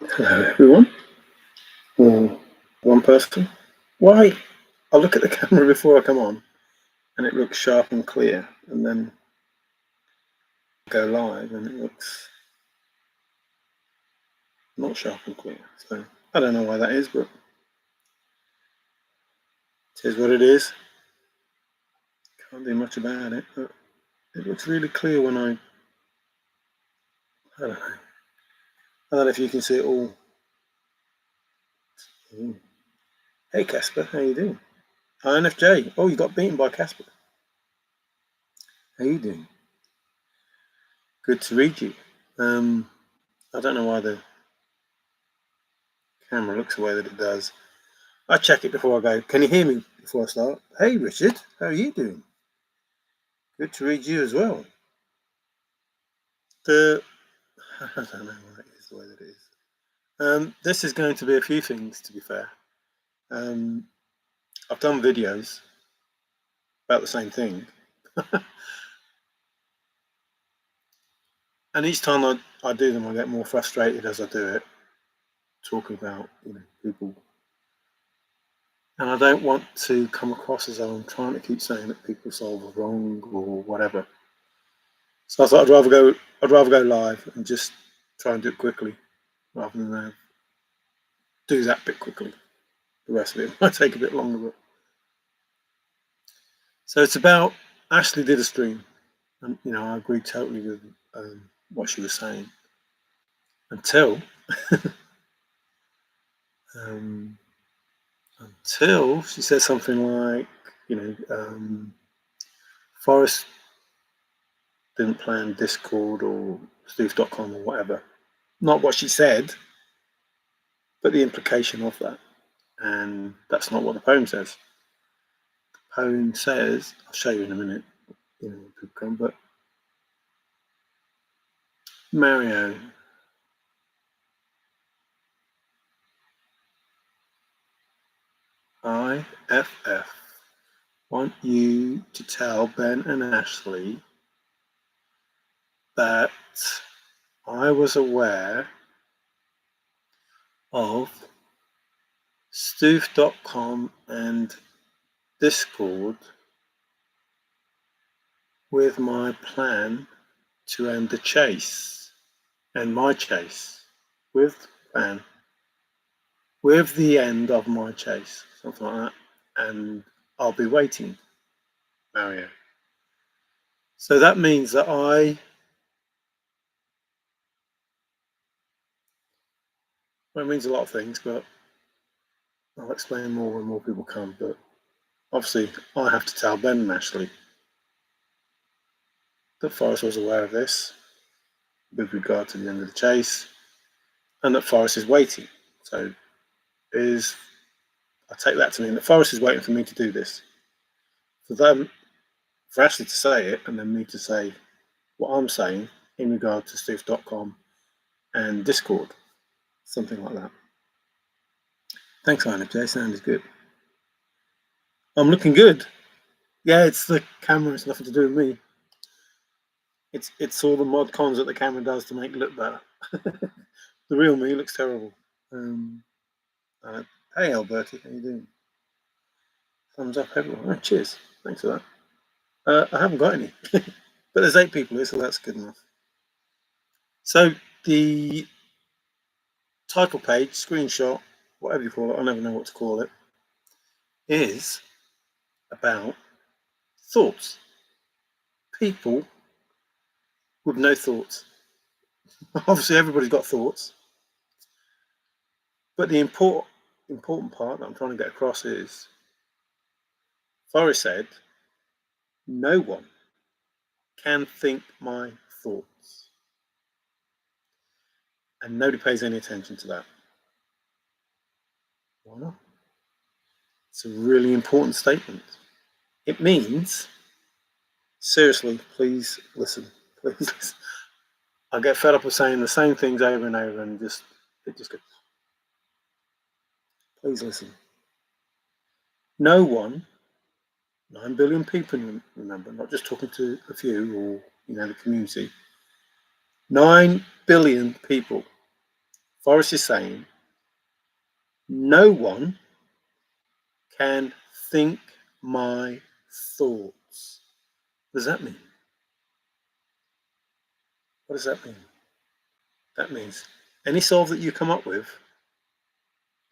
Hello, everyone. Or one person. Why? I look at the camera before I come on, and it looks sharp and clear, and then I go live, and it looks not sharp and clear. So I don't know why that is, but it is what it is. Can't do much about it. But it looks really clear when I don't know. I don't know if you can see it all. Hey Casper, how you doing? INFJ. Oh, you got beaten by Casper. How you doing? Good to read you. I don't know why the camera looks the way that it does. I check it before I go. Can you hear me before I start? Hey Richard, how are you doing? Good to read you as well. I don't know why it is the way that it is. This is going to be a few things, to be fair. I've done videos about the same thing. And each time I do them, I get more frustrated as I do it, talking about people. And I don't want to come across as though I'm trying to keep saying that people's souls are wrong or whatever. So I thought I'd rather go live and just try and do it quickly, rather than do that bit quickly. The rest of it might take a bit longer. But... So it's about Ashley did a stream, and I agree totally with what she was saying until until she said something like, Forrest didn't plan Discord or Steve.com or whatever. Not what she said, but the implication of that. And that's not what the poem says. The poem says, I'll show you in a minute, but Mario, IFF, want you to tell Ben and Ashley that I was aware of Stoof.com and Discord with my plan to end the chase, and my chase with plan, with the end of my chase, something like that, and I'll be waiting, Mario. So that means that well, it means a lot of things, but I'll explain more when more people come. But obviously, I have to tell Ben and Ashley that Forrest was aware of this with regard to the end of the chase, and that Forrest is waiting. So I take that to mean that Forrest is waiting for me to do this. For Ashley to say it, and then me to say what I'm saying in regard to Steve.com and Discord, something like that. Thanks, INFJ. Sound is good. I'm looking good. Yeah, it's the camera. It's nothing to do with me. It's all the mod cons that the camera does to make it look better. The real me looks terrible. Hey, Alberti, how you doing? Thumbs up, everyone. Oh, cheers. Thanks for that. I haven't got any, but there's 8 people here, so that's good enough. So the title page, screenshot, whatever you call it, I never know what to call it, is about thoughts. People with no thoughts. Obviously, everybody's got thoughts, but the important part that I'm trying to get across is, Forrest said, no one can think my thoughts. And nobody pays any attention to that. Why not? It's a really important statement. It means, seriously, please listen. Please listen. I get fed up of saying the same things over and over, and it just goes. Please listen. No one, 9 billion people, remember, not just talking to a few or the community. 9 billion people Forrest is saying, no one can think my thoughts. What does that mean? What does that mean? That means any solve that you come up with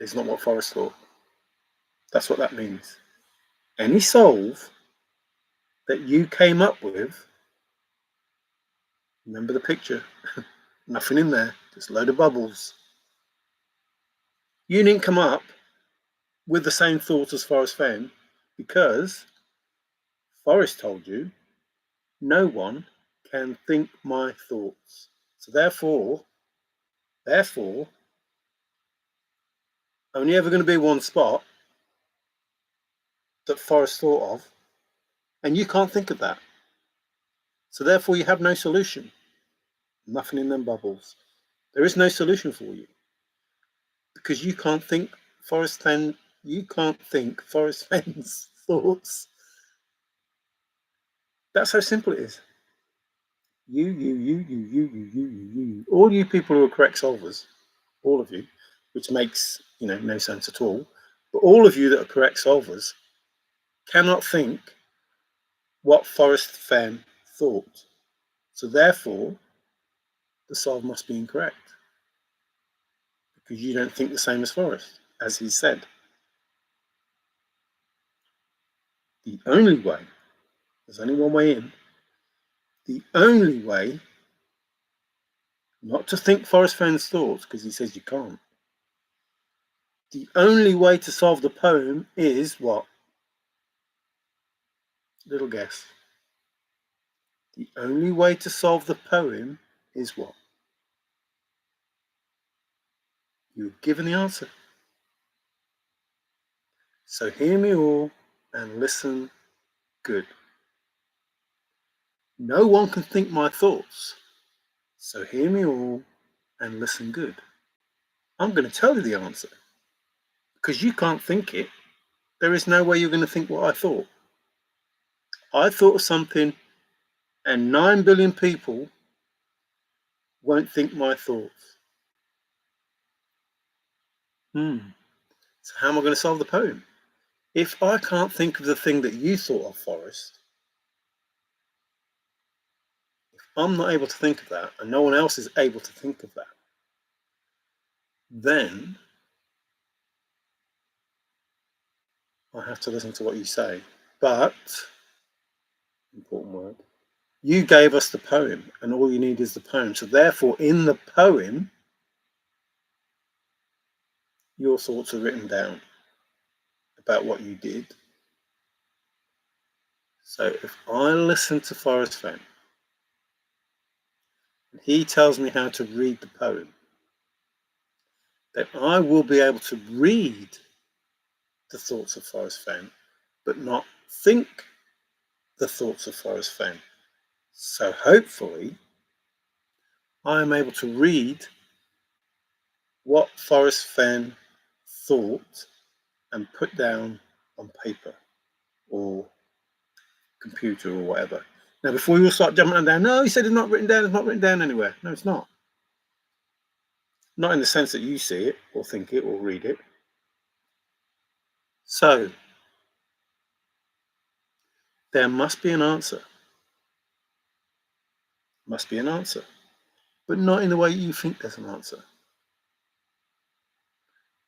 is not what Forrest thought. That's what that means. Any solve that you came up with, remember the picture, nothing in there, just a load of bubbles. You didn't come up with the same thoughts as Forrest Fenn because Forrest told you no one can think my thoughts. So therefore, only ever going to be one spot that Forrest thought of, and you can't think of that. So therefore, you have no solution. Nothing in them bubbles. There is no solution for you because you can't think Forrest Fenn. You can't think Forrest Fenn's thoughts. That's how simple it is. You. All you people who are correct solvers, all of you, which makes no sense at all. But all of you that are correct solvers cannot think what Forrest Fenn thought. So therefore, the solve must be incorrect because you don't think the same as Forrest, as he said. The only way, there's only one way in, the only way not to think Forrest Fenn's thoughts, because he says you can't, the only way to solve the poem is what? Little guess. The only way to solve the poem is what? You've given the answer. So hear me all and listen good. No one can think my thoughts. So hear me all and listen good. I'm going to tell you the answer. Because you can't think it, there is no way you're going to think what I thought. I thought of something and 9 billion people won't think my thoughts. So how am I going to solve the poem? If I can't think of the thing that you thought of, Forrest, if I'm not able to think of that and no one else is able to think of that, then I have to listen to what you say. But, important word, you gave us the poem and all you need is the poem. So therefore, in the poem, your thoughts are written down about what you did. So if I listen to Forrest Fenn, and he tells me how to read the poem, then I will be able to read the thoughts of Forrest Fenn, but not think the thoughts of Forrest Fenn. So hopefully, I am able to read what Forrest Fenn thought and put down on paper or computer or whatever. Now, before you all start jumping down, no, he said it's not written down, it's not written down anywhere. No, it's not. Not in the sense that you see it or think it or read it. So, there must be an answer. Must be an answer. But not in the way you think there's an answer.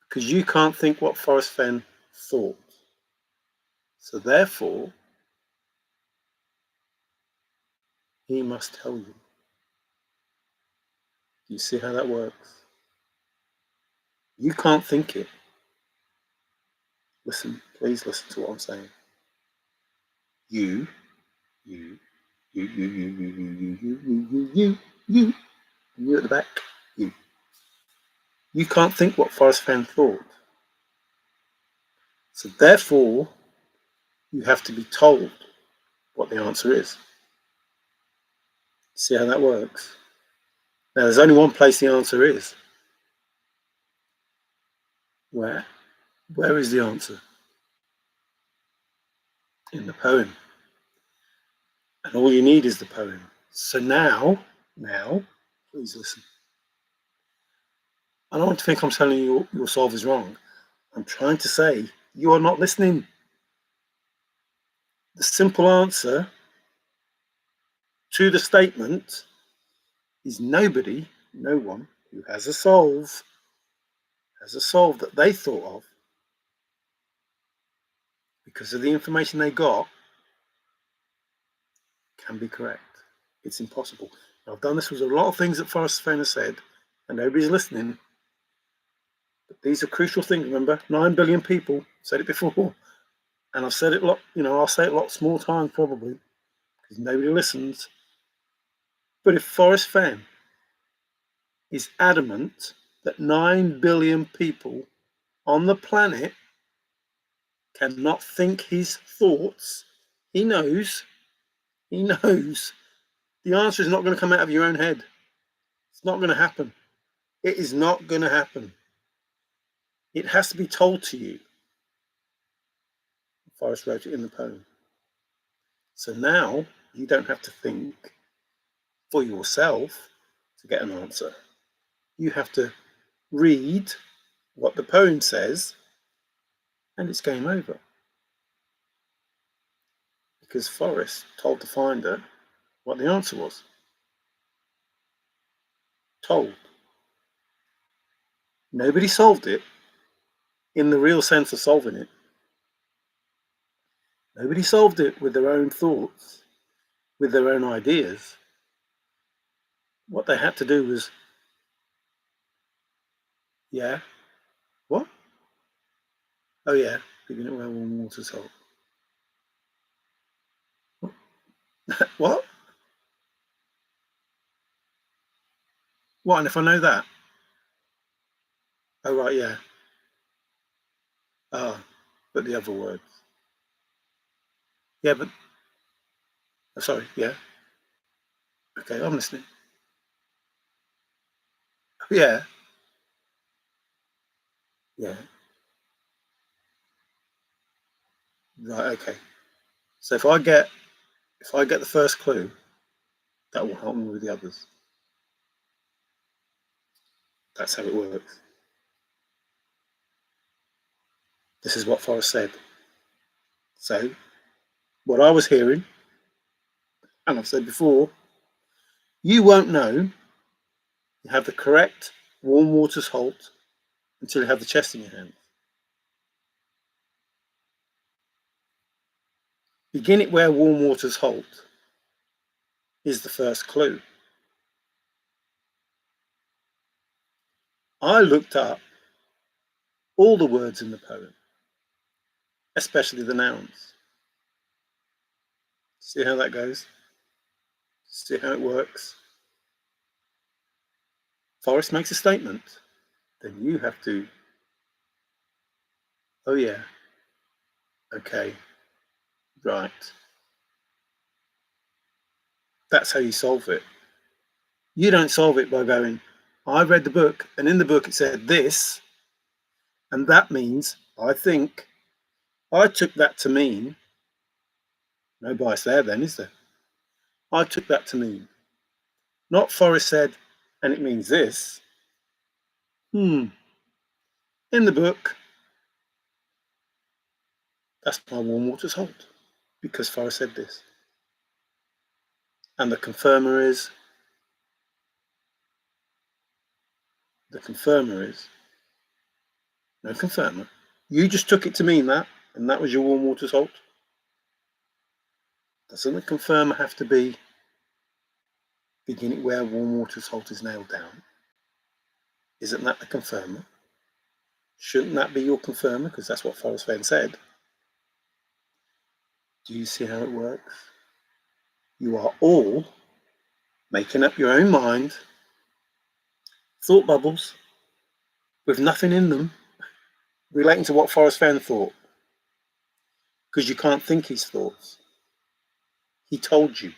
Because you can't think what Forrest Fenn thought. So therefore, he must tell you. You see how that works? You can't think it. Listen, please listen to what I'm saying. You at the back, you. You can't think what Forrest Fenn thought. So therefore, you have to be told what the answer is. See how that works? Now, there's only one place the answer is. Where? Where is the answer? In the poem. And all you need is the poem. So now, please listen. I don't want to think I'm telling you your solve is wrong. I'm trying to say you are not listening. The simple answer to the statement is nobody, no one who has a solve that they thought of because of the information they got can be correct. It's impossible. I've done this with a lot of things that Forrest Fenn has said, and nobody's listening. But these are crucial things. Remember, 9 billion people said it before, and I've said it a lot. I'll say it lots more times probably because nobody listens. But if Forrest Fenn is adamant that 9 billion people on the planet cannot think his thoughts, he knows the answer is not going to come out of your own head. It's not going to happen. It is not going to happen. It has to be told to you. Forrest wrote it in the poem. So now you don't have to think for yourself to get an answer. You have to read what the poem says, and it's game over. Because Forrest told the finder what the answer was. Told. Nobody solved it in the real sense of solving it. Nobody solved it with their own thoughts, with their own ideas. What they had to do was, yeah, what? Oh yeah, begin it where warm water's hot. What? What? And if I know that? Oh right, yeah. Ah, but the other words. Yeah, but sorry, yeah. Okay, I'm listening. Yeah, yeah. Right, okay. So if I get the first clue, that will help me with the others. That's how it works. This is what Forrest said. So what I was hearing, and I've said before, you won't know you have the correct warm water's halt until you have the chest in your hand. Begin it where warm water's halt is the first clue. I looked up all the words in the poem, especially the nouns. See how that goes? See how it works? Forrest makes a statement, then you have to, oh yeah, okay, right. That's how you solve it. You don't solve it by going, I read the book, and in the book it said this, and that means, I think, I took that to mean, no bias there then, is there? I took that to mean. Not Forrest said, and it means this. In the book, that's my warm water's halt, because Forrest said this. And the confirmer is, no confirmer. You just took it to mean that, and that was your warm water's halt. Doesn't the confirmer have to be beginning where warm water's halt is nailed down? Isn't that the confirmer? Shouldn't that be your confirmer? Because that's what Forrest Fenn said. Do you see how it works? You are all making up your own mind, thought bubbles, with nothing in them relating to what Forrest Fenn thought. Because you can't think his thoughts. He told you.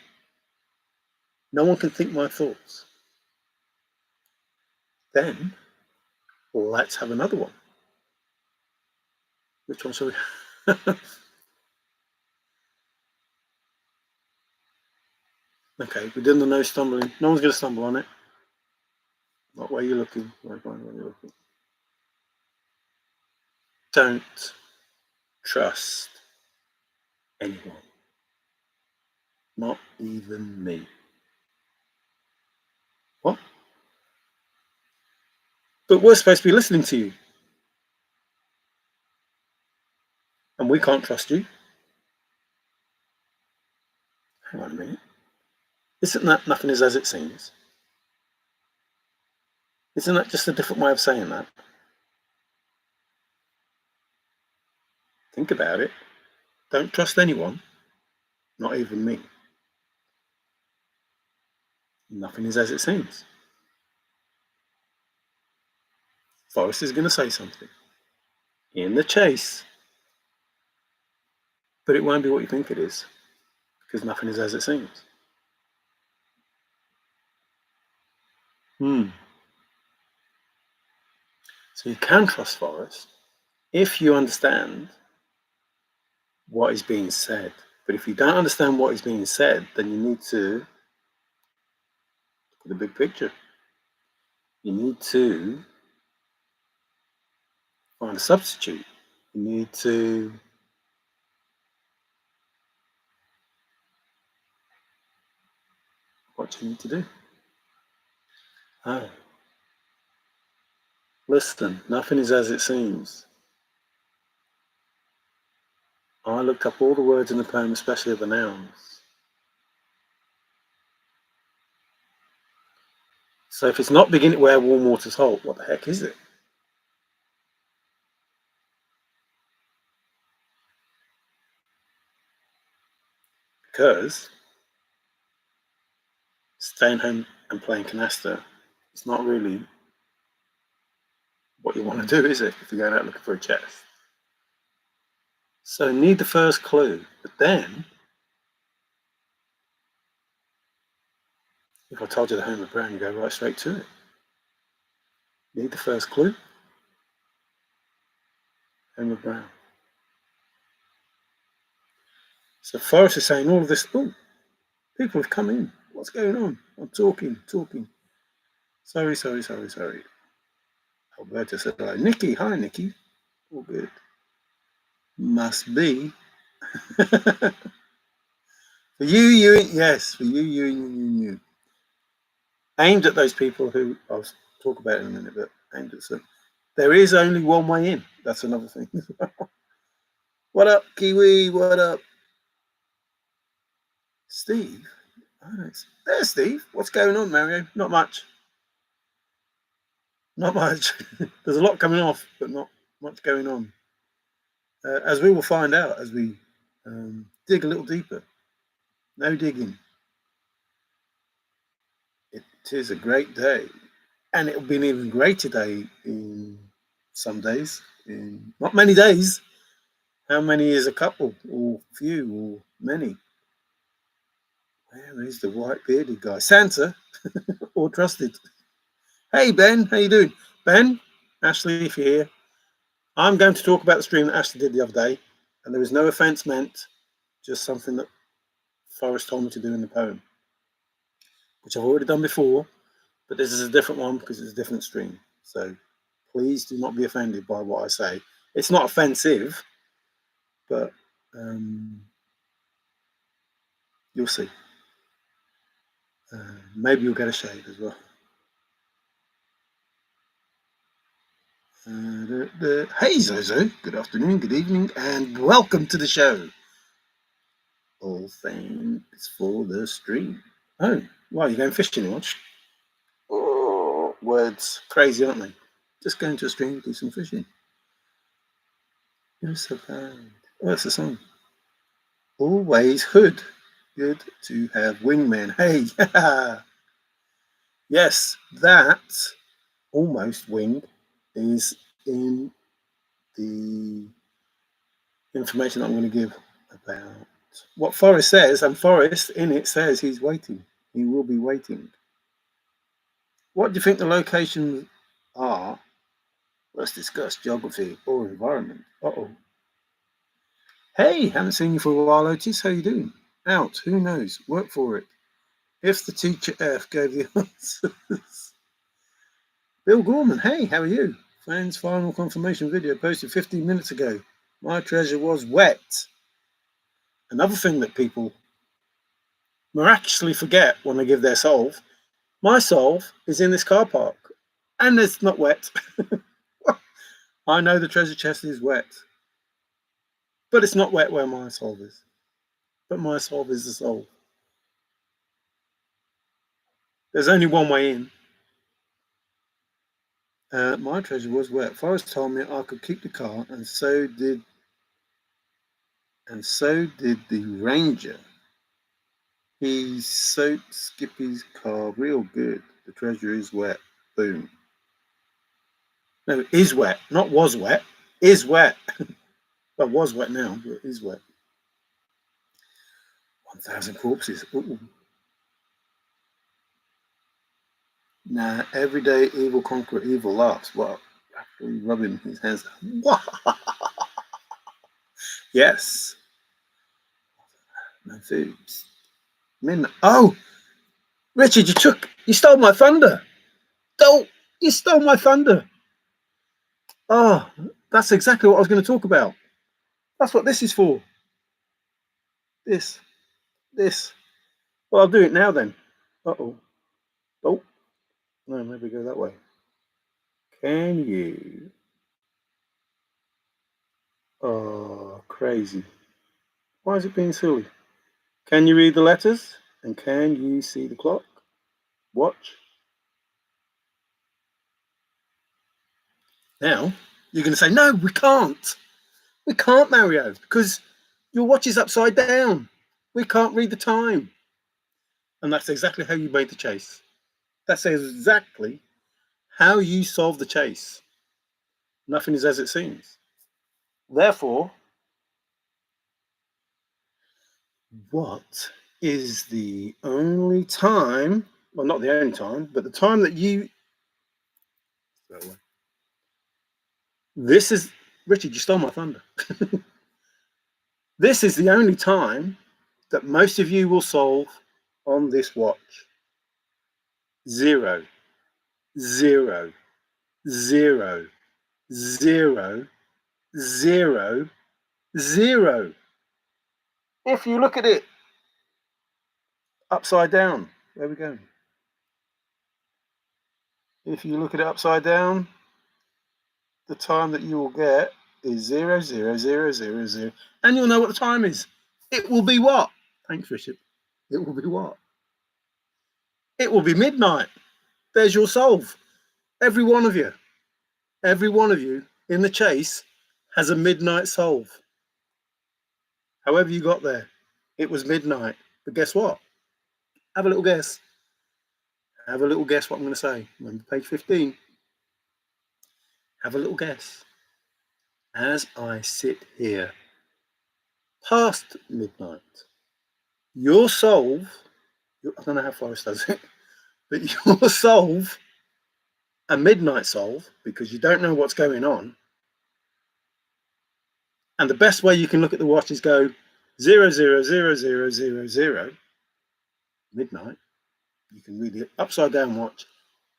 No one can think my thoughts. Then, let's have another one. Which one shall we? Okay, we did the no stumbling. No one's going to stumble on it. Not where you're looking. Where you're looking. Don't trust anyone. Not even me. What? But we're supposed to be listening to you. And we can't trust you. Hang on a minute. Isn't that nothing is as it seems? Isn't that just a different way of saying that? Think about it. Don't trust anyone. Not even me. Nothing is as it seems. Forrest is going to say something. In the chase. But it won't be what you think it is. Because nothing is as it seems. So you can trust Forrest if you understand what is being said. But if you don't understand what is being said, then you need to look at the big picture. You need to find a substitute. You need to what do you need to do? Oh. Listen, nothing is as it seems. I looked up all the words in the poem, especially the nouns. So if it's not beginning where warm water's halt, what the heck is it? Because staying home and playing canasta is not really what you want to do, is it, if you're going out looking for a chest? So need the first clue, but then if I told you the home of brown, you go right straight to it. Need the first clue? Home of brown. So Forrest is saying all of this. Oh, people have come in. What's going on? I'm talking. Sorry. Alberta said hello. Nikki, hi Nikki. All good. Must be. For you, yes, for you. Aimed at those people who I'll talk about in a minute, but aimed at some. There is only one way in. That's another thing. What up, Kiwi? What up? Steve? Oh, there's Steve. What's going on, Mario? Not much. There's a lot coming off, but not much going on. As we will find out as we dig a little deeper. No digging. It is a great day. And it'll be an even greater day in some days. In not many days. How many is a couple, or few, or many? Where is the white bearded guy? Santa, or trusted? Hey Ben, how you doing? Ben, Ashley, if you're here, I'm going to talk about the stream that Ashley did the other day, and there was no offence meant, just something that Forrest told me to do in the poem, which I've already done before, but this is a different one because it's a different stream. So please do not be offended by what I say. It's not offensive, but you'll see. Maybe you'll get a shade as well. Hey Zozo, good afternoon, good evening, and welcome to the show. All thanks for the stream. Oh, well, you're going fishing, watch. Oh, words crazy, aren't they? Just going to a stream, do some fishing. You're so kind. Oh, that's a song. Always hood. Good to have wingmen. Hey, yes, that almost wing is in the information I'm going to give about what Forrest says, and Forrest in it says he's waiting. He will be waiting. What do you think the locations are? Let's discuss geography or environment. Uh-oh. Hey, haven't seen you for a while, Otis. How you doing? Out. Who knows? Work for it. If the teacher F gave the answers. Bill Gorman, hey, how are you? Fann's final confirmation video posted 15 minutes ago. My treasure was wet. Another thing that people miraculously forget when they give their solve. My solve is in this car park, and it's not wet. I know the treasure chest is wet, but it's not wet where my solve is. But my solve is the solve. There's only one way in. My treasure was wet. Forrest told me I could keep the car, and so did the ranger. He soaked Skippy's car real good. The treasure is wet. Boom. No, is wet, not was wet. Is wet. Well, was wet now, but is wet. 1,000 corpses. Ooh. Nah, everyday evil conquer evil laughs. What? After rubbing his hands. Yes. No foods. Oh, Richard, you stole my thunder. Oh, you stole my thunder. Oh, that's exactly what I was going to talk about. That's what this is for. This. Well, I'll do it now then. Uh-oh. Oh, no, maybe go that way. Can you? Oh, crazy. Why is it being silly? Can you read the letters? And can you see the clock? Watch. Now, you're going to say, no, we can't. We can't, Mario, because your watch is upside down. We can't read the time. And that's exactly how you made the chase. That's exactly how you solve the chase. Nothing is as it seems. Therefore, what is the only time, well, not the only time, but the time that you... This is... Richard, you stole my thunder. This is the only time that most of you will solve on this watch. 0, 0, 0, 0, 0, 0. If you look at it upside down, where are we going? If you look at it upside down, the time that you will get is 0, 0, 0, 0, 0. And you'll know what the time is. It will be what? Thanks, Richard. It will be what? It will be midnight. There's your solve. Every one of you in the chase has a midnight solve. However you got there, it was midnight. But guess what? Have a little guess. Have a little guess what I'm going to say. Remember page 15. Have a little guess. As I sit here, past midnight, your solve, I don't know how Forrest does it, but your solve, a midnight solve, because you don't know what's going on. And the best way you can look at the watch is go 0, 0, 0, 0, 0, 0, midnight. You can read the upside down watch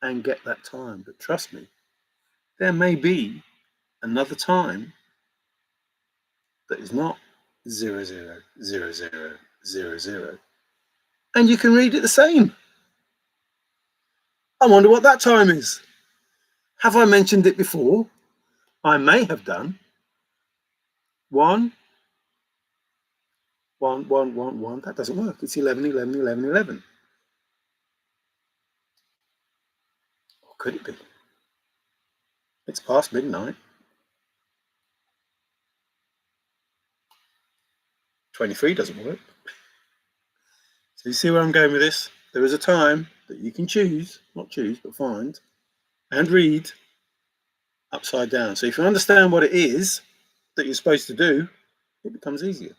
and get that time. But trust me, there may be another time that is not 0, 0, 0, 0, 0, 0. And you can read it the same. I wonder what that time is. Have I mentioned it before? I may have done. 1, 1, 1, 1, 1. That doesn't work. It's 11, 11, 11, 11. Or could it be? It's past midnight. 23 doesn't work. So you see where I'm going with this? There is a time that you can choose, not choose, but find, and read upside down. So if you understand what it is that you're supposed to do, it becomes easier.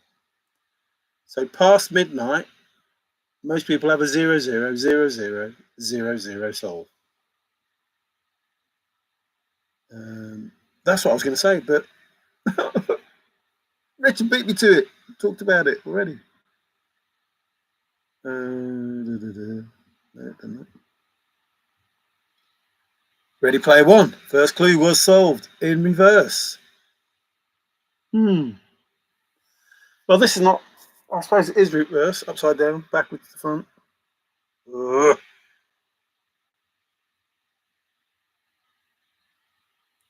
So past midnight, most people have a 0, 0, 0, 0, 0, 0 solve. That's what I was going to say, but Richard beat me to it. Talked about it already. Ready Player One. First clue was solved in reverse. Well, this is not. I suppose it is reverse, upside down, backwards to the front. Ugh.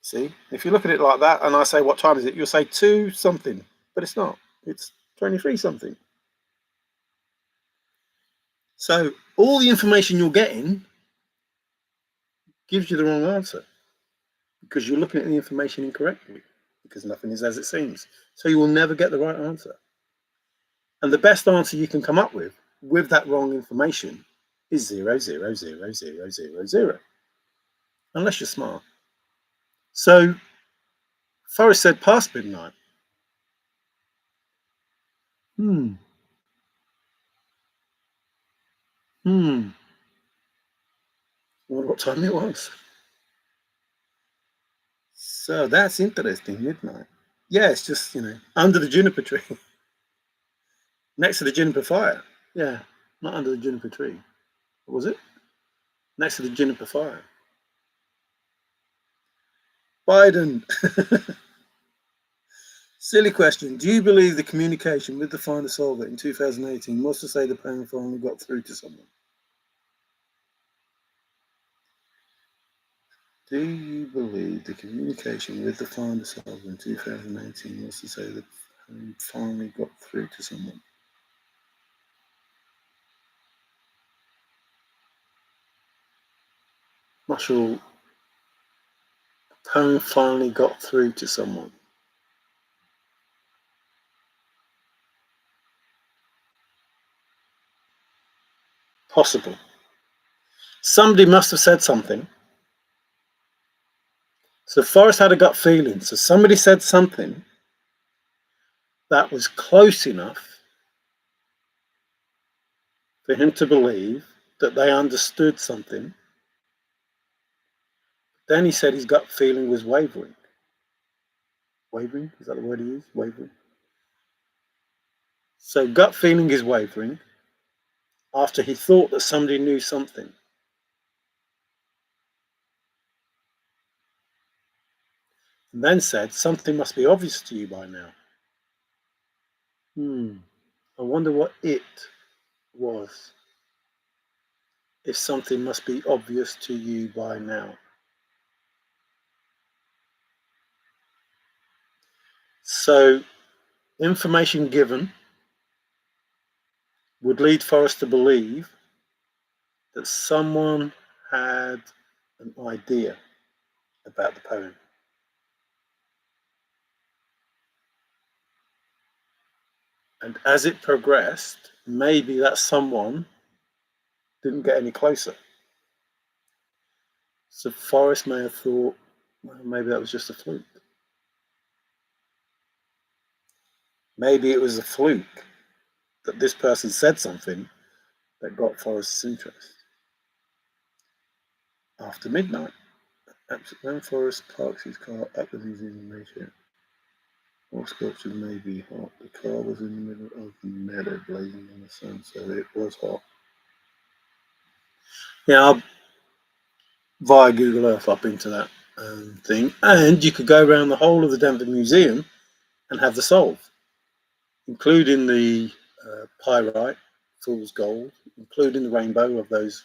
See, if you look at it like that, and I say, "What time is it?" You'll say 2 something, but it's not. It's 23 something. So all the information you're getting gives you the wrong answer because you're looking at the information incorrectly because nothing is as it seems. So you will never get the right answer. And the best answer you can come up with that wrong information is 0, 0, 0, 0, 0, 0, unless you're smart. So Forrest said past midnight. Hmm. I wonder what time it was. So that's interesting, midnight. Yeah, it's just, under the juniper tree, next to the juniper fire. Yeah, not under the juniper tree. What was it? Next to the juniper fire. Biden. Silly question. Do you believe the communication with the finder solver in 2018 was to say the poem finally got through to someone? Do you believe the communication with the finder solver in 2018 was to say the poem finally got through to someone? Not sure. The poem finally got through to someone. Possible. Somebody must have said something. So Forrest had a gut feeling. So somebody said something that was close enough for him to believe that they understood something. Then he said his gut feeling was wavering. Wavering? Is that the word he used? Wavering. So gut feeling is wavering after he thought that somebody knew something. And then said, something must be obvious to you by now. I wonder what it was. If something must be obvious to you by now. So information given would lead Forrest to believe that someone had an idea about the poem. And as it progressed, maybe that someone didn't get any closer. So Forrest may have thought, well, maybe that was just a fluke. Maybe it was a fluke that this person said something that got Forrest's interest. After midnight, when Forrest parks his car at the museum in nature, all sculptures may be hot. The car was in the middle of the meadow, blazing in the sun, so it was hot. Yeah, via Google Earth up into that thing, and you could go around the whole of the Denver Museum and have the solve, including the pyrite, fool's gold, including the rainbow of those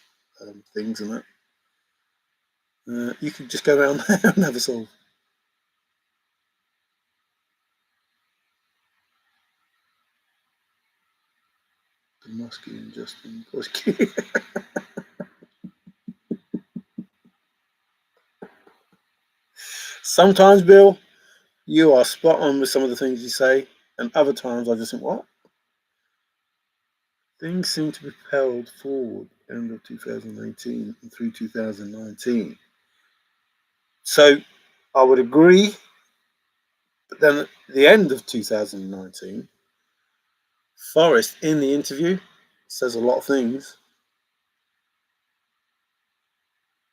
things and that. You could just go around there and have a solve. The Muskie and Justin Koski. Sometimes, Bill, you are spot on with some of the things you say, and other times I just think, what? Things seem to be propelled forward end of 2018 and through 2019. So I would agree, but then at the end of 2019, Forrest in the interview says a lot of things,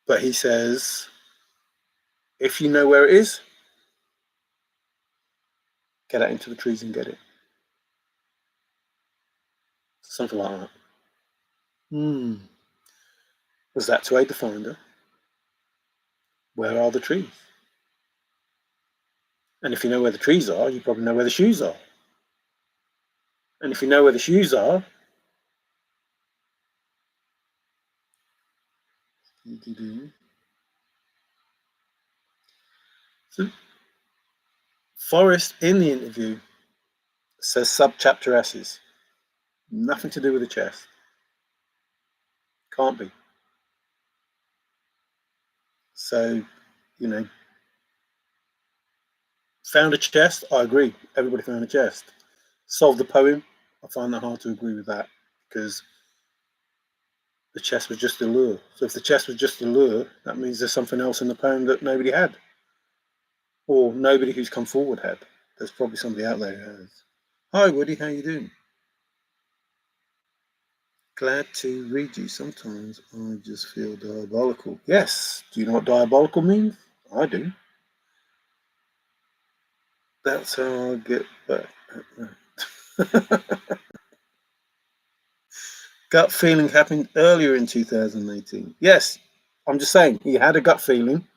but he says, if you know where it is, get out into the trees and get it. Something like that. Was that to aid the finder? Where are the trees? And if you know where the trees are, you probably know where the shoes are. And if you know where the shoes are, so Forrest in the interview says subchapter S's. Nothing to do with the chest. Can't be. So, you know, found a chest. I agree. Everybody found a chest. Solved the poem. I find that hard to agree with that because the chest was just a lure. So if the chest was just a lure, that means there's something else in the poem that nobody had, or nobody who's come forward had. There's probably somebody out there who has. Hi, Woody. How you doing? Glad to read you. Sometimes I just feel diabolical. Yes. Do you know what diabolical means? I do. That's how I get back. Gut feeling happened earlier in 2018. Yes, I'm just saying he had a gut feeling.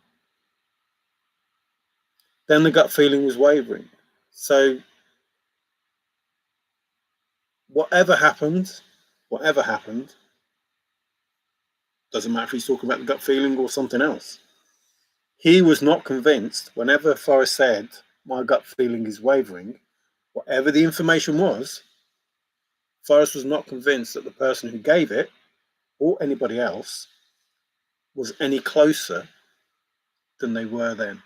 Then the gut feeling was wavering. So whatever happened, doesn't matter if he's talking about the gut feeling or something else. He was not convinced. Whenever Forrest said, "My gut feeling is wavering," whatever the information was, Forrest was not convinced that the person who gave it or anybody else was any closer than they were then.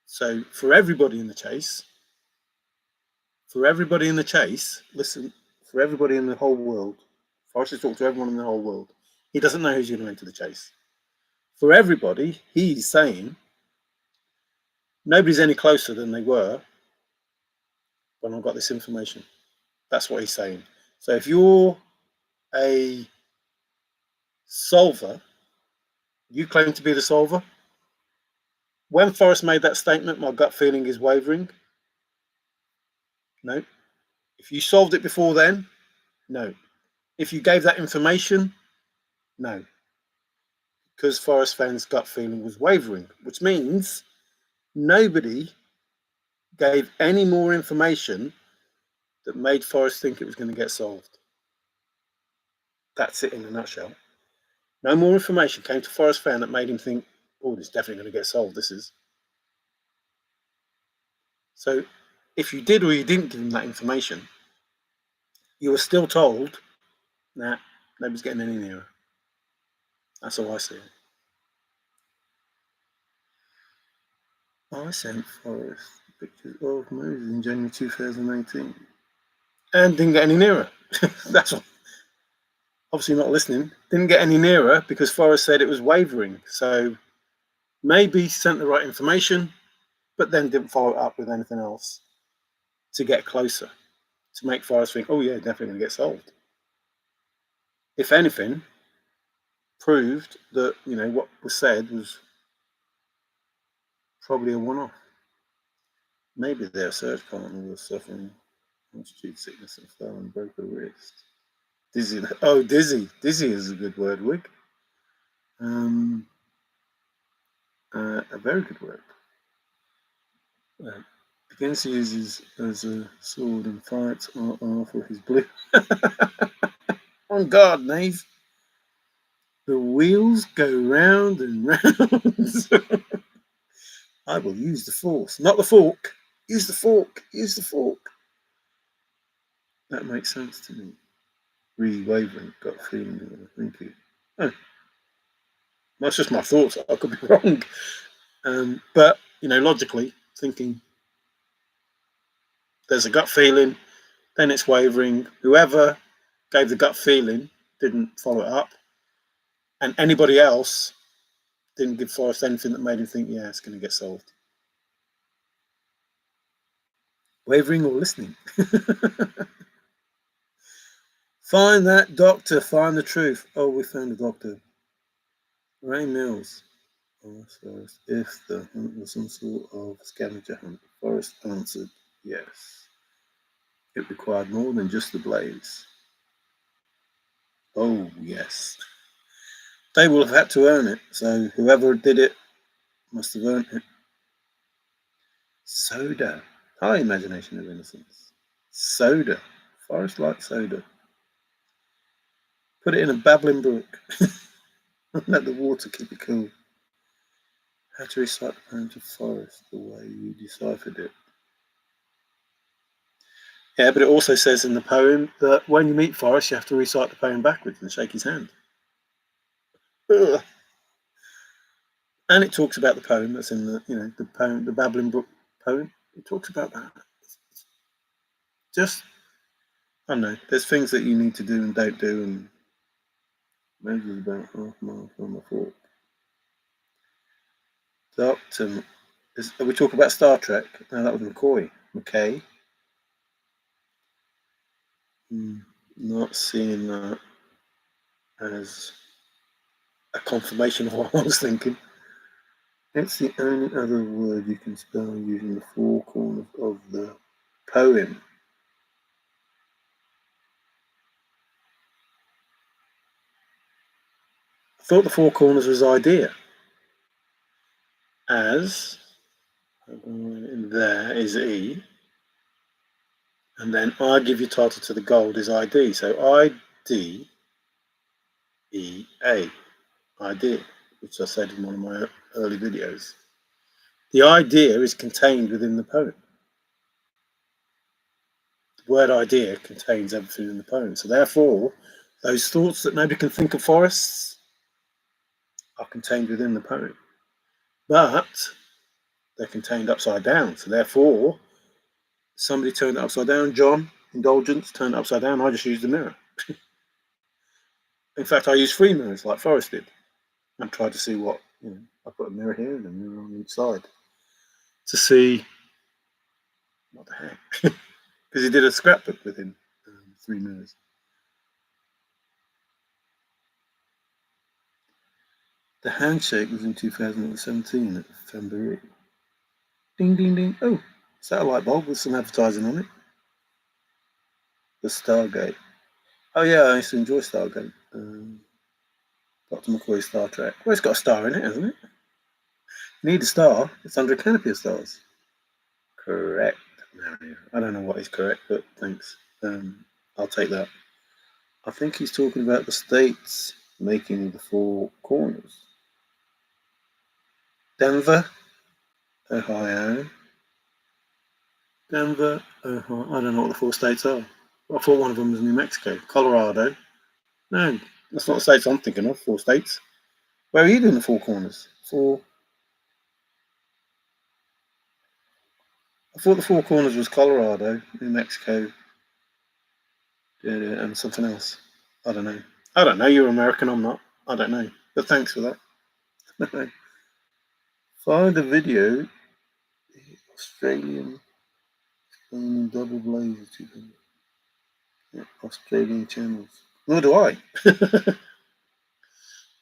So for everybody in the chase, listen, for everybody in the whole world, Forrest has talked to everyone in the whole world. He doesn't know who's going to enter the chase. For everybody, he's saying nobody's any closer than they were when I got this information. That's what he's saying. So if you're a solver, you claim to be the solver. When Forrest made that statement, my gut feeling is wavering. No. If you solved it before then, no. If you gave that information, no. Because Forrest Fenn's gut feeling was wavering, which means nobody gave any more information that made Forrest think it was going to get solved. That's it in a nutshell. No more information came to Forrest Fenn that made him think, oh, this is definitely going to get solved, this is. So if you did or you didn't give him that information, you were still told, nah, nobody's getting any nearer. That's how I see it. I sent Forrest pictures of Moses in January 2018 and didn't get any nearer. That's what, obviously not listening. Didn't get any nearer because Forrest said it was wavering. So maybe sent the right information, but then didn't follow it up with anything else to get closer, to make Forrest think, oh yeah, definitely going to get solved. If anything, proved that, you know, what was said was probably a one-off. Maybe their search partner was suffering altitude sickness and fell and broke a wrist. Dizzy. Oh, dizzy. Dizzy is a good word, Wig. A very good word. Begins to use as a sword and fights for his blue. On guard, Nave. The wheels go round and round. I will use the force, not the fork. Use the fork. Use the fork. That makes sense to me. Re-wavering, gut feeling. Thank you. Oh, that's just my thoughts. I could be wrong. But, you know, logically thinking there's a gut feeling, then it's wavering. Whoever gave the gut feeling didn't follow it up. And anybody else didn't give Forrest anything that made him think, yeah, it's going to get solved. Wavering or listening. Find that doctor, find the truth. Oh, we found a doctor. Ray Mills. Forrest, if the hunt was some sort of scavenger hunt, Forrest answered yes. It required more than just the blaze. Oh, yes. They will have had to earn it, so whoever did it Must have earned it. Soda. High imagination of innocence. Soda. Forrest likes soda. Put it in a babbling brook. Let the water keep it cool. How to recite the poem to Forrest the way you deciphered it. Yeah, but it also says in the poem that when you meet Forrest, you have to recite the poem backwards and shake his hand. Ugh. And it talks about the poem that's in the poem, the Babbling Brook poem. It talks about that. Just, I don't know, there's things that you need to do and don't do, and Moses about half a mile from the fort. Doctor, we talk about Star Trek. No, that was McCay. Not seeing that as a confirmation of what I was thinking. It's the only other word you can spell using the four corners of the poem. I thought the four corners was idea. As in there is E, and then I give you title to the gold is ID. So ID EA, idea, which I said in one of my early videos. The idea is contained within the poem. The word idea contains everything in the poem. So therefore, those thoughts that nobody can think of forests are contained within the poem. But they're contained upside down. So therefore, somebody turned it upside down. John, indulgence, turned it upside down. I just used the mirror. In fact, I used 3 mirrors like Forrest did. And tried to see what, I put a mirror here and a mirror on each side to see what the heck. Because he did a scrapbook with him, 3 mirrors. The handshake was in 2017 at February. Ding, ding, ding. Oh, is that a light bulb with some advertising on it? The Stargate. Oh, yeah, I used to enjoy Stargate. Dr. McCoy's Star Trek. Well, it's got a star in it, hasn't it? You need a star. It's under a canopy of stars. Correct, Mario. I don't know what is correct, but thanks. I'll take that. I think he's talking about the states making the 4 corners. Denver, Ohio. Denver, Ohio. I don't know what the 4 states are. I thought one of them was New Mexico. Colorado. No, that's not the states I'm thinking of. 4 states. Where are you doing the 4 corners? I thought the 4 corners was Colorado, New Mexico, and something else. I don't know. You're American, I'm not. I don't know. But thanks for that. Find the video. Australian double blaze. Australian channels. Nor do I. You'd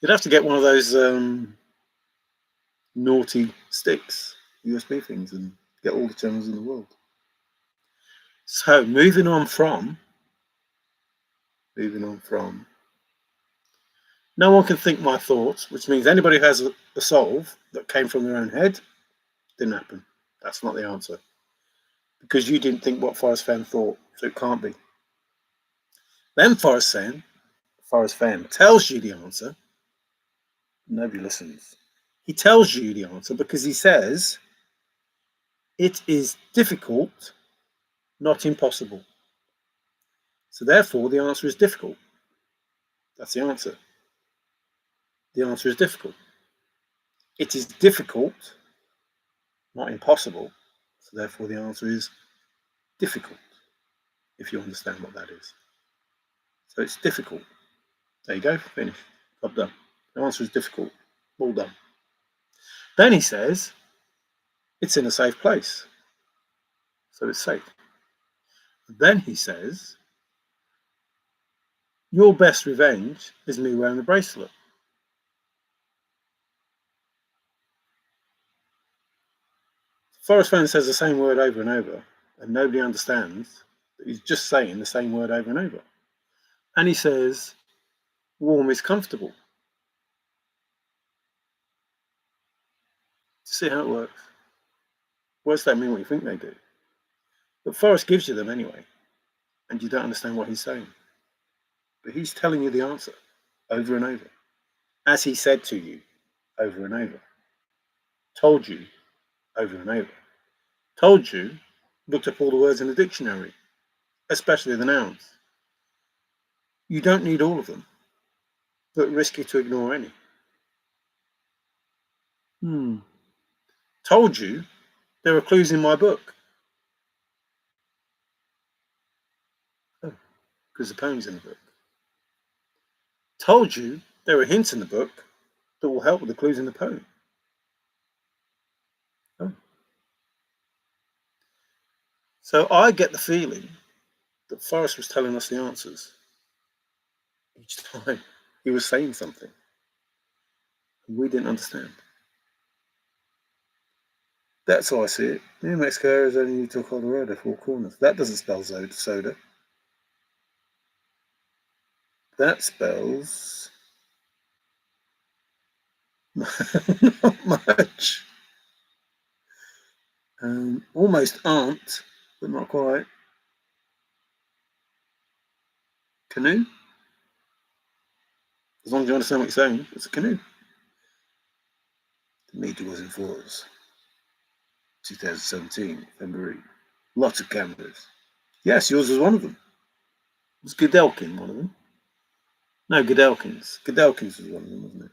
have to get one of those naughty sticks, USB things, and get all the channels in the world. So moving on from. No one can think my thoughts, which means anybody who has a solve that came from their own head, didn't happen. That's not the answer. Because you didn't think what Forrest Fenn thought, so it can't be. Then Forrest Fenn tells you the answer. Nobody listens. He tells you the answer because he says, it is difficult, not impossible. So therefore, the answer is difficult. That's the answer. The answer is difficult. It is difficult, not impossible. So therefore, the answer is difficult, if you understand what that is. So it's difficult. There you go, finish. Job done. The answer is difficult. All done. Then he says, it's in a safe place. So it's safe. Then he says, your best revenge is me wearing the bracelet. Forrest Fenn says the same word over and over, and nobody understands that he's just saying the same word over and over. And he says, warm is comfortable. See how it works. Words don't mean what you think they do. But Forrest gives you them anyway, and you don't understand what he's saying. But he's telling you the answer over and over, as he said to you over and over, told you over and over, told you, looked up all the words in the dictionary, especially the nouns. You don't need all of them, but risky to ignore any. Told you there are clues in my book. Oh, because the poem's in the book. Told you there are hints in the book that will help with the clues in the poem. Oh. So I get the feeling that Forrest was telling us the answers each time he was saying something, and we didn't understand. That's how I see it. New Mexico, Arizona, Utah, Colorado, four corners. That doesn't spell soda. That spells not much. Almost aunt, but not quite. Canoe? As long as you understand what you're saying, it's a canoe. The meter was in Forrest. 2017, February. Lots of cameras. Yes, yours was one of them. Was Godelkin one of them? No, Godelkins. Godelkins was one of them, wasn't it?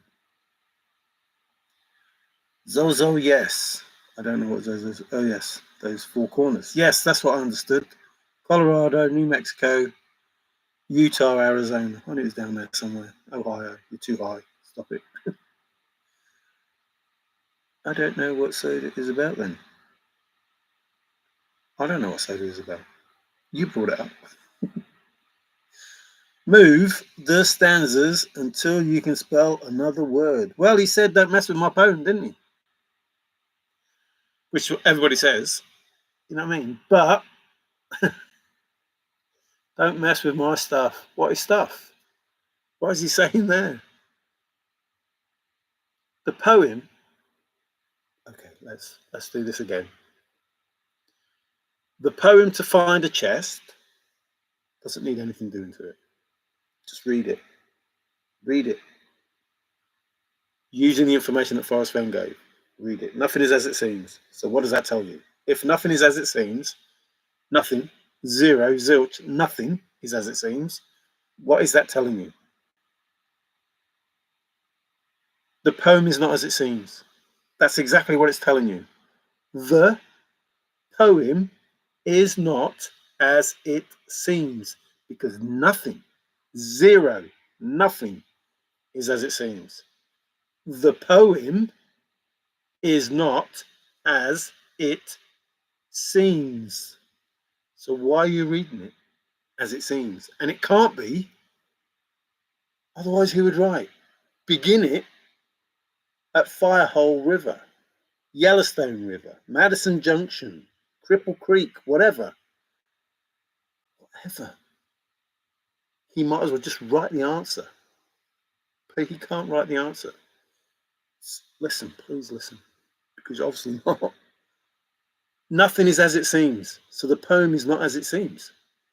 Zozo, yes. I don't know what Zozo. Oh, yes. Those four corners. Yes, that's what I understood. Colorado, New Mexico, Utah, Arizona. I knew it was down there somewhere. Ohio. You're too high. Stop it. I don't know what soda is about then. I don't know what soda is about. You brought it up. Move the stanzas until you can spell another word. Well, he said don't mess with my poem, didn't he? Which everybody says. You know what I mean? But don't mess with my stuff. What is stuff? What is he saying there? The poem. Okay, let's do this again. The poem to find a chest doesn't need anything doing to it. Just read it. Read it. Using the information that Forrest Fenn gave. Read it. Nothing is as it seems. So what does that tell you? If nothing is as it seems, nothing, zero, zilch, nothing is as it seems, what is that telling you? The poem is not as it seems. That's exactly what it's telling you. The poem is not as it seems because nothing, zero, nothing is as it seems. The poem is not as it seems. So why are you reading it as it seems? And it can't be, otherwise who would write? Begin it at Firehole River, Yellowstone River, Madison Junction, Cripple Creek, whatever. Whatever. He might as well just write the answer. But he can't write the answer. Listen, please listen, because obviously not. Nothing is as it seems. So the poem is not as it seems.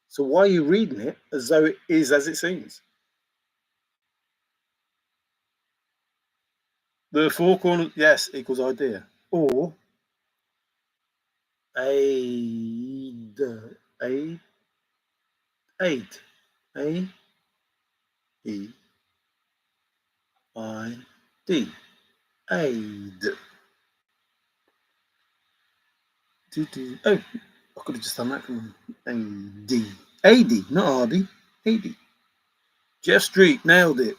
So why are you reading it as though it is as it seems? The four corners, yes, equals idea. Or aid, aid, aid, A-E-I-D, aid. Oh, I could have just done that from A-D. A-D, not R-D, A-D. Jeff Street nailed it.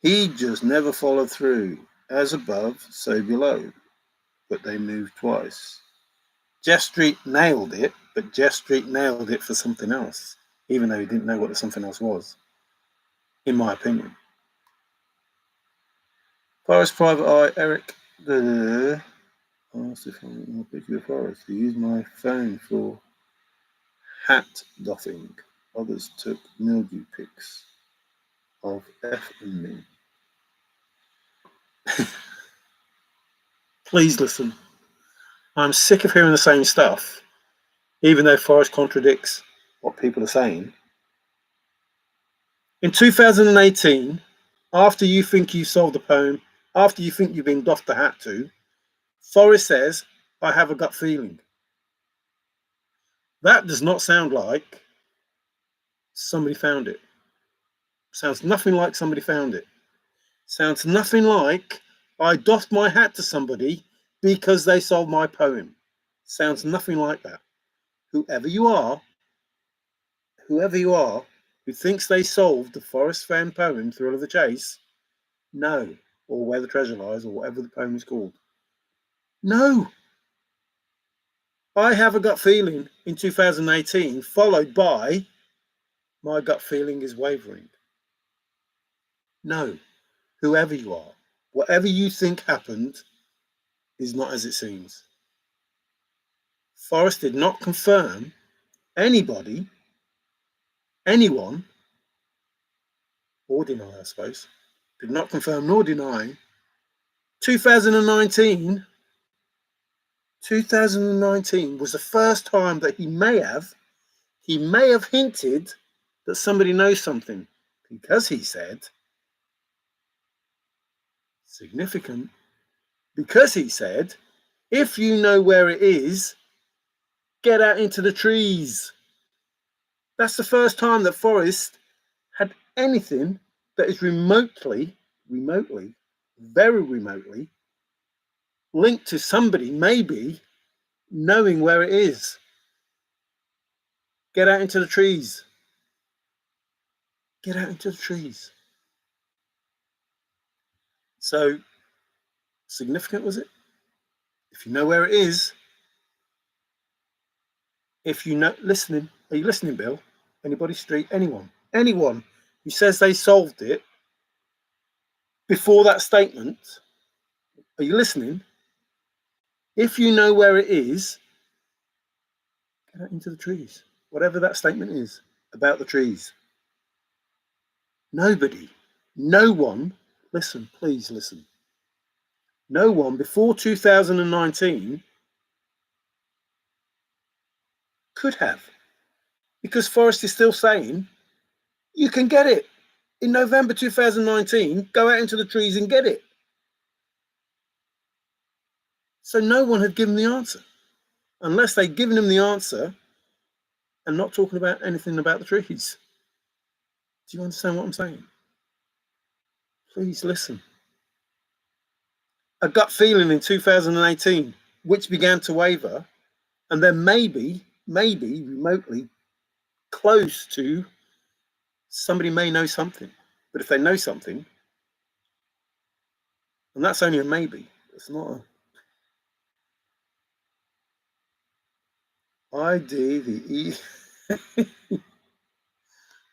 He just never followed through. As above, so below. But they moved twice. Jeff Street nailed it, but Jeff Street nailed it for something else, even though he didn't know what the something else was, in my opinion. Forrest Private Eye, Eric. Asked if I want more picture of Forrest. He used my phone for hat doffing. Others took mildew pics of F and me. Please listen. I'm sick of hearing the same stuff, even though Forrest contradicts what people are saying. In 2018, after you think you solved the poem, after you think you've been doffed the hat to, Forrest says, I have a gut feeling. That does not sound like somebody found it. Sounds nothing like somebody found it. Sounds nothing like I doffed my hat to somebody because they solved my poem. Sounds nothing like that. Whoever you are who thinks they solved the Forrest Fenn poem, Thrill of the Chase, no, or Where the Treasure Lies, or whatever the poem is called. No. I have a gut feeling in 2018, followed by my gut feeling is wavering. No, whoever you are, whatever you think happened is not as it seems. Forrest did not confirm anybody, anyone, or deny, I suppose, did not confirm nor deny 2019 was the first time that he may have hinted that somebody knows something, because he said, significant, because he said, if you know where it is, get out into the trees. That's the first time that Forrest had anything that is remotely, very remotely linked to somebody maybe knowing where it is. Get out into the trees. Get out into the trees. So significant, was it? If you know where it is, if you know, listening, are you listening, Bill? Anybody, street, anyone who says they solved it before that statement, are you listening? If you know where it is, get out into the trees. Whatever that statement is about the trees. Nobody, no one, listen, please listen. No one before 2019 could have. Because Forrest is still saying, you can get it. In November 2019, go out into the trees and get it. So no one had given the answer, unless they'd given him the answer and not talking about anything about the trees. Do you understand what I'm saying? Please listen. A gut feeling in 2018, which began to waver, and then maybe remotely close to somebody may know something. But if they know something, and that's only a maybe, it's not a ID, the E.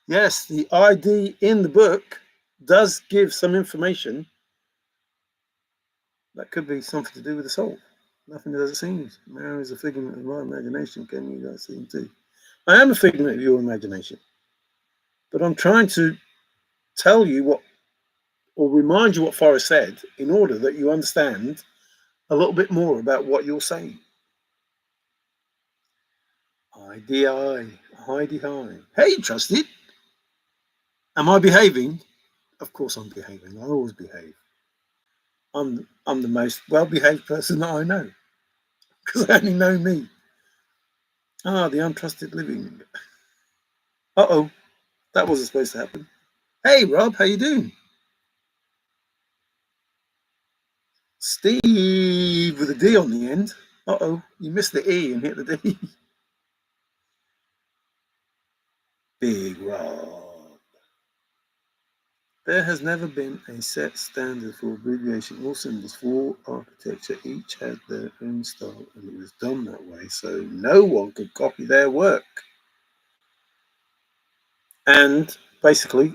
Yes, the ID in the book does give some information that could be something to do with the soul. Nothing as it seems. Marrow is a figment of my imagination. Can you guys see him too? I am a figment of your imagination. But I'm trying to tell you what, or remind you what Forrest said, in order that you understand a little bit more about what you're saying. IDI, Heidi High. Hey, Trusted. Am I behaving? Of course I'm behaving. I always behave. I'm the most well-behaved person that I know, because I only know me. Ah, the untrusted living. Uh-oh, that wasn't supposed to happen. Hey, Rob, how you doing? Steve with a D on the end. Uh-oh, you missed the E and hit the D. Big Rob. There has never been a set standard for abbreviation or symbols for architecture. Each had their own style and it was done that way, so no one could copy their work. And basically,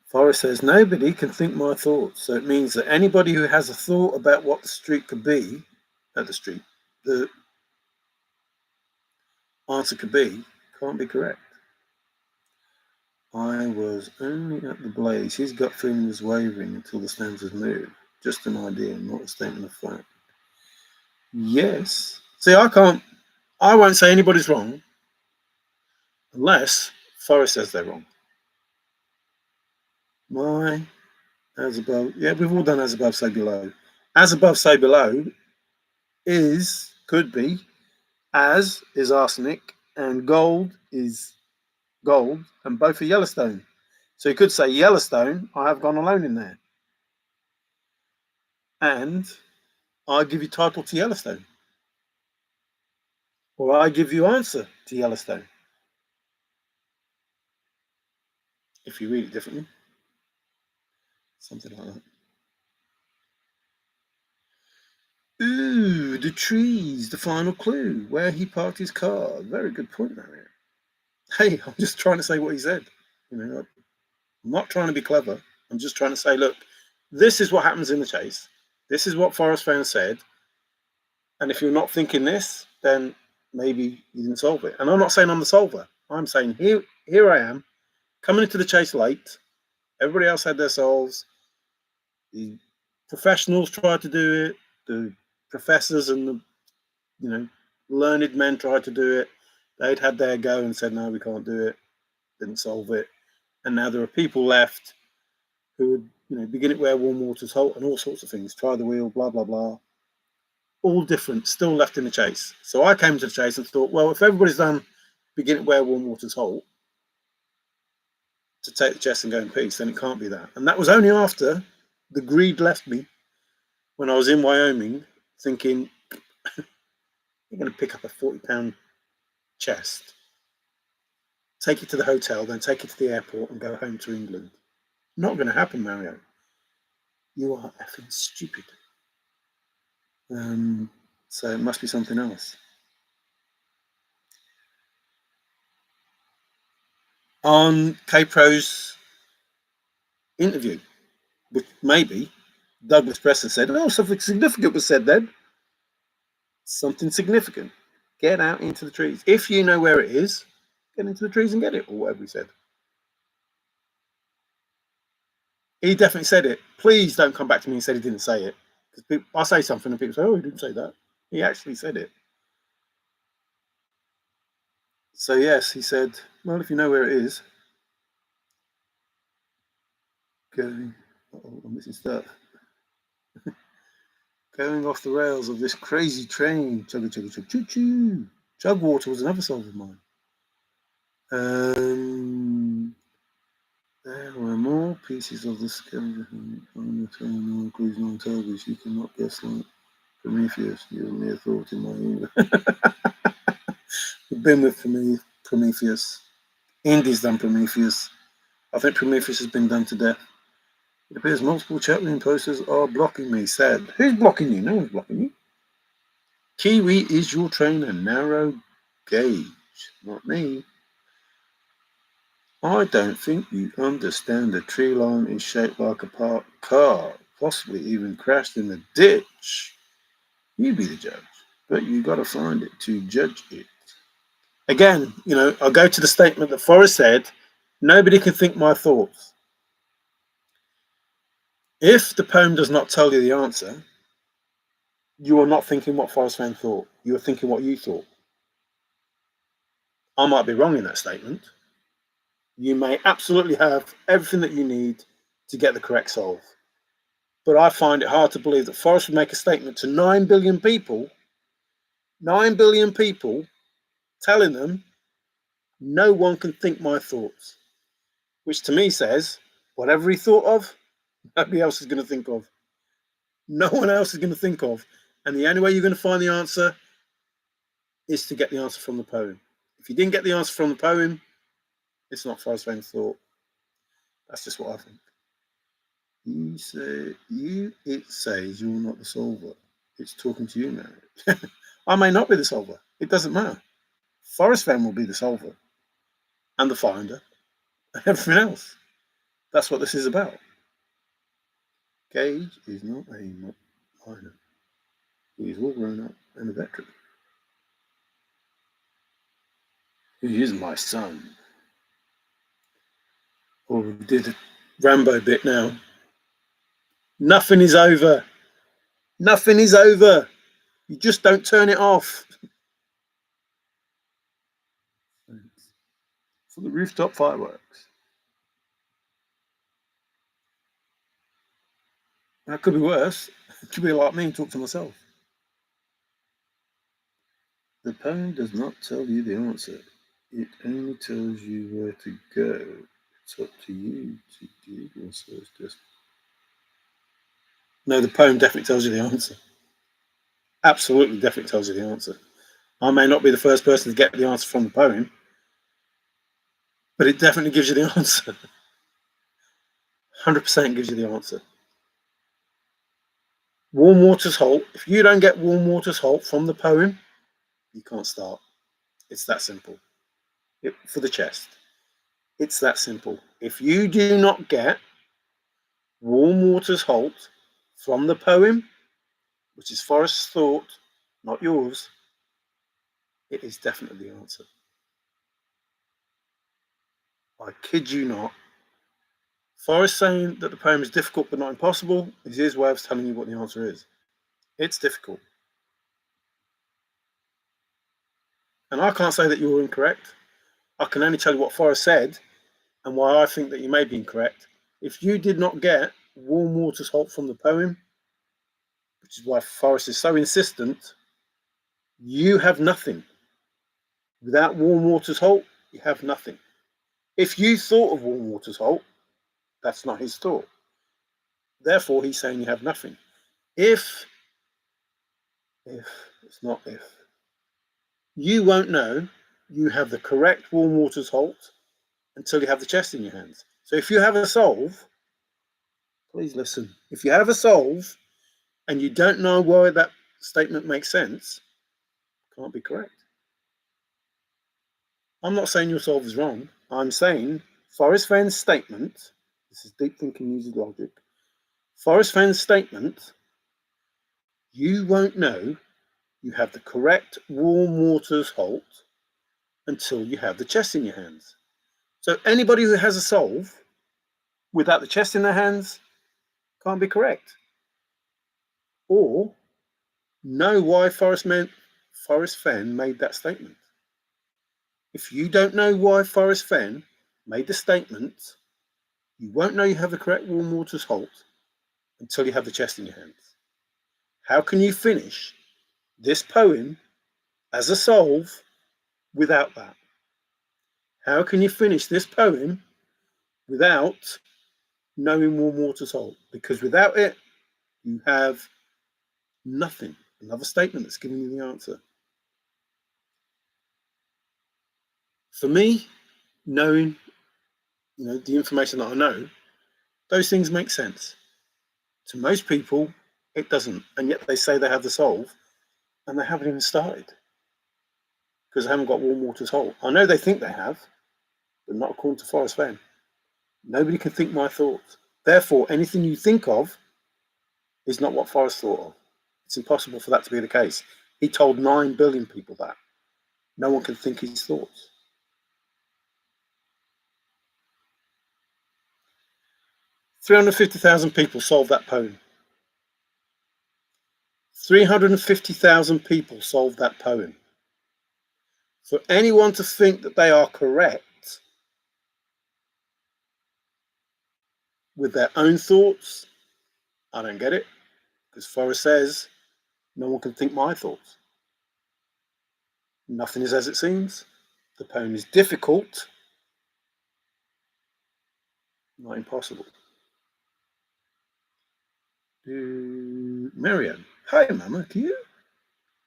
Forrest says, nobody can think my thoughts. So it means that anybody who has a thought about what the street could be, the answer could be, can't be correct. I was only at the blaze. His gut feeling was wavering until the stones had moved. Just an idea, not a statement of fact. Yes. See, I won't say anybody's wrong unless Forrest says they're wrong. My, as above, yeah, we've all done as above, so below. As above, so below could be, as is arsenic, and gold is gold, and both are Yellowstone. So you could say Yellowstone, I have gone alone in there. And I give you title to Yellowstone. Or I give you answer to Yellowstone. If you read it differently. Something like that. Ooh, the trees, the final clue, where he parked his car. Very good point, Mario. Hey, I'm just trying to say what he said. I'm not trying to be clever. I'm just trying to say, look, this is what happens in the chase. This is what Forrest Fenn said. And if you're not thinking this, then maybe you didn't solve it. And I'm not saying I'm the solver. I'm saying here I am, coming into the chase late. Everybody else had their solves. The professionals tried to do it. The professors and the learned men tried to do it. They'd had their go and said, no, we can't do it. Didn't solve it. And now there are people left who would, begin it where warm water's halt and all sorts of things. Try the wheel, blah, blah, blah. All different, still left in the chase. So I came to the chase and thought, well, if everybody's done begin it where warm water's halt to take the chest and go in peace, then it can't be that. And that was only after the greed left me when I was in Wyoming thinking, you're going to pick up a 40-pound chest, take it to the hotel, then take it to the airport and go home to England. Not going to happen, Mario. You are effing stupid. So it must be something else. On K-Pro's interview, which maybe Douglas Preston said, oh, something significant was said then. Something significant. Get out into the trees. If you know where it is, get into the trees and get it, or whatever he said. He definitely said it. Please don't come back to me and say he didn't say it. Because I say something and people say, oh, he didn't say that. He actually said it. So, yes, he said, well, if you know where it is, going, I'm missing stuff. Going off the rails of this crazy train. Chugga, chugga, chugga, choo, choo. Chugwater was another solve of mine. There were more pieces of the skeleton on the terminal, including on television. You cannot guess like Prometheus. You're a mere thought in my ear. We've been with Prometheus. Indy's done Prometheus. I think Prometheus has been done to death. It appears multiple chatroom posters are blocking me. Sad. Who's blocking you? No one's blocking you. Kiwi is your trainer. Narrow gauge. Not me. I don't think you understand. The tree line is shaped like a parked car, possibly even crashed in the ditch. You be the judge, but you got to find it to judge it. Again, I'll go to the statement that Forrest said, nobody can think my thoughts. If the poem does not tell you the answer, you are not thinking what Forrest Fenn thought. You are thinking what you thought. I might be wrong in that statement. You may absolutely have everything that you need to get the correct solve. But I find it hard to believe that Forrest would make a statement to 9 billion people, telling them no one can think my thoughts, which to me says whatever he thought of, nobody else is going to think of. No one else is going to think of. And the only way you're going to find the answer is to get the answer from the poem. If you didn't get the answer from the poem, it's not Forrest Fenn's thought. That's just what I think. It says you're not the solver. It's talking to you now. I may not be the solver. It doesn't matter. Forrest Fenn will be the solver and the finder and everything else. That's what this is about. Gage is not a minor. He is all grown up and a veteran. He is my son. we did a Rambo bit now. Nothing is over. Nothing is over. You just don't turn it off. For the rooftop fireworks. That could be worse. It could be like me and talk to myself. The poem does not tell you the answer. It only tells you where to go. It's up to you to do your search. No, the poem definitely tells you the answer. Absolutely, definitely tells you the answer. I may not be the first person to get the answer from the poem, but it definitely gives you the answer. 100% gives you the answer. Warm Waters Halt. If you don't get Warm Waters Halt from the poem, you can't start. It's that simple. For the chest. It's that simple. If you do not get Warm Waters Halt from the poem, which is Forrest's thought, not yours, it is definitely the answer. I kid you not. Forrest saying that the poem is difficult but not impossible is his way of telling you what the answer is. It's difficult. And I can't say that you're incorrect. I can only tell you what Forrest said and why I think that you may be incorrect. If you did not get Warm Waters Halt from the poem, which is why Forrest is so insistent, you have nothing. Without Warm Waters Halt, you have nothing. If you thought of Warm Waters Halt, that's not his thought. Therefore, he's saying you have nothing. If, it's not if, you won't know you have the correct Warm Waters Halt until you have the chest in your hands. So if you have a solve, please listen. If you have a solve and you don't know why that statement makes sense, it can't be correct. I'm not saying your solve is wrong. I'm saying Forrest Fenn's statement, this is deep thinking using logic, Forrest Fenn's statement, you won't know you have the correct Warm Waters Halt until you have the chest in your hands. So anybody who has a solve without the chest in their hands can't be correct. Or know why Forrest Fenn made that statement. If you don't know why Forrest Fenn made the statement, you won't know you have the correct Warm Waters Halt until you have the chest in your hands. How can you finish this poem as a solve without that? How can you finish this poem without knowing Warm Waters Halt? Because without it, you have nothing. Another statement that's giving you the answer. For me, knowing, the information that I know, those things make sense. To most people, it doesn't, and yet they say they have the solve, and they haven't even started because they haven't got Warm Waters Halt. I know they think they have, but not according to Forrest Fenn. Nobody can think my thoughts. Therefore, anything you think of is not what Forrest thought of. It's impossible for that to be the case. He told 9 billion people that. No one can think his thoughts. 350,000 people solved that poem. 350,000 people solved that poem. For anyone to think that they are correct with their own thoughts, I don't get it. Because Forrest says, no one can think my thoughts. Nothing is as it seems. The poem is difficult, not impossible. Marianne. Hi, Mama. Can you?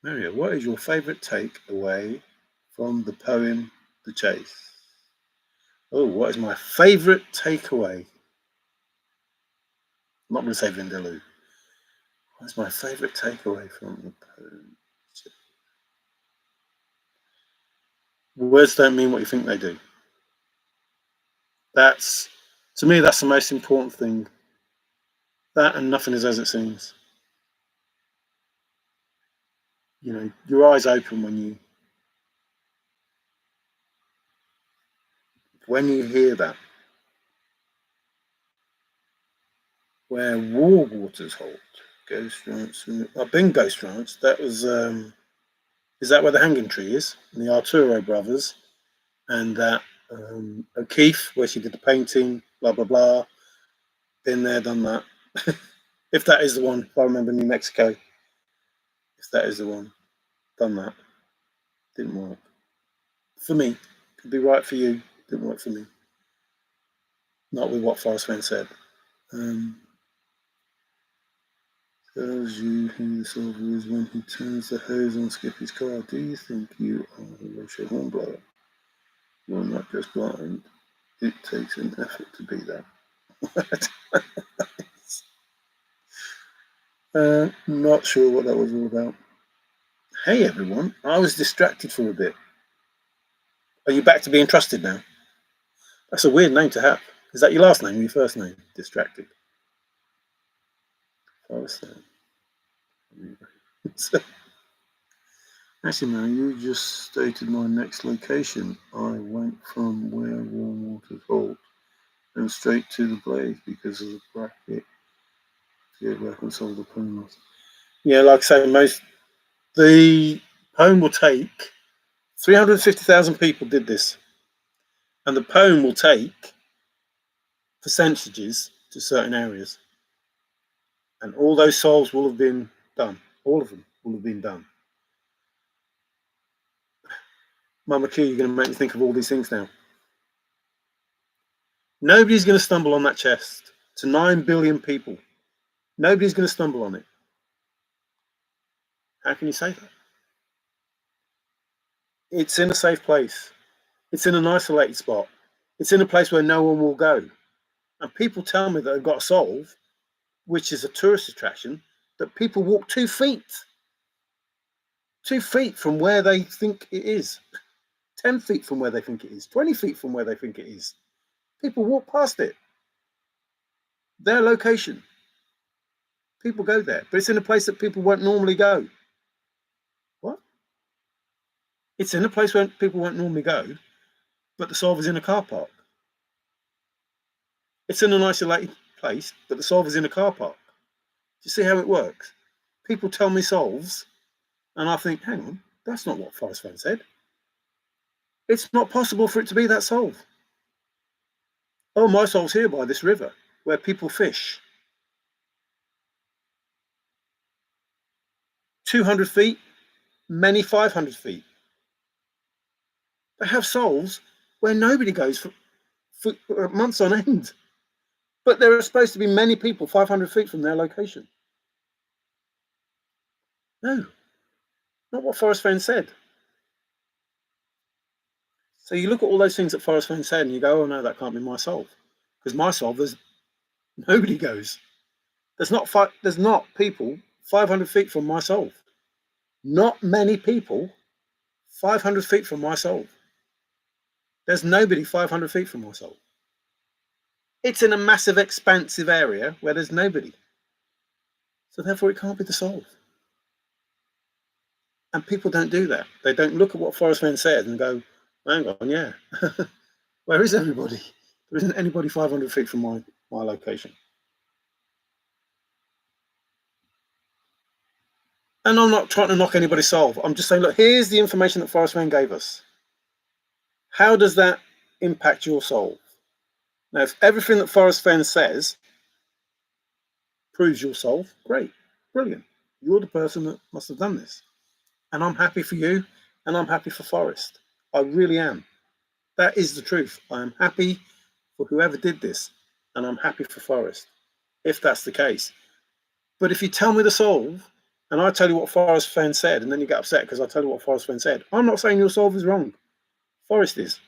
Marianne, what is your favourite takeaway from the poem The Chase? Oh, what is my favourite takeaway? I'm not going to say Vindaloo. What's my favourite takeaway from the poem? Words don't mean what you think they do. To me, that's the most important thing. That and nothing is as it seems. Your eyes open when you hear that. where war waters hold. Ghost Ranch. I've been Ghost Ranch. That was is that where the hanging tree is? And the Arturo brothers and that O'Keefe, where she did the painting, blah blah blah. Been there, done that. If that is the one, if I remember New Mexico, if that is the one, done that. Didn't work. For me. Could be right for you. Didn't work for me. Not with what Forrest Fenn said. Tells you who the solver is when he turns the hose on Skippy's car. Do you think you are a Russia hornblower? You're not just blind. It takes an effort to be that. Not sure what that was all about. Hey everyone, I was distracted for a bit. Are you back to being trusted now? That's a weird name to have. Is that your last name or your first name? Distracted. Forrest. Actually, man, you just stated my next location. I went from where warm waters hold and straight to the blaze because of the bracket to reconcile the poems. Yeah, like I say, the poem will take 350,000 people did this, and the poem will take percentages to certain areas, and all those solves will have been done. All of them will have been done. Mama Q, you're going to make me think of all these things now. Nobody's going to stumble on that chest. To 9 billion people. Nobody's going to stumble on it. How can you say that? It's in a safe place. It's in an isolated spot. It's in a place where no one will go. And people tell me that they've got a solve, which is a tourist attraction, that people walk 2 feet. 2 feet from where they think it is. 10 feet from where they think it is. 20 feet from where they think it is. People walk past it. Their location. People go there. But it's in a place that people won't normally go. What? It's in a place where people won't normally go, but the solve is in a car park. It's in an isolated place, but the solve is in a car park. Do you see how it works? People tell me solves, and I think, hang on, that's not what Forrest Fenn said. It's not possible for it to be that solve. Oh, my solve's here by this river, where people fish. 200 feet, many 500 feet. They have solves where nobody goes for months on end. But there are supposed to be many people 500 feet from their location. No, not what Forrest Fenn said. So you look at all those things that Forrest Fenn said and you go, oh no, that can't be my solve. Because my solve, there's nobody goes. There's not people 500 feet from my solve. Not many people 500 feet from my solve. There's nobody 500 feet from my solve. It's in a massive, expansive area where there's nobody. So therefore it can't be the solve. And people don't do that. They don't look at what Forrest Fenn said and go, hang on, yeah. Where is everybody? There isn't anybody 500 feet from my location. And I'm not trying to knock anybody's solve. I'm just saying, look, here's the information that Forrest Fenn gave us. How does that impact your solve? Now, if everything that Forrest Fenn says proves your solve, great, brilliant. You're the person that must have done this. And I'm happy for you, and I'm happy for Forrest. I really am. That is the truth. I am happy for whoever did this, and I'm happy for Forrest, if that's the case. But if you tell me the solve, and I tell you what Forrest Fenn said, and then you get upset because I tell you what Forrest Fenn said, I'm not saying your solve is wrong. Forrest is.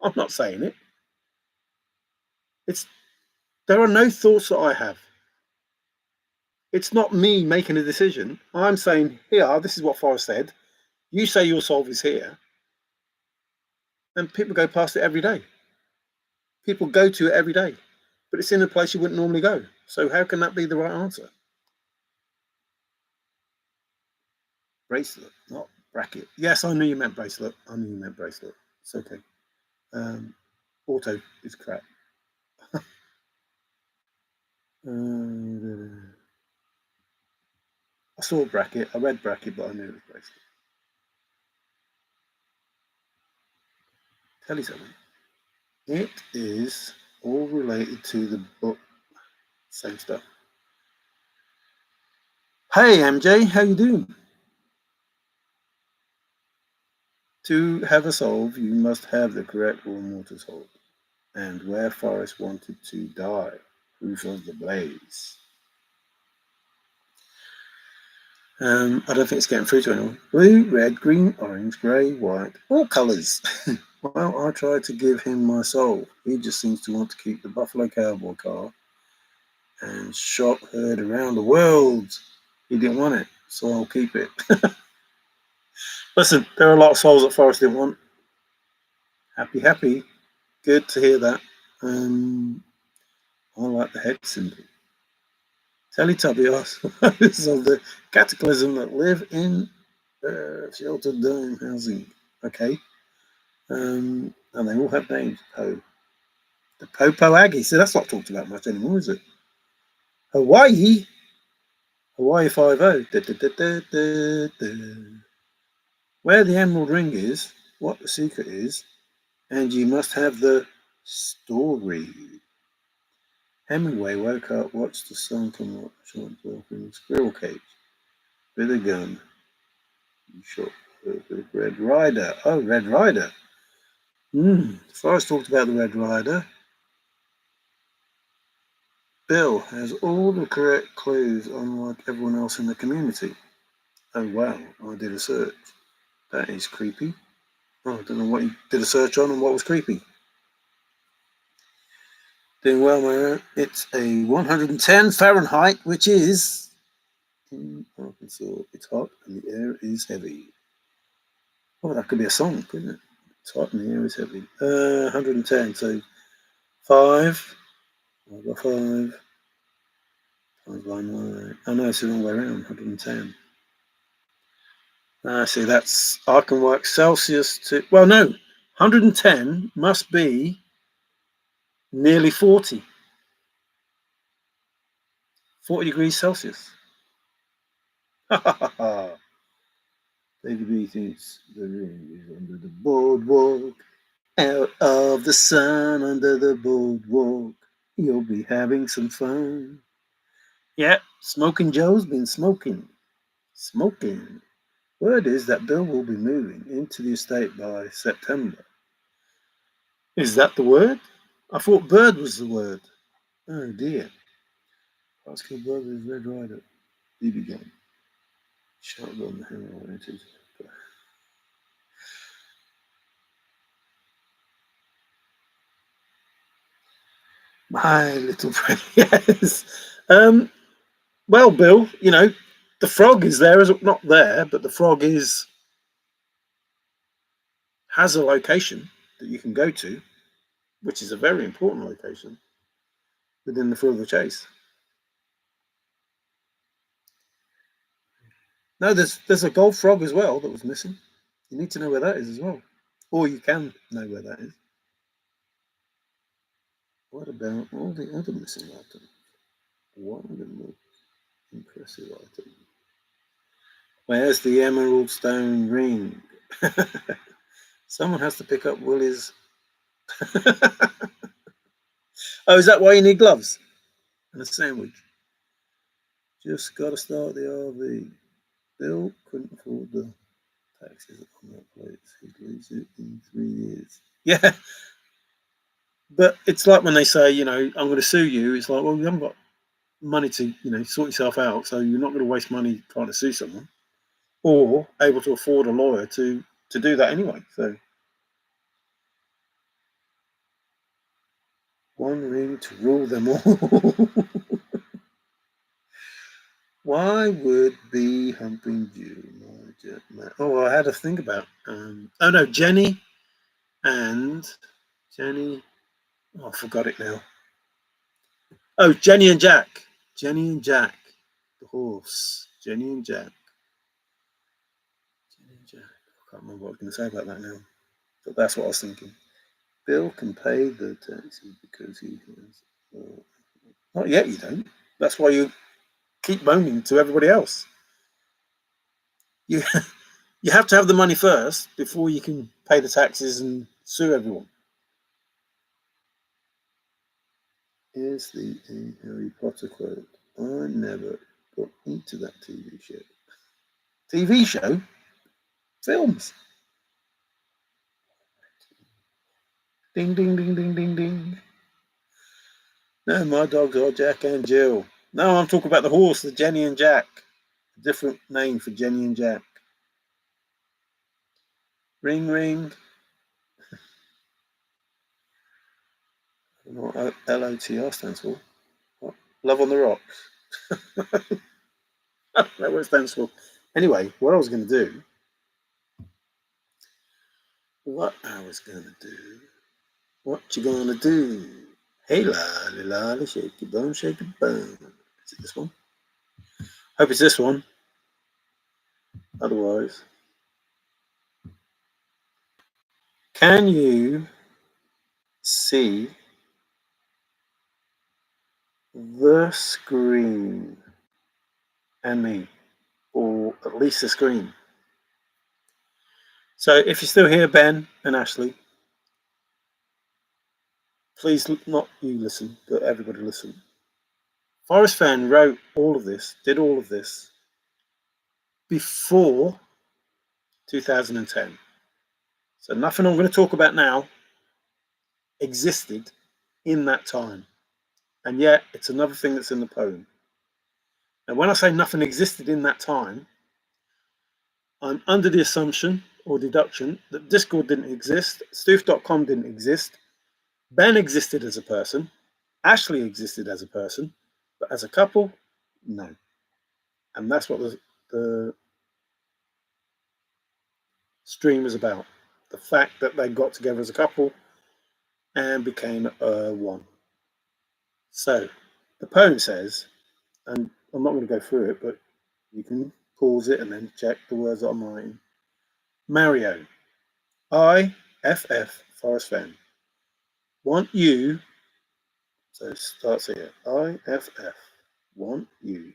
I'm not saying it. There are no thoughts that I have. It's not me making a decision. I'm saying, here, this is what Forrest said. You say your solve is here. And people go past it every day. People go to it every day. But it's in a place you wouldn't normally go. So how can that be the right answer? Bracelet, not bracket. Yes, I knew you meant bracelet. I knew you meant bracelet. It's okay. Auto is crap. I saw bracket. I read bracket, but I knew it was bracelet. Tell you something. It is all related to the book. Same stuff. Hey MJ, how you doing? To have a solve, you must have the correct raw mortar solved. And where Forrest wanted to die, proof of the blaze. I don't think it's getting through to anyone. Blue, red, green, orange, grey, white, all colours. Well, I tried to give him my soul. He just seems to want to keep the Buffalo Cowboy car and shop heard around the world. He didn't want it, so I'll keep it. Listen, there are a lot of souls that Forrest didn't want. Happy, happy. Good to hear that. I like the head symbol. Teletubbies of the cataclysm that live in sheltered dome housing. Okay. And they all have names. The Popo Aggie. So that's not talked about much anymore, is it? Hawaii. Hawaii 5-0. Where the emerald ring is, what the secret is, and you must have the story. Hemingway woke up, watched the sun come up, shot himself in a squirrel cage with a gun. He shot the Red Rider. Oh, Red Rider. Forrest talked about the Red Rider. Bill has all the correct clues, unlike everyone else in the community. Oh wow, I did a search. That is creepy. Oh, I don't know what he did a search on and what was creepy. Doing well, man. It's a 110 Fahrenheit, which is in Arkansas. It's hot and the air is heavy. Oh, that could be a song, couldn't it? It's hot and the air is heavy. 110, so 5. I've got 5. Times by 9. Oh no, it's the wrong way around. 110. See, that's I can work Celsius to. Well, no, 110 must be nearly 40. 40 degrees Celsius. Baby B thinks the ring is under the boardwalk. Out of the sun under the boardwalk. You'll be having some fun. Yeah, Smoking Joe's been smoking. Smoking. Word is that Bill will be moving into the estate by September. Is that the word? I thought bird was the word. Oh dear. Oscar Brothers Red Rider. BB gun. Shotgun the hammer. It is. My little friend. Yes. Well, Bill, the frog is there, is not there, but the frog has a location that you can go to, which is a very important location within the thrill of the chase. No, there's a gold frog as well that was missing. You need to know where that is as well, or you can know where that is. What about all the other missing items? What are the most impressive items? Where's the emerald stone ring? Someone has to pick up Willie's. Oh, is that why you need gloves and a sandwich? Just got to start the RV. Bill couldn't afford the taxes on that place. He'd lose it in 3 years. Yeah, but it's like when they say, I'm going to sue you. It's like, well, you haven't got money to, sort yourself out, so you're not going to waste money trying to sue someone, or able to afford a lawyer to do that anyway. So one ring to rule them all. Why would be humping you, my jet man? Oh, I had to think about. Oh no, and Jenny. Oh, I forgot it now. Oh, Jenny and Jack. Jenny and Jack, the horse. Jenny and Jack. Jenny and Jack. I can't remember what I was going to say about that now, but that's what I was thinking. Bill can pay the taxi because he has. Not yet, you don't. That's why you keep moaning to everybody else. You you have to have the money first before you can pay the taxes and sue everyone. Here's the Harry Potter quote. I never got into that TV show. TV show? Films. Ding, ding, ding, ding, ding, ding. No, my dogs are Jack and Jill. No, I'm talking about the horse, the Jenny and Jack. A different name for Jenny and Jack. Ring, ring. I don't know what LOTR stands for. What? Love on the Rocks. I don't know what it stands for. Anyway, what I was going to do. What you gonna do? Hey, lolly, lolly, shake your bum, shake your bum. Is it this one? Hope it's this one. Otherwise, can you see the screen and me, or at least the screen? So, if you're still here, Ben and Ashley, please not you listen, but everybody listen. Forrest Fenn wrote all of this, did all of this before 2010. So nothing I'm going to talk about now existed in that time. And yet it's another thing that's in the poem. And when I say nothing existed in that time, I'm under the assumption or deduction that Discord didn't exist, Stoof.com didn't exist, Ben existed as a person, Ashley existed as a person, but as a couple, no. And that's what the stream was about. The fact that they got together as a couple and became one. So the poem says, and I'm not going to go through it, but you can pause it and then check the words that I'm writing. Mario, IFF, Forrest Fenn. Want you, so it starts here, IFF, want you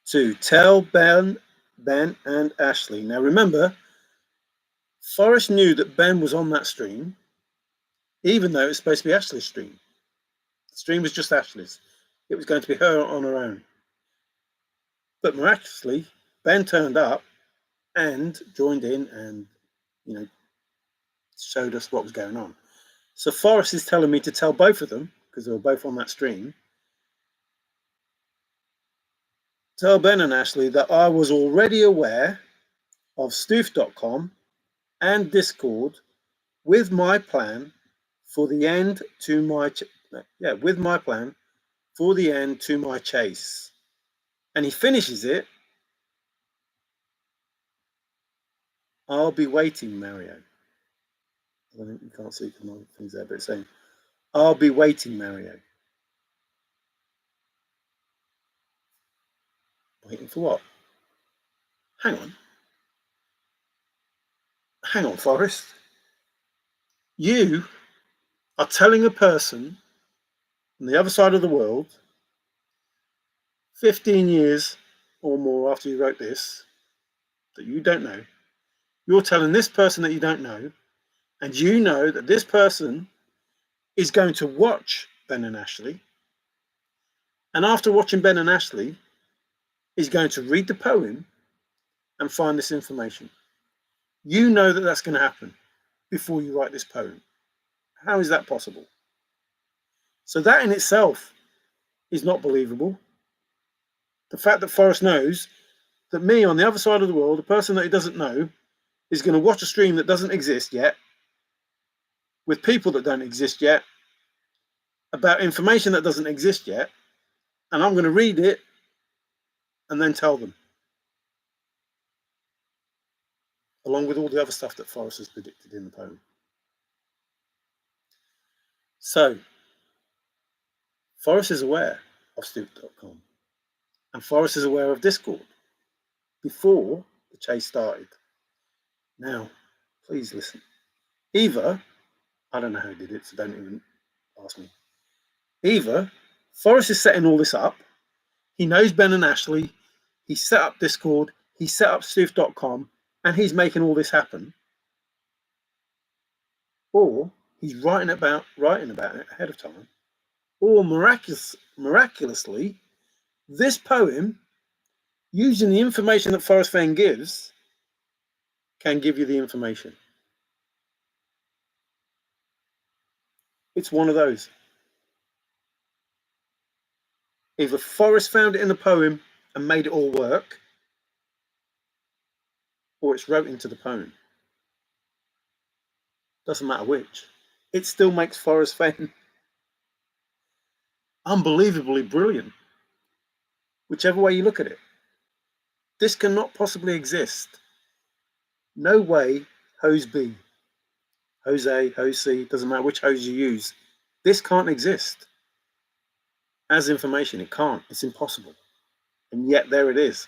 to tell Ben and Ashley. Now remember, Forrest knew that Ben was on that stream, even though it's supposed to be Ashley's stream. The stream was just Ashley's. It was going to be her on her own. But miraculously, Ben turned up and joined in and, showed us what was going on. So Forrest is telling me to tell both of them, because they were both on that stream, tell Ben and Ashley that I was already aware of Stoof.com and Discord with my plan for the end to my chase. And he finishes it. I'll be waiting, Mario. I don't think you can't see my things there, but it's saying, I'll be waiting, Mario. Waiting for what? Hang on, Forrest. You are telling a person on the other side of the world, 15 years or more after you wrote this, that you don't know, you're telling this person that you don't know, and you know that this person is going to watch Ben and Ashley, and after watching Ben and Ashley, is going to read the poem and find this information. You know that that's going to happen before you write this poem. How is that possible? So that in itself is not believable. The fact that Forrest knows that me on the other side of the world, a person that he doesn't know, is going to watch a stream that doesn't exist yet, with people that don't exist yet, about information that doesn't exist yet, and I'm going to read it and then tell them, along with all the other stuff that Forrest has predicted in the poem. So, Forrest is aware of Stoop.com, and Forrest is aware of Discord before the chase started. Now, please listen. Either, I don't know who did it, so don't even ask me. Either Forrest is setting all this up, he knows Ben and Ashley, he set up Discord, he set up Stoof.com, and he's making all this happen, or he's writing about it ahead of time, or miraculously, this poem, using the information that Forrest Fenn gives, can give you the information. It's one of those. Either Forrest found it in the poem and made it all work, or it's wrote into the poem. Doesn't matter which. It still makes Forrest Fenn unbelievably brilliant, whichever way you look at it. This cannot possibly exist. No way, hose B, hose A, hose C, doesn't matter which hose you use. This can't exist. As information, it can't. It's impossible. And yet there it is.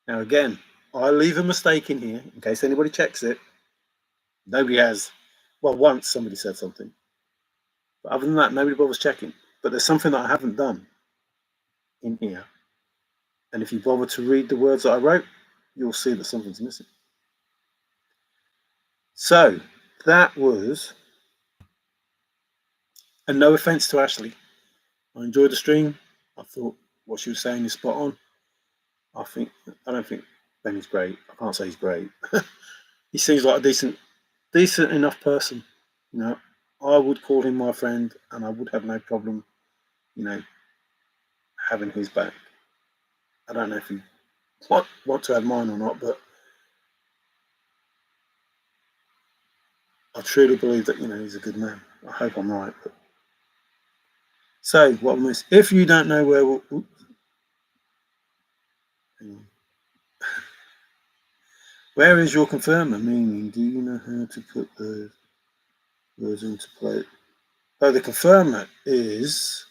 Now again, I leave a mistake in here in case anybody checks it. Nobody has. Well, once somebody said something. But other than that, nobody bothers checking. But there's something that I haven't done in here. And if you bother to read the words that I wrote, you'll see that something's missing. So that was, and no offense to Ashley, I enjoyed the stream. I thought what she was saying is spot on. I don't think Benny's great. I can't say he's great. He seems like a decent enough person. You know, I would call him my friend, and I would have no problem, you know, having his back. I don't know if you want to have mine or not, but I truly believe that, you know, he's a good man. I hope I'm right. But... So, what was, if you don't know where we'll... Where is your confirmer? Meaning, do you know how to put the words into play? Oh, the confirmer is,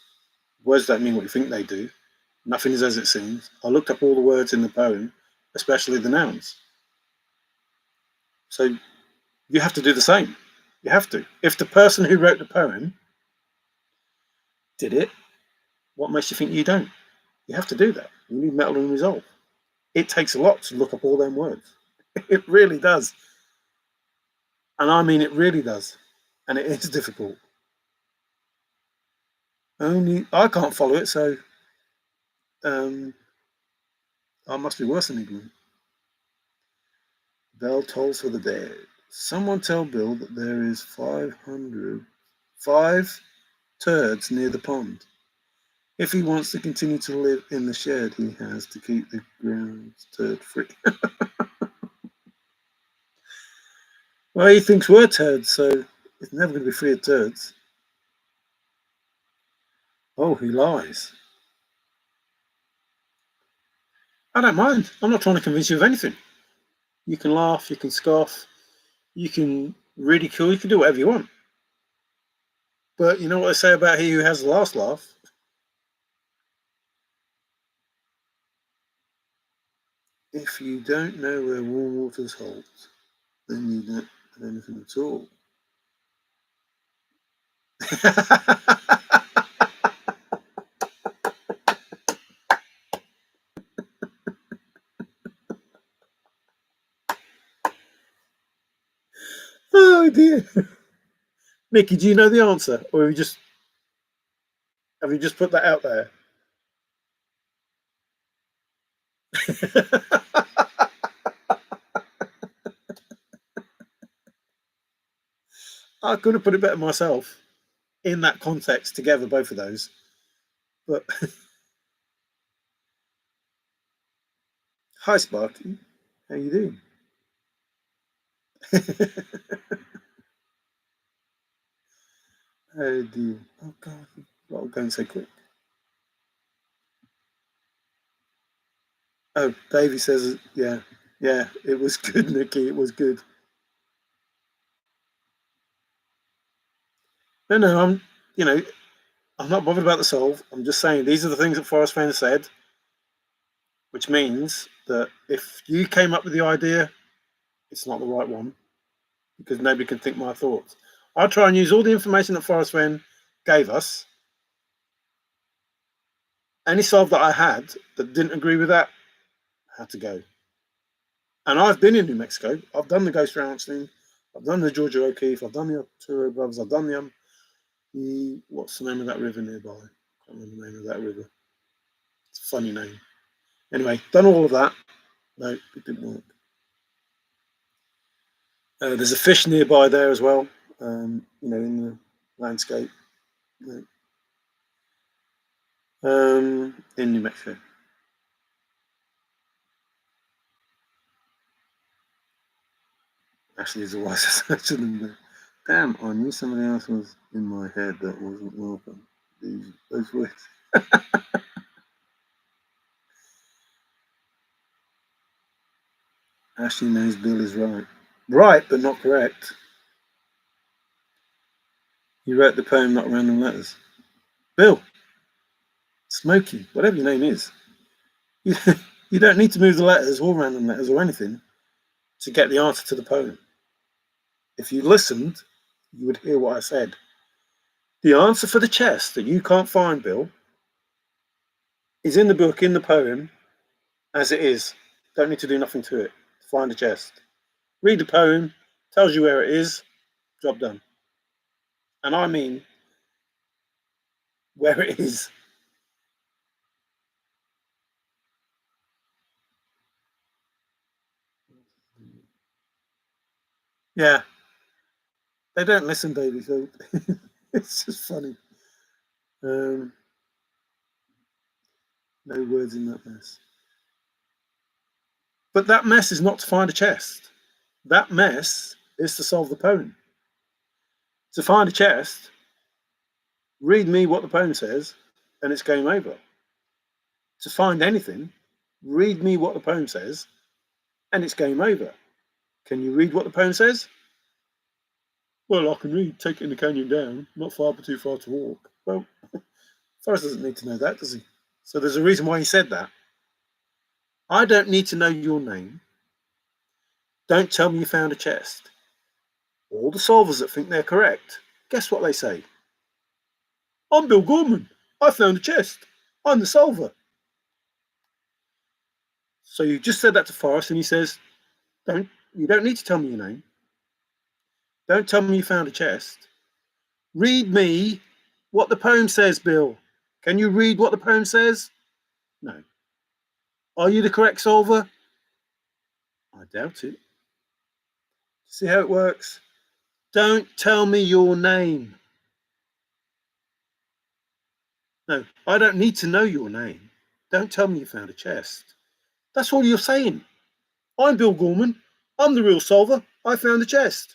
words don't mean what you think they do. Nothing is as it seems. I looked up all the words in the poem, especially the nouns. So you have to do the same. You have to. If the person who wrote the poem did it, what makes you think you don't? You have to do that. You need metal and resolve. It takes a lot to look up all them words. It really does. And I mean, it really does. And it is difficult. Only I can't follow it, so I must be worse than ignorant. Bell tolls for the dead. Someone tell Bill that there is 5 turds near the pond. If he wants to continue to live in the shed, he has to keep the grounds turd free. Well, he thinks we're turds, so it's never going to be free of turds. Oh, he lies. I don't mind. I'm not trying to convince you of anything. You can laugh, you can scoff, you can ridicule, you can do whatever you want. But you know what they say about he who has the last laugh? If you don't know where warm waters hold, then you don't have anything at all. Oh dear. Nikki, do you know the answer? Or have you just put that out there? I couldn't have put it better myself in that context together, both of those. But hi Sparky, how you doing? Oh dear. Oh god, I'll go and say quick. Oh, Davey says, yeah, it was good, Nikki, it was good. No, I'm not bothered about the solve. I'm just saying these are the things that Forrest Fenn said, which means that if you came up with the idea, it's not the right one because nobody can think my thoughts. I try and use all the information that Forrest Fenn gave us, any solve that I had that didn't agree with that had to go. And I've been in New Mexico. I've done the Ghost Ranch thing. I've done the Georgia O'Keeffe. I've done the Arturo Brothers. I've done the what's the name of that river nearby? I can't remember the name of that river. It's a funny name. Anyway, done all of that. No, it didn't work. There's a fish nearby there as well. In the landscape. In New Mexico. Actually, is a wiser search than the. Damn, I knew somebody else was in my head that wasn't welcome. Those words. Ashley knows Bill is right. Right, but not correct. You wrote the poem, not random letters. Bill, Smokey, whatever your name is, you don't need to move the letters or random letters or anything to get the answer to the poem. If you listened, you would hear what I said. The answer for the chest that you can't find, Bill, is in the book, in the poem, as it is. Don't need to do nothing to it. Find the chest. Read the poem, tells you where it is, job done. And I mean where it is. Yeah. They don't listen, baby, so it's just funny. No words in that mess. But that mess is not to find a chest. That mess is to solve the poem. To find a chest, read me what the poem says, and it's game over. To find anything, read me what the poem says, and it's game over. Can you read what the poem says? Well, I can read, taking the canyon down, not far but too far to walk. Well, Forrest doesn't need to know that, does he? So there's a reason why he said that. I don't need to know your name. Don't tell me you found a chest. All the solvers that think they're correct, guess what they say? I'm Bill Gorman. I found a chest. I'm the solver. So you just said that to Forrest and he says, you don't need to tell me your name. Don't tell me you found a chest. Read me what the poem says, Bill. Can you read what the poem says? No. Are you the correct solver? I doubt it. See how it works? Don't tell me your name. No, I don't need to know your name. Don't tell me you found a chest. That's all you're saying. I'm Bill Gorman. I'm the real solver. I found the chest.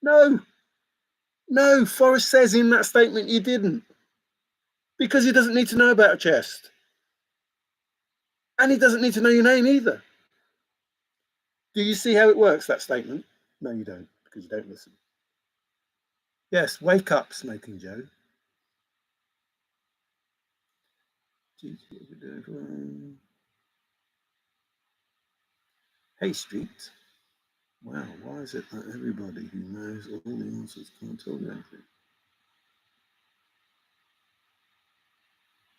No, Forrest says in that statement you didn't. Because he doesn't need to know about a chest. And he doesn't need to know your name either. Do you see how it works, that statement? No, you don't, because you don't listen. Yes, wake up, Smoking Joe. Hey, Street. Wow, why is it that everybody who knows all the answers can't tell you anything?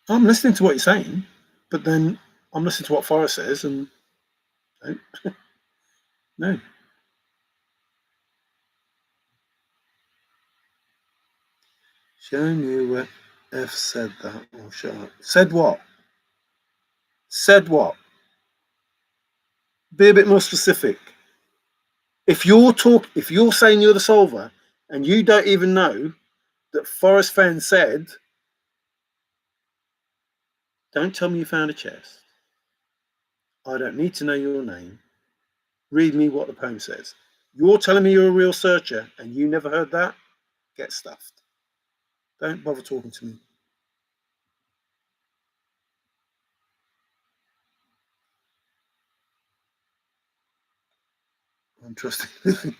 I'm listening to what you're saying, but then I'm listening to what Forrest says, and no. Show me where F said that, or shut up. Said what? Said what? Be a bit more specific. If you're saying you're the solver, and you don't even know that Forrest Fenn said, don't tell me you found a chest. I don't need to know your name. Read me what the poem says. You're telling me you're a real searcher and you never heard that? Get stuffed. Don't bother talking to me. I'm trusting living.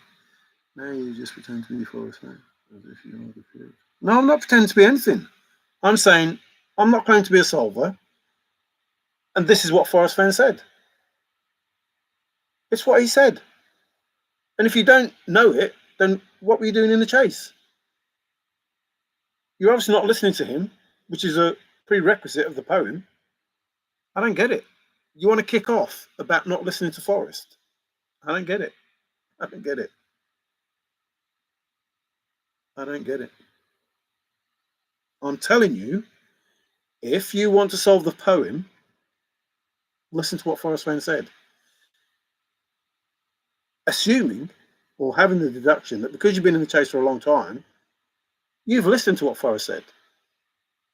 Now you just pretend to be Forrest Fenn, as if you are the field. No, I'm not pretending to be anything. I'm saying I'm not claiming to be a solver, and this is what Forrest Fenn said. It's what he said. And if you don't know it, then what were you doing in the chase? You're obviously not listening to him, which is a prerequisite of the poem. I don't get it. You want to kick off about not listening to Forrest? I don't get it. I don't get it. I don't get it. I'm telling you, if you want to solve the poem, listen to what Forrest Fenn said. Assuming or having the deduction that because you've been in the chase for a long time, you've listened to what Forrest said.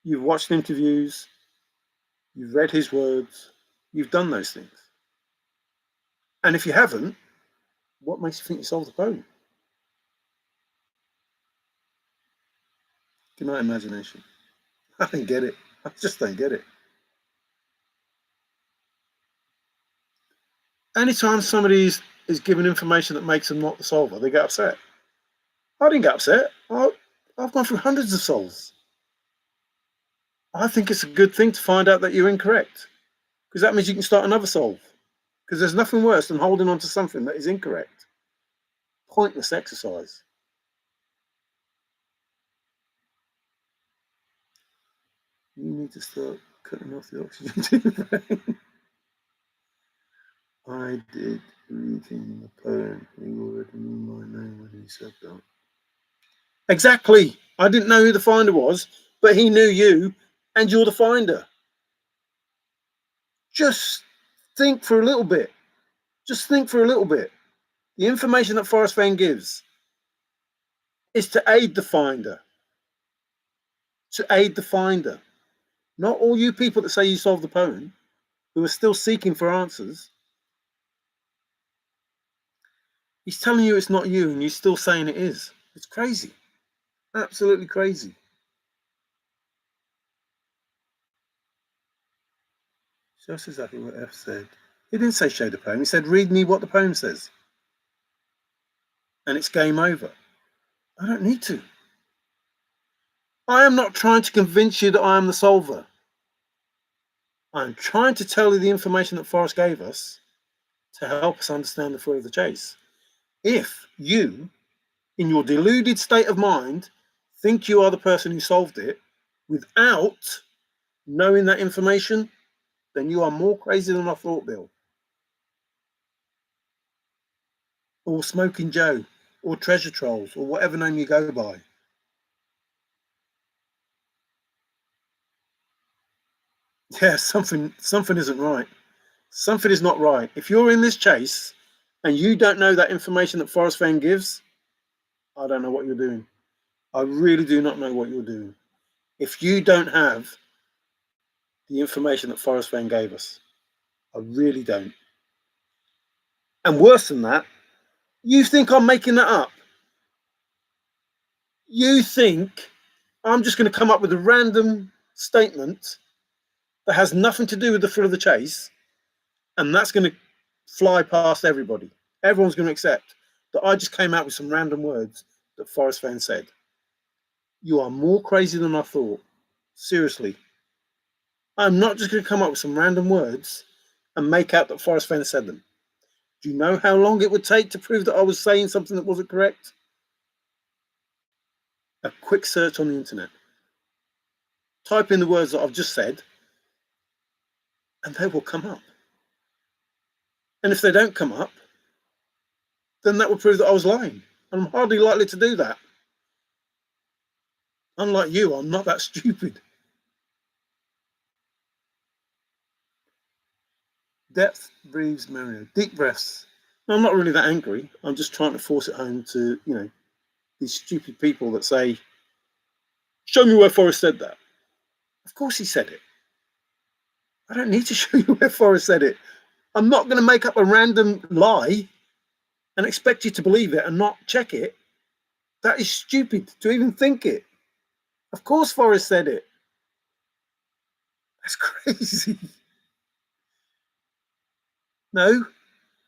You've watched interviews, you've read his words, you've done those things. And if you haven't, what makes you think you solved the poem? Good night, imagination. I don't get it. I just don't get it. Anytime somebody is given information that makes them not the solver, they get upset. I didn't get upset. I've gone through hundreds of solves. I think it's a good thing to find out that you're incorrect, because that means you can start another solve. Because there's nothing worse than holding on to something that is incorrect. Pointless exercise. You need to start cutting off the oxygen to the brain. I did reading the poem. He already knew my name when he said that. Exactly. I didn't know who the finder was, but he knew you, and you're the finder. Just think for a little bit. Just think for a little bit. The information that Forrest Fenn gives is to aid the finder. To aid the finder. Not all you people that say you solved the poem, who are still seeking for answers. He's telling you it's not you, and you're still saying it is. It's crazy. Absolutely crazy. Just exactly what F said. He didn't say show the poem. He said, read me what the poem says. And it's game over. I don't need to. I am not trying to convince you that I am the solver. I'm trying to tell you the information that Forrest gave us to help us understand the thrill of the chase. If you, in your deluded state of mind, think you are the person who solved it without knowing that information, then you are more crazy than I thought, Bill. Or Smoking Joe, or Treasure Trolls, or whatever name you go by. Yeah, something isn't right. Something is not right. If you're in this chase and you don't know that information that Forrest Fenn gives, I don't know what you're doing. I really do not know what you're doing. If you don't have the information that Forrest Fenn gave us, I really don't. And worse than that, you think I'm making that up. You think I'm just going to come up with a random statement that has nothing to do with the thrill of the chase, and that's going to fly past everybody. Everyone's going to accept that I just came out with some random words that Forrest Fenn said. You are more crazy than I thought. Seriously. I'm not just going to come up with some random words and make out that Forrest Fenn said them. Do you know how long it would take to prove that I was saying something that wasn't correct? A quick search on the internet. Type in the words that I've just said, and they will come up. And if they don't come up, then that would prove that I was lying. And I'm hardly likely to do that. Unlike you, I'm not that stupid. Depth breathes Mario. Deep breaths. No, I'm not really that angry. I'm just trying to force it home to, these stupid people that say, show me where Forrest said that. Of course he said it. I don't need to show you where Forrest said it. I'm not going to make up a random lie and expect you to believe it and not check it. That is stupid to even think it. Of course Forrest said it. That's crazy. No,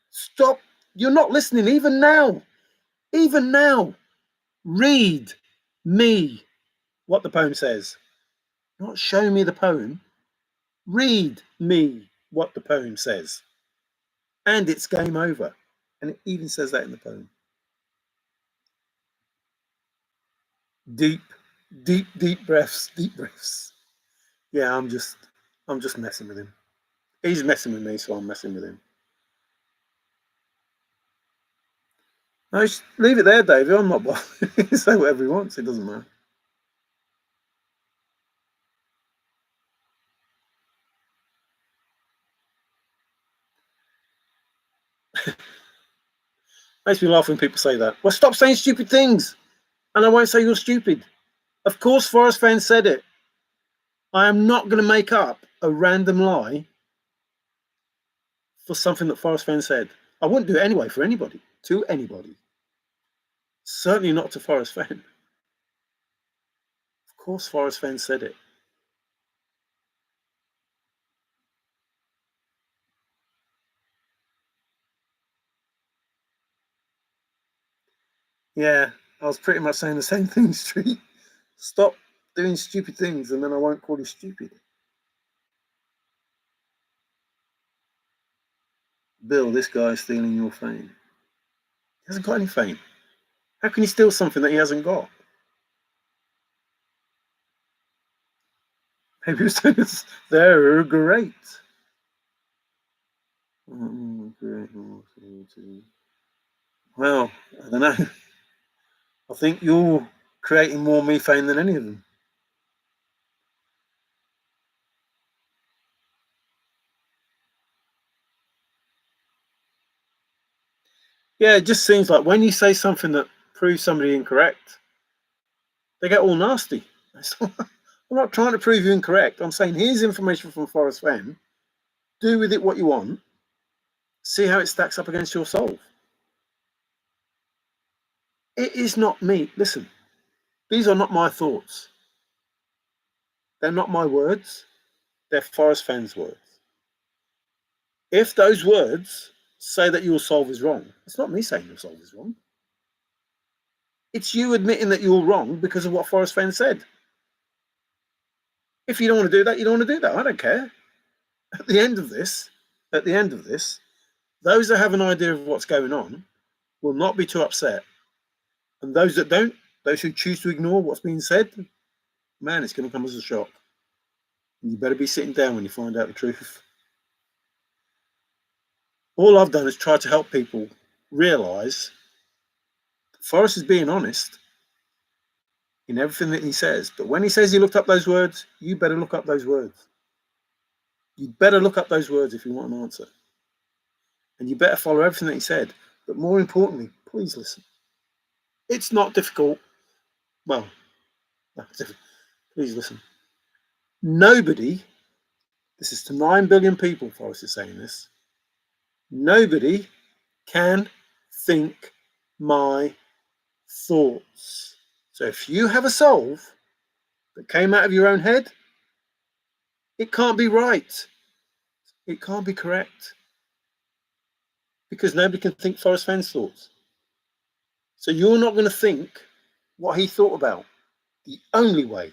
stop. You're not listening even now. Even now. Read me what the poem says. Not show me the poem. Read me what the poem says. And it's game over. And it even says that in the poem. Deep Deep breaths, deep breaths. Yeah, I'm just messing with him. He's messing with me, so I'm messing with him. No, just leave it there, David. I'm not bothered. Say whatever he wants. It doesn't matter. Makes me laugh when people say that. Well, stop saying stupid things, and I won't say you're stupid. Of course, Forrest Fenn said it. I am not going to make up a random lie for something that Forrest Fenn said. I wouldn't do it anyway for anybody, to anybody. Certainly not to Forrest Fenn. Of course, Forrest Fenn said it. Yeah, I was pretty much saying the same thing, Street. Stop doing stupid things, and then I won't call you stupid. Bill, this guy's stealing your fame. He hasn't got any fame. How can he steal something that he hasn't got? Maybe he was saying they're great. Well, I don't know. I think you're creating more methane than any of them. Yeah, it just seems like when you say something that proves somebody incorrect, they get all nasty. I'm not trying to prove you incorrect. I'm saying here's information from Forrest Fenn. Do with it what you want. See how it stacks up against your solve. It is not me. Listen, these are not my thoughts. They're not my words. They're Forrest Fenn's words. If those words say that your solve is wrong, it's not me saying your solve is wrong. It's you admitting that you're wrong because of what Forrest Fenn said. If you don't want to do that, you don't want to do that. I don't care. At the end of this, those that have an idea of what's going on will not be too upset. And those that don't, those who choose to ignore what's being said, man, it's going to come as a shock. And you better be sitting down when you find out the truth. All I've done is try to help people realize Forrest is being honest in everything that he says. But when he says he looked up those words, you better look up those words. You better look up those words if you want an answer. And you better follow everything that he said. But more importantly, please listen. It's not difficult. Well, please listen. Nobody, this is to 9 billion people, Forrest is saying this, nobody can think my thoughts. So if you have a solve that came out of your own head, it can't be right. It can't be correct. Because nobody can think Forrest Fenn's thoughts. So you're not going to think what he thought about. The only way,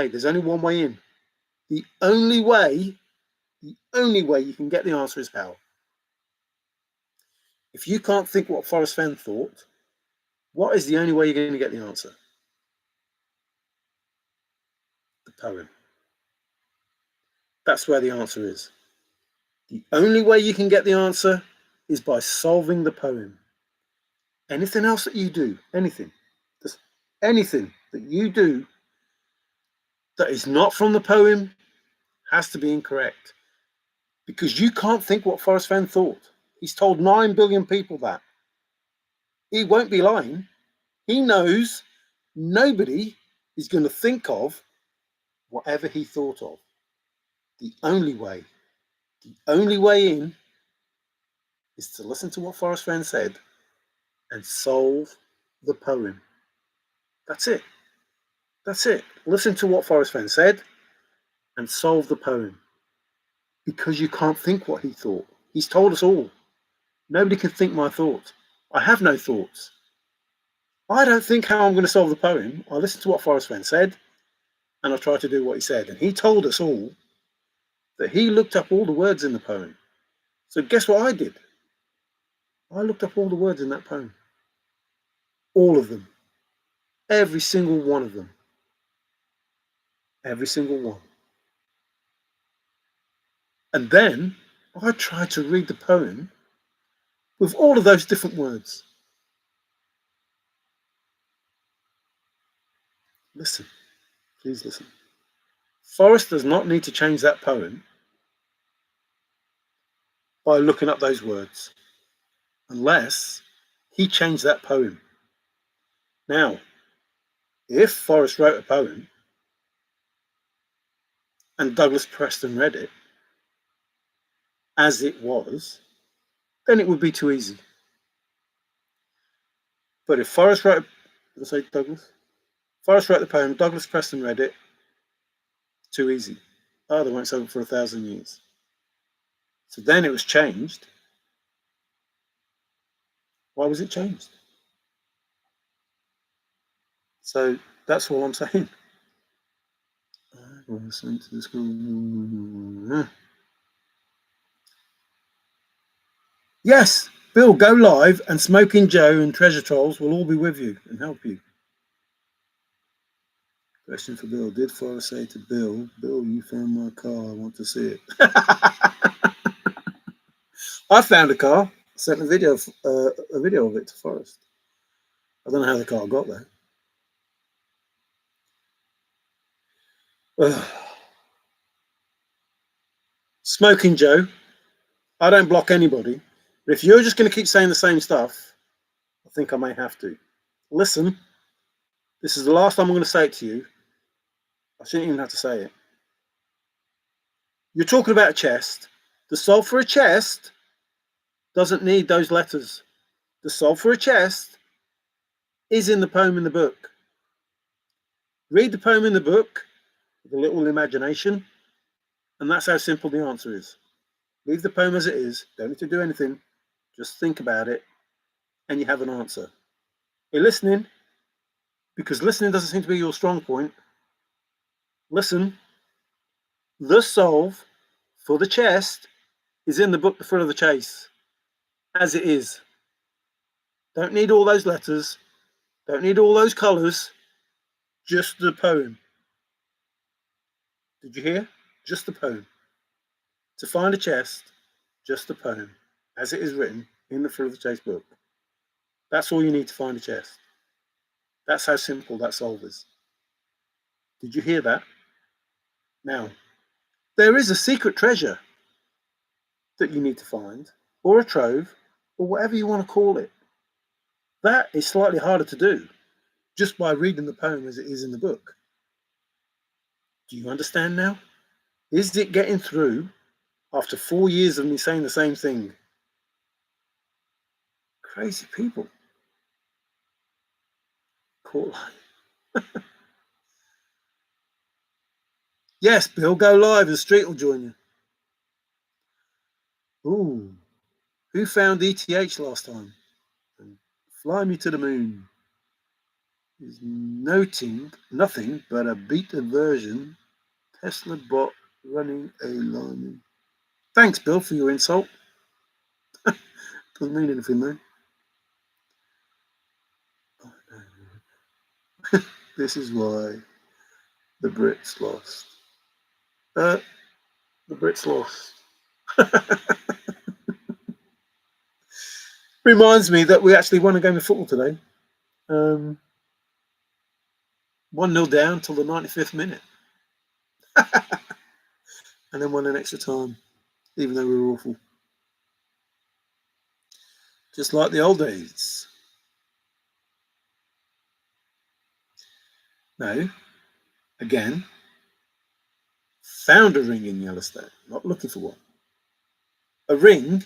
there's only one way in. The only way you can get the answer is how. If you can't think what Forrest Fenn thought, what is the only way you're going to get the answer? The poem. That's where the answer is. The only way you can get the answer is by solving the poem. Anything else that you do, anything that you do that is not from the poem has to be incorrect. Because you can't think what Forrest Fenn thought. He's told 9 billion people that. He won't be lying. He knows nobody is going to think of whatever he thought of. The only way in is to listen to what Forrest Fenn said and solve the poem. That's it. Listen to what Forrest Fenn said and solve the poem. Because you can't think what he thought. He's told us all. Nobody can think my thoughts. I have no thoughts. I don't think how I'm going to solve the poem. I listen to what Forrest Fenn said and I try to do what he said. And he told us all that he looked up all the words in the poem. So guess what I did? I looked up all the words in that poem. All of them. Every single one of them. Every single one. And then I tried to read the poem with all of those different words. Listen, please listen. Forrest does not need to change that poem by looking up those words, unless he changed that poem. Now, if Forrest wrote a poem and Douglas Preston read it as it was, then it would be too easy. But if Forrest wrote, did I say Douglas? Forrest wrote the poem, Douglas Preston read it, too easy. Oh, they won't sell it for 1,000 years. So then it was changed. Why was it changed? So that's all I'm saying. I was sent to the school. Yes, Bill, go live, and Smoking Joe and Treasure Trolls will all be with you and help you. Question for Bill. Did Forrest say to Bill, Bill, you found my car, I want to see it? I found a car, sent a video of it to Forrest. I don't know how the car got there. Smoking Joe, I don't block anybody, but if you're just going to keep saying the same stuff, I think I may have to. Listen, this is the last time I'm going to say it to you. I shouldn't even have to say it. You're talking about a chest. The solve for a chest doesn't need those letters. The solve for a chest is in the poem in the book. Read the poem in the book with a little imagination, and that's how simple the answer is. Leave the poem as it is. Don't need to do anything. Just think about it, and you have an answer. You're listening, because listening doesn't seem to be your strong point. Listen. The solve for the chest is in the book, The Thrill of the Chase, as it is. Don't need all those letters. Don't need all those colours. Just the poem. Did you hear? Just the poem. To find a chest, just the poem, as it is written in the Thrill of the Chase book. That's all you need to find a chest. That's how simple that solve is. Did you hear that? Now, there is a secret treasure that you need to find, or a trove, or whatever you want to call it. That is slightly harder to do, just by reading the poem as it is in the book. Do you understand now? Is it getting through after 4 years of me saying the same thing? Crazy people. Cool. Yes, Bill, go live and Street will join you. Ooh, who found ETH last time? And Fly Me to the Moon is noting nothing but a beta version Tesla bot running a line. Thanks, Bill, for your insult. Doesn't mean anything, though. This is why the Brits lost. The Brits lost. Reminds me that we actually won a game of football today. 1-0 down till the 95th minute. And then won an extra time, even though we were awful. Just like the old days. Now, again, found a ring in Yellowstone, not looking for one. A ring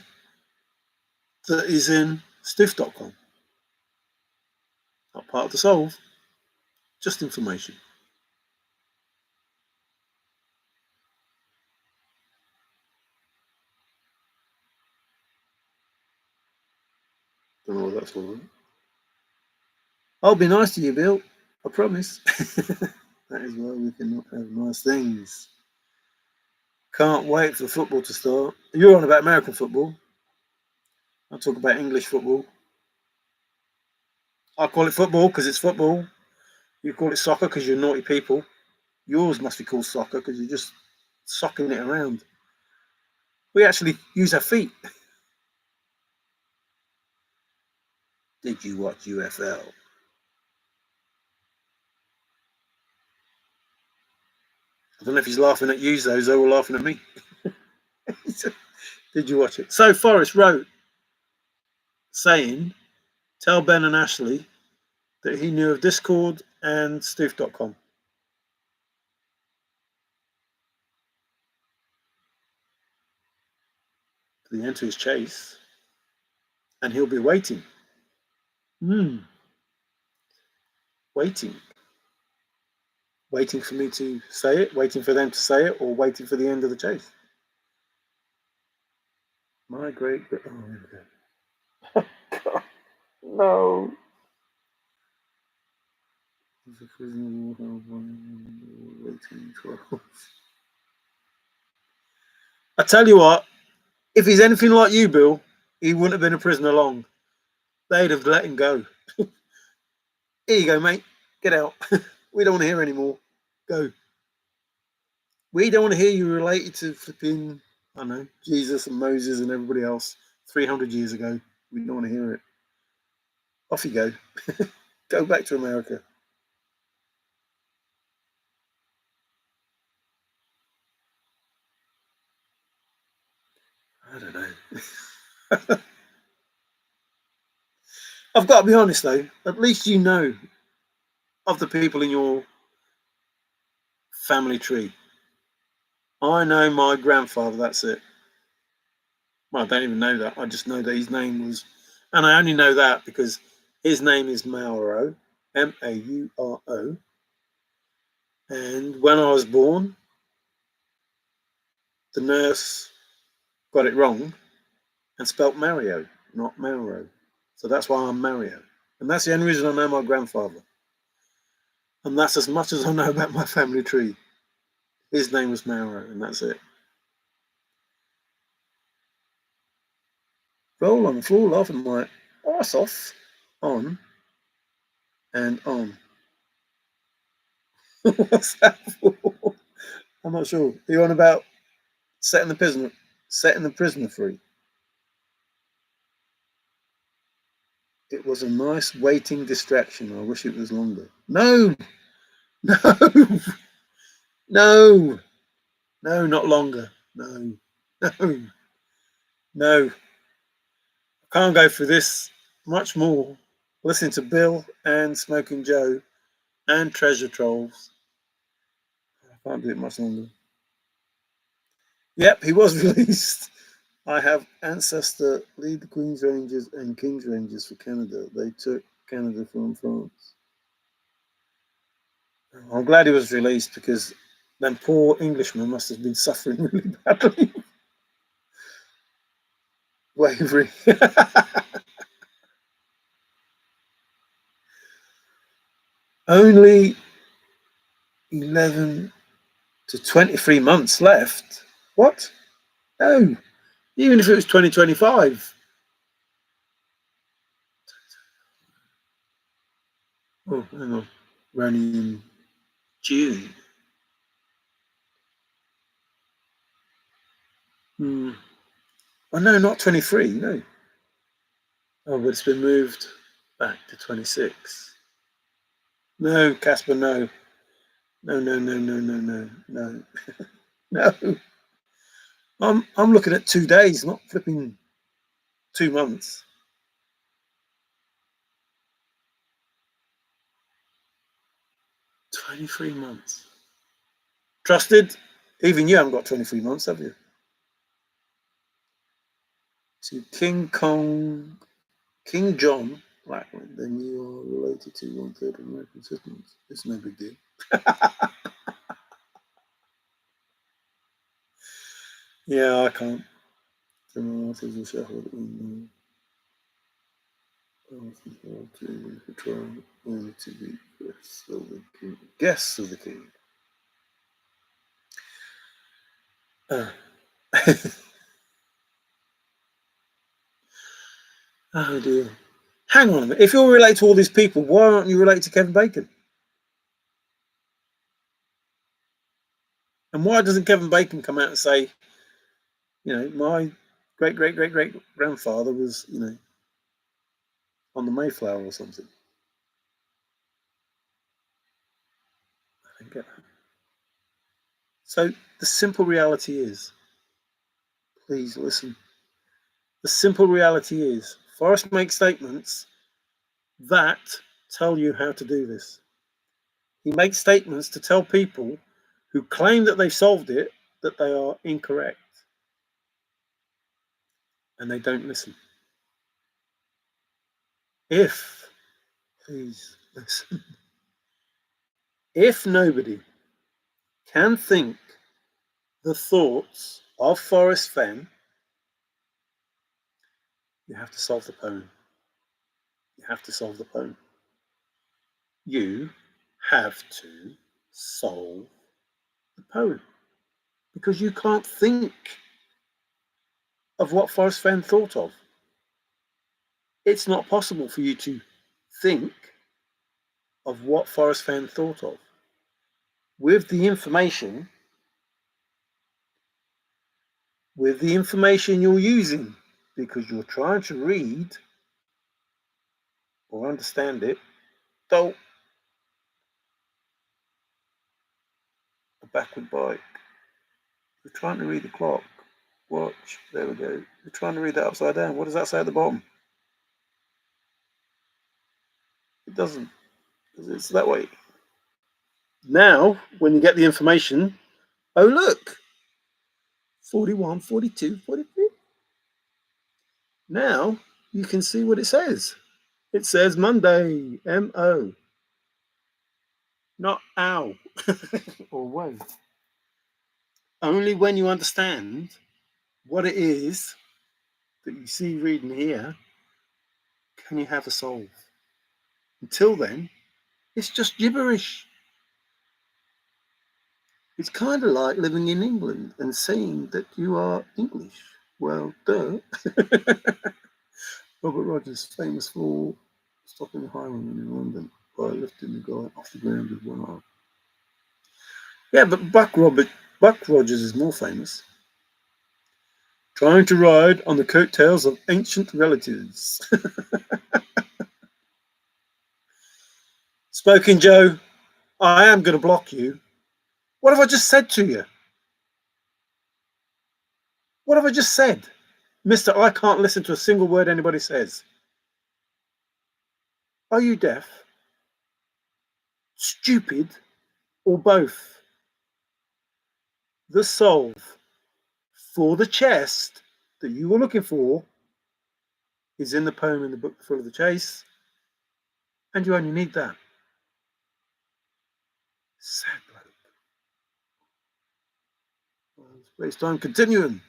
that is in stiff.com. Not part of the solve, just information. Don't know what that's all about. I'll be nice to you, Bill. I promise. That is why we cannot have nice things. Can't wait for football to start. You're on about American football. I'll talk about English football. I call it football because it's football. You call it soccer because you're naughty people. Yours must be called soccer because you're just socking it around. We actually use our feet. Did you watch UFL? I don't know if he's laughing at you, Zozo, or laughing at me. Did you watch it? So Forrest wrote saying, tell Ben and Ashley that he knew of Discord and Stoof.com. The end to his chase. And he'll be waiting. Waiting. Waiting for me to say it, waiting for them to say it, or waiting for the end of the chase. My great. Oh, God. No. I tell you what, if he's anything like you, Bill, he wouldn't have been a prisoner long. They'd have let him go. Here you go, mate. Get out. We don't want to hear anymore. Go. We don't want to hear you related to flipping, I don't know, Jesus and Moses and everybody else 300 years ago. We don't want to hear it. Off you go. Go back to America. I don't know. I've got to be honest, though. At least you know of the people in your family tree. I know my grandfather, that's it. Well, I don't even know that. I just know that his name was, and I only know that because his name is Mauro, Mauro. And when I was born, the nurse got it wrong and spelt Mario, not Mauro. So that's why I'm Mario. And that's the only reason I know my grandfather. And that's as much as I know about my family tree. His name was Mauro, and that's it. Roll on the floor, laughing my arse off, on and on. What's that for? I'm not sure. Are you on about setting the prisoner free? It was a nice waiting distraction. I wish it was longer. No, no, no, no, not longer. No, no, no. I can't go through this much more. Listening to Bill and Smoking Joe and Treasure Trolls. I can't do it much longer. Yep, he was released. I have ancestor lead the Queen's Rangers and King's Rangers for Canada. They took Canada from France. I'm glad he was released because them poor Englishmen must have been suffering really badly. Wavering. Only 11 to 23 months left. What? No. Even if it was 2025. Oh, hang on. We're only in June. Oh, no, not 23. No. Oh, but it's been moved back to 26. No, Casper, no. No, no, no, no, no, no, no. No. I'm looking at 2 days, not flipping 2 months. 23 months. Trusted? Even you haven't got 23 months, have you? To King John Blackman, then you are related to 1/3 of American citizens. It's no big deal. Yeah, I can't. Only to be guests of the king. Oh dear. Hang on a minute. If you're related to all these people, why aren't you related to Kevin Bacon? And why doesn't Kevin Bacon come out and say, my great grandfather was, on the Mayflower or something? I don't get that. So the simple reality is, please listen. The simple reality is, Forrest makes statements that tell you how to do this. He makes statements to tell people who claim that they've solved it that they are incorrect. And they don't listen. Please listen, if nobody can think the thoughts of Forrest Fenn, you have to solve the poem. You have to solve the poem. You have to solve the poem. Because you can't think of what Forrest Fenn thought of. It's not possible for you to think of what Forrest Fenn thought of. With the information you're using, because you're trying to read or understand it. So, a backward bike. You're trying to read the clock. Watch. There we go. You're trying to read that upside down. What does that say at the bottom? It doesn't. It's that way. Now, when you get the information, oh look, 41, 42, 43. Now you can see what it says. It says Monday, M-O, not ow or whoa. Only when you understand what it is that you see reading here can you have a solve. Until then, it's just gibberish. It's kind of like living in England and saying that you are English. Well, duh. Robert Rogers, famous for stopping a highwayman in London by lifting the guy off the ground with one arm. Yeah, but Buck Rogers is more famous. Trying to ride on the coattails of ancient relatives. Smoking Joe, I am going to block you. What have I just said to you? What have I just said? Mister, I can't listen to a single word anybody says. Are you deaf, stupid, or both? The solve for the chest that you were looking for is in the poem in the book Full of the Chase, and you only need that. Sad bloke. Space time continuum.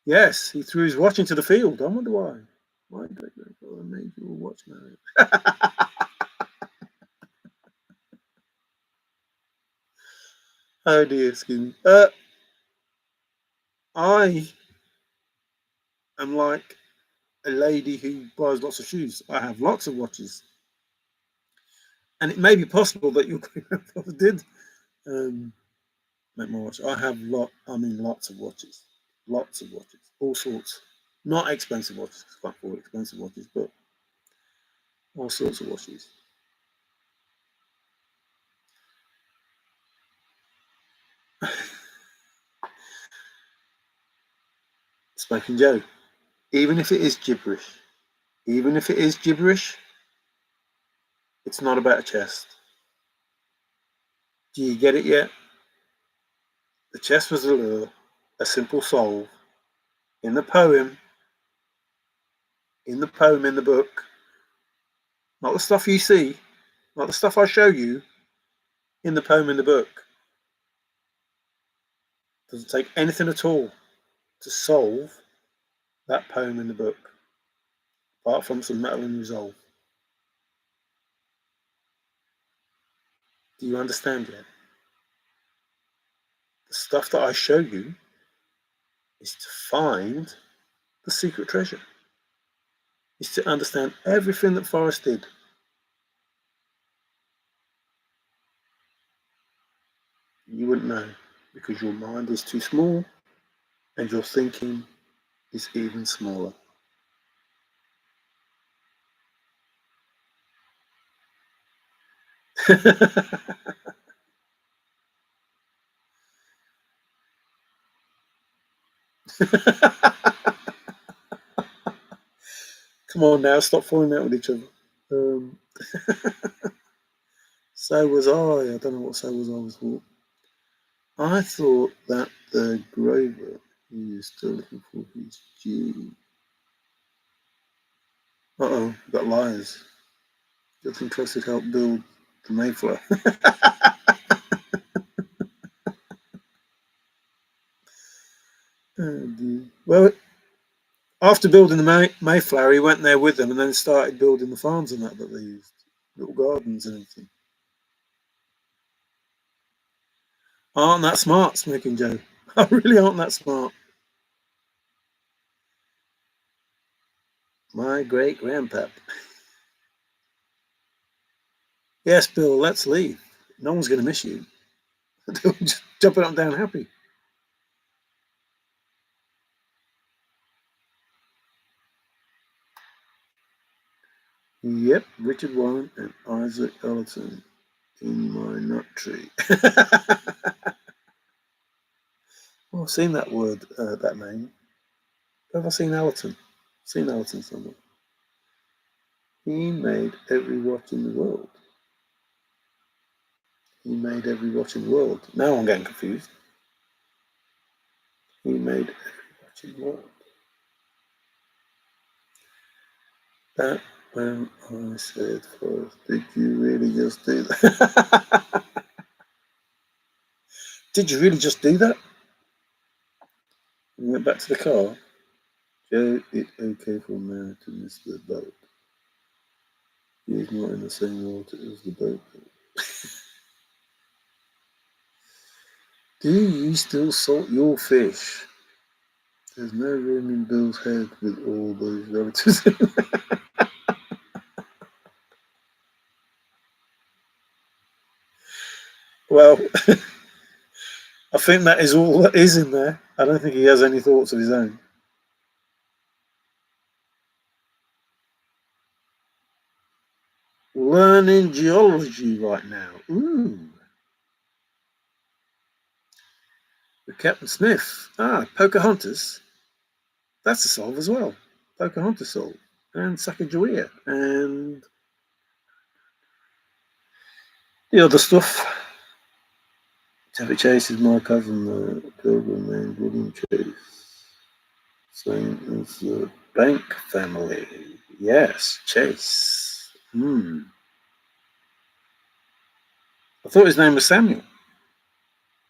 Yes, he threw his watch into the field. I wonder why. Why did I made you a watch now? Oh dear, excuse me. I am like a lady who buys lots of shoes. I have lots of watches. And it may be possible that your grandfather did make more watches. I have lots of watches. Lots of watches. All sorts. Not expensive watches, I can't afford expensive watches, but all sorts of watches. Smoking Joe. Even if it is gibberish, it's not about a chest. Do you get it yet? The chest was a lure, a simple solve. In the poem, in the book, not the stuff you see, not the stuff I show you, in the poem in the book. Doesn't take anything at all to solve that poem in the book, apart from some metal and resolve. Do you understand yet? The stuff that I show you is to find the secret treasure. Is to understand everything that Forrest did. You wouldn't know because your mind is too small and your thinking is even smaller. Come on now, stop falling out with each other. Um, so was I. I don't know what so was I was for. I thought that the Grover, he is still looking for his G. Uh-oh, got liars. Good thing Trust had helped build the Mayflower. Oh, well, after building the Mayflower, he went there with them and then started building the farms and that they used. Little gardens and everything. Aren't that smart, Smoking Joe? I really aren't that smart. My great grandpap. Yes, Bill, let's leave. No one's going to miss you. Just jumping up and down happy. Yep, Richard Warren and Isaac Ellerton in my nut tree. Well, I've seen that word, that name. Have I seen Allerton? Seen Allerton somewhere. He made every watch in the world. He made every watch in the world. Now I'm getting confused. He made every watch in the world. That when I said Forrest, did you really just do that? Did you really just do that? We went back to the car. Joe, it's okay for a man to miss the boat. He's not in the same water as the boat. Do you still salt your fish? There's no room in Bill's head with all those relatives. Well, I think that is all that is in there. I don't think he has any thoughts of his own. Learning geology right now. Ooh. With Captain Smith. Ah, Pocahontas. That's a solve as well. Pocahontas solve. And Sacagawea. And the other stuff. Chevy Chase is my cousin, the pilgrim named William Chase. Same as the Bank family. Yes, Chase. I thought his name was Samuel.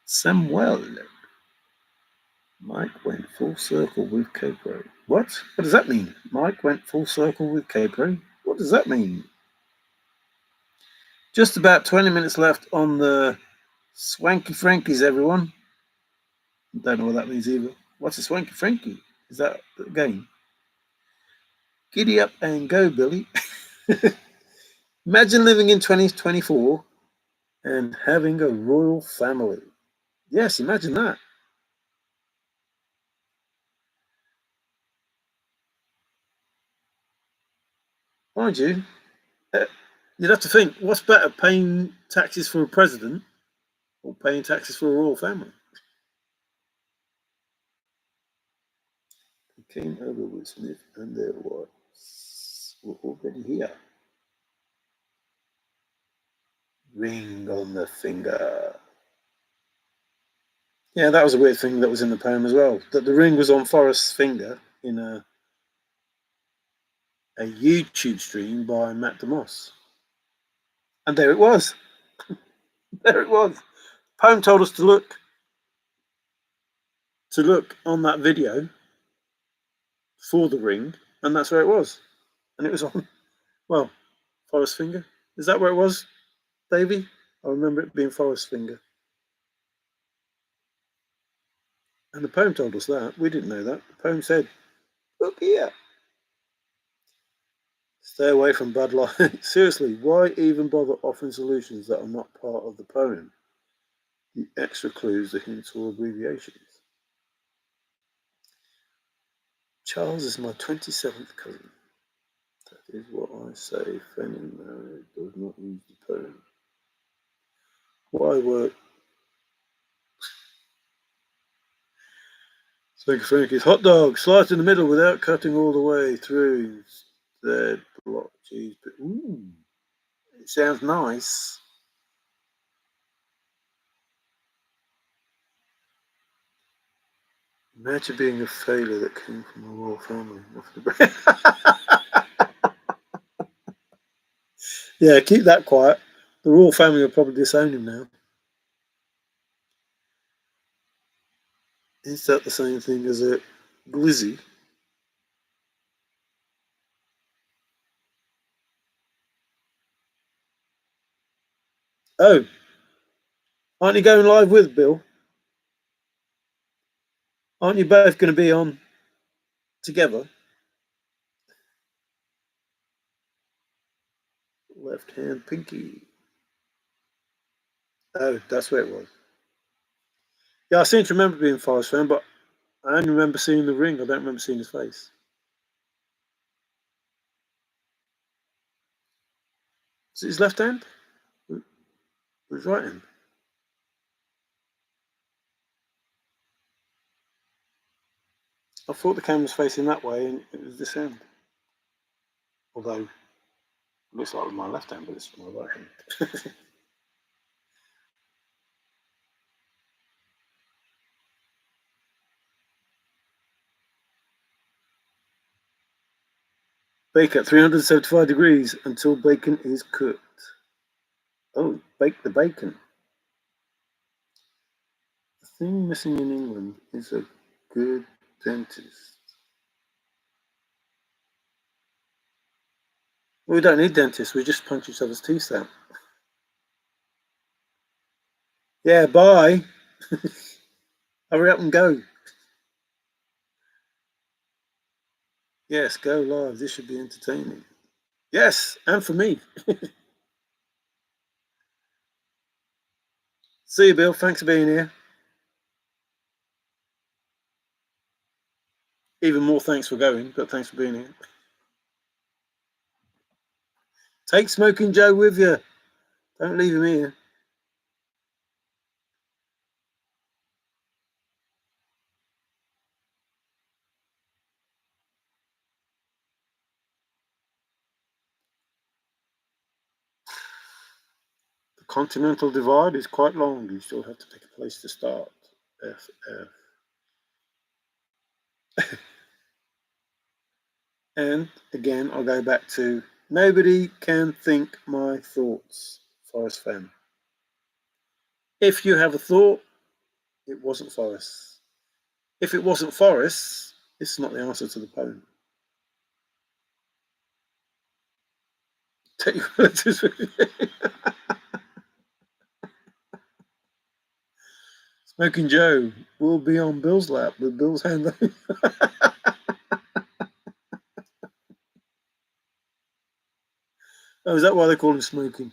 Samuel. Mike went full circle with Capro. What? What does that mean? Mike went full circle with Capro? What does that mean? Just about 20 minutes left on the Swanky Frankies, everyone. Don't know what that means either. What's a Swanky Frankie? Is that the game? Giddy up and go, Billy. Imagine living in 2024 and having a royal family. Yes, imagine that. Mind you, you'd have to think, what's better, paying taxes for a president or paying taxes for a royal family? He came over with Smith and their wives were already here. Ring on the finger. Yeah, that was a weird thing that was in the poem as well. That the ring was on Forrest's finger in a YouTube stream by Matt DeMoss. And there it was. There it was. Poem told us to look on that video for the ring, and that's where it was. And it was on, well, Forrest's finger. Is that where it was, Davey? I remember it being Forrest's finger. And the poem told us that. We didn't know that. The poem said, look here. Stay away from bad light. Seriously, why even bother offering solutions that are not part of the poem? the extra clues, the hints, or abbreviations. Charles is my 27th cousin. That is what I say. Fenn does not use the poem. Why work? Frankie's hot dog sliced in the middle without cutting all the way through. Instead, block cheese. Ooh, it sounds nice. Imagine being a failure that came from a royal family. Yeah, keep that quiet. The royal family will probably disown him now. Is that the same thing as a glizzy? Oh, aren't you going live with Bill? Aren't you both going to be on together? Left hand pinky. Oh, that's where it was. Yeah, I seem to remember being Forrest fan, but I only remember seeing the ring. I don't remember seeing his face. Is it his left hand? Or his right hand? I thought the camera was facing that way and it was this hand. Although, it looks like with my left hand, but it's my right hand. Bake at 375 degrees until bacon is cooked. Oh, bake the bacon. The thing missing in England is a good dentist. We don't need dentists, we just punch each other's teeth out. Yeah, bye. Hurry up and go. Yes, go live. This should be entertaining. Yes, and for me. See you, Bill. Thanks for being here. Even more thanks for going, but thanks for being here. Take Smoking Joe with you. Don't leave him here. The continental divide is quite long. You still have to pick a place to start. FF. And again, I'll go back to nobody can think my thoughts. Forrest Fenn. If you have a thought, it wasn't Forrest. If it wasn't Forrest, it's not the answer to the poem. Take your relatives with you. Smoking Joe will be on Bill's lap with Bill's hand. Oh, is that why they call him Smoking?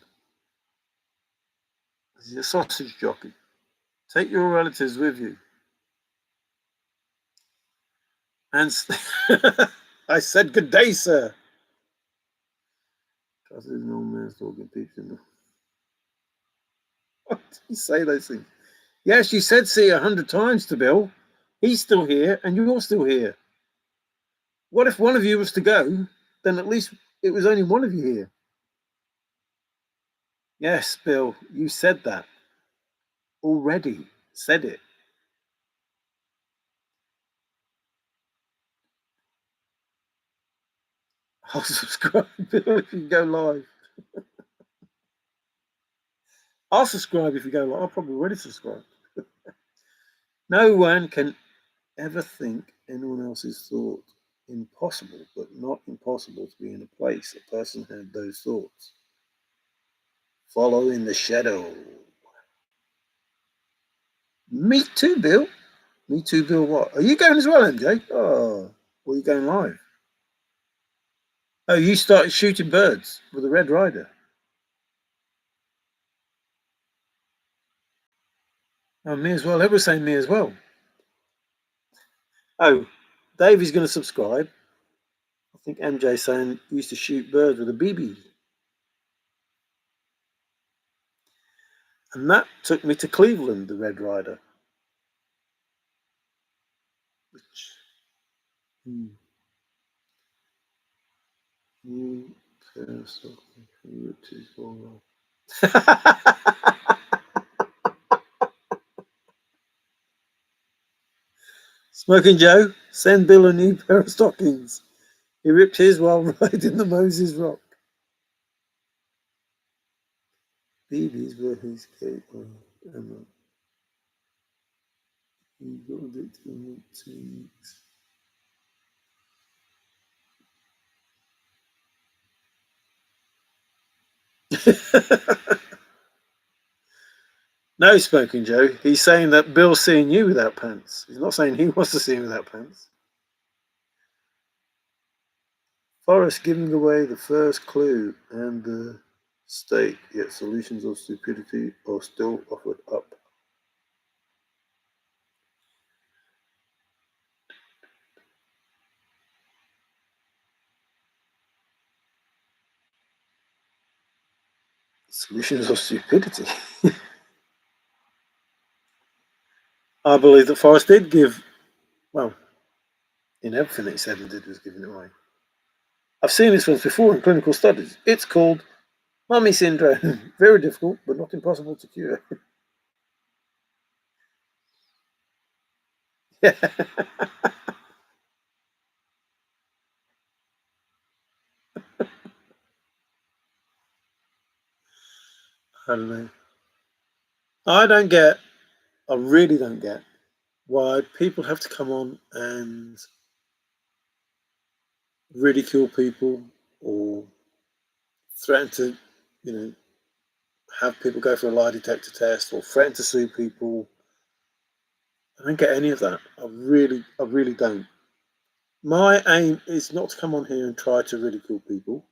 He's a sausage jockey. Take your relatives with you. And I said good day, sir. There's no man's talking people. What did you say those things? Yes, you said see 100 times to Bill. He's still here and you're still here. What if one of you was to go? Then at least it was only one of you here. Yes, Bill, you said that. Already said it. I'll subscribe, Bill, if you go live. I'll subscribe if you go live. I'll probably already subscribe. No one can ever think anyone else's thought impossible, but not impossible to be in a place a person had those thoughts. Follow in the shadow. Me too, Bill. Me too, Bill. What? Are you going as well, MJ? Oh, well, you going live? Oh, you started shooting birds with a Red Rider. Oh, me as well. Everyone's saying me as well. Oh, Davey's going to subscribe. I think MJ's saying he used to shoot birds with a BB. And that took me to Cleveland, the Red Rider. Which, Smoking Joe, send Bill a new pair of stockings. He ripped his while riding the Moses Rock. BB's were his cake. He got addicted in 2 weeks. No, Smoking Joe. He's saying that Bill's seeing you without pants. He's not saying he wants to see you without pants. Forrest giving away the first clue and the stake, yet solutions of stupidity are still offered up. Solutions of stupidity. I believe that Forrest did give, well, in everything that he said and did was giving it away. I've seen this once before in clinical studies. It's called mummy syndrome. Very difficult, but not impossible to cure. Yeah. I don't know. I really don't get why people have to come on and ridicule people or threaten to, you know, have people go for a lie detector test or threaten to sue people. I don't get any of that. I really don't. My aim is not to come on here and try to ridicule people.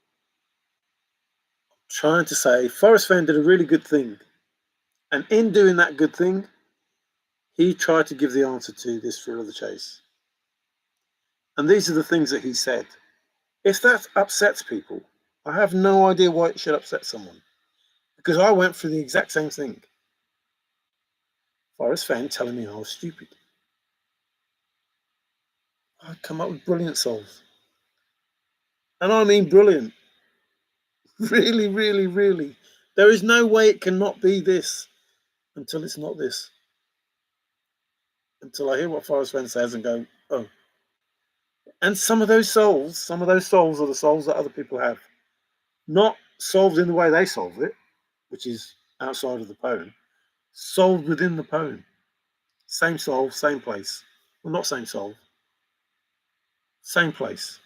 I'm trying to say Forrest Fenn did a really good thing. And in doing that good thing, he tried to give the answer to this thrill of the chase. And these are the things that he said. If that upsets people, I have no idea why it should upset someone. Because I went through the exact same thing. Forrest Fenn telling me I was stupid. I'd come up with brilliant solves. And I mean brilliant. Really, really, really. There is no way it cannot be this until it's not this. Until I hear what Forrest Fenn says and go, oh. And some of those solves are the solves that other people have. Not solved in the way they solve it, which is outside of the poem, solved within the poem. Same solve, same place. Well, not same solve, same place.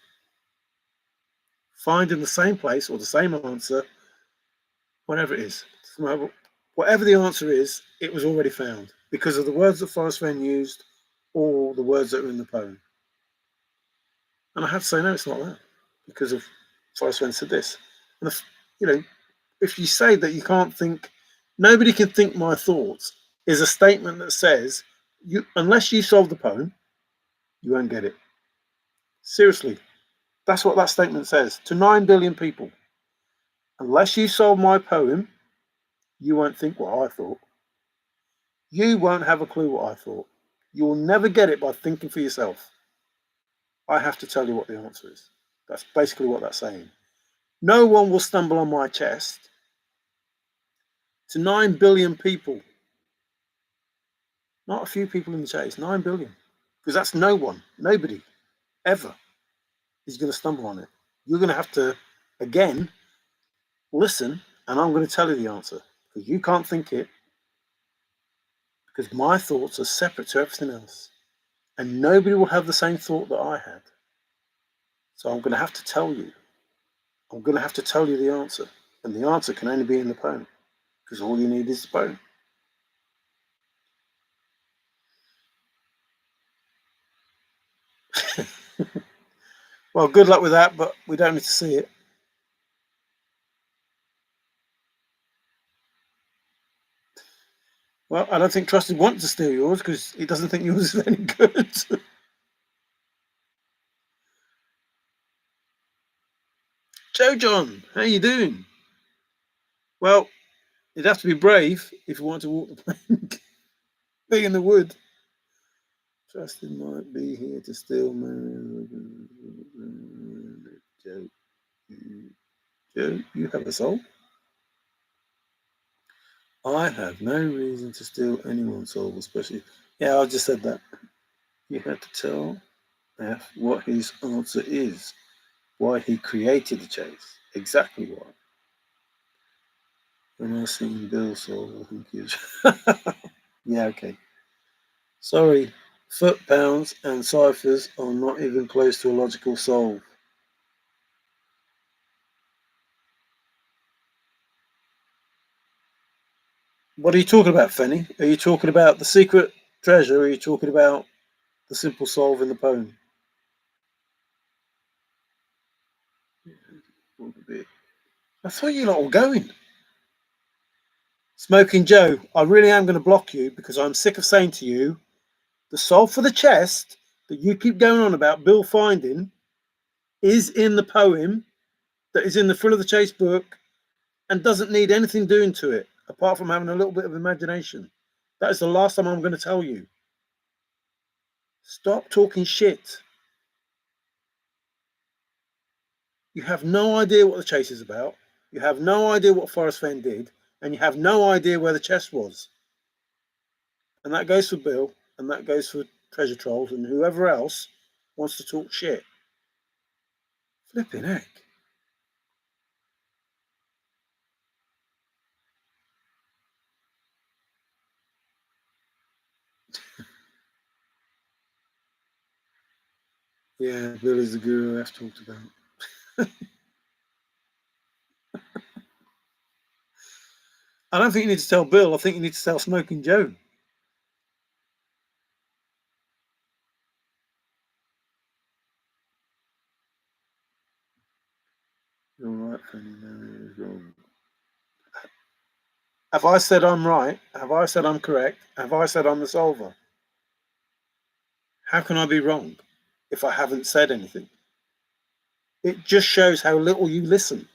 Find in the same place or the same answer, whatever it is. Whatever the answer is, it was already found because of the words that Forrest Fenn used or the words that are in the poem. And I have to say, no, it's not that because of Forrest Fenn said this. And if, you know, if you say that you can't think, nobody can think my thoughts, is a statement that says, you unless you solve the poem, you won't get it. Seriously, that's what that statement says to 9 billion people. Unless you solve my poem, you won't think what I thought. You won't have a clue what I thought. You will never get it by thinking for yourself. I have to tell you what the answer is. That's basically what that's saying. No one will stumble on my chest. To 9 billion people. Not a few people in the chase, 9 billion. Because that's no one, nobody, ever is going to stumble on it. You're going to have to, again, listen, and I'm going to tell you the answer. Because you can't think it. Because my thoughts are separate to everything else. And nobody will have the same thought that I had. So I'm going to have to tell you. I'm going to have to tell you the answer. And the answer can only be in the poem. Because all you need is the poem. Well, good luck with that, but we don't need to see it. Well, I don't think Trusted wants to steal yours because he doesn't think yours is any good. Joe John, how you doing? Well, you'd have to be brave if you want to walk the plank. Be in the wood. Trusted might be here to steal my Joe. Joe, you have a soul? I have no reason to steal anyone's soul, especially. Yeah, I just said that. You had to tell F what his answer is, why he created the chase, exactly why. When I seen Bill soul, I think he's. Yeah, okay. Sorry, foot pounds and ciphers are not even close to a logical solve. What are you talking about, Fenny? Are you talking about the secret treasure, or are you talking about the simple solve in the poem? I thought you lot were going. Smoking Joe, I really am going to block you because I'm sick of saying to you the solve for the chest that you keep going on about Bill finding is in the poem that is in the Thrill of the Chase book and doesn't need anything doing to it apart from having a little bit of imagination. That is the last time I'm going to tell you. Stop talking shit. You have no idea what the chase is about. You have no idea what Forrest Fenn did, and you have no idea where the chest was. And that goes for Bill, and that goes for Treasure Trolls, and whoever else wants to talk shit. Flipping heck. Yeah, Bill is the guru I've talked about. I don't think you need to tell Bill. I think you need to tell Smoking Joe. You're right, Fanny. No, it's wrong. Have I said I'm right? Have I said I'm correct? Have I said I'm the solver? How can I be wrong if I haven't said anything? It just shows how little you listen.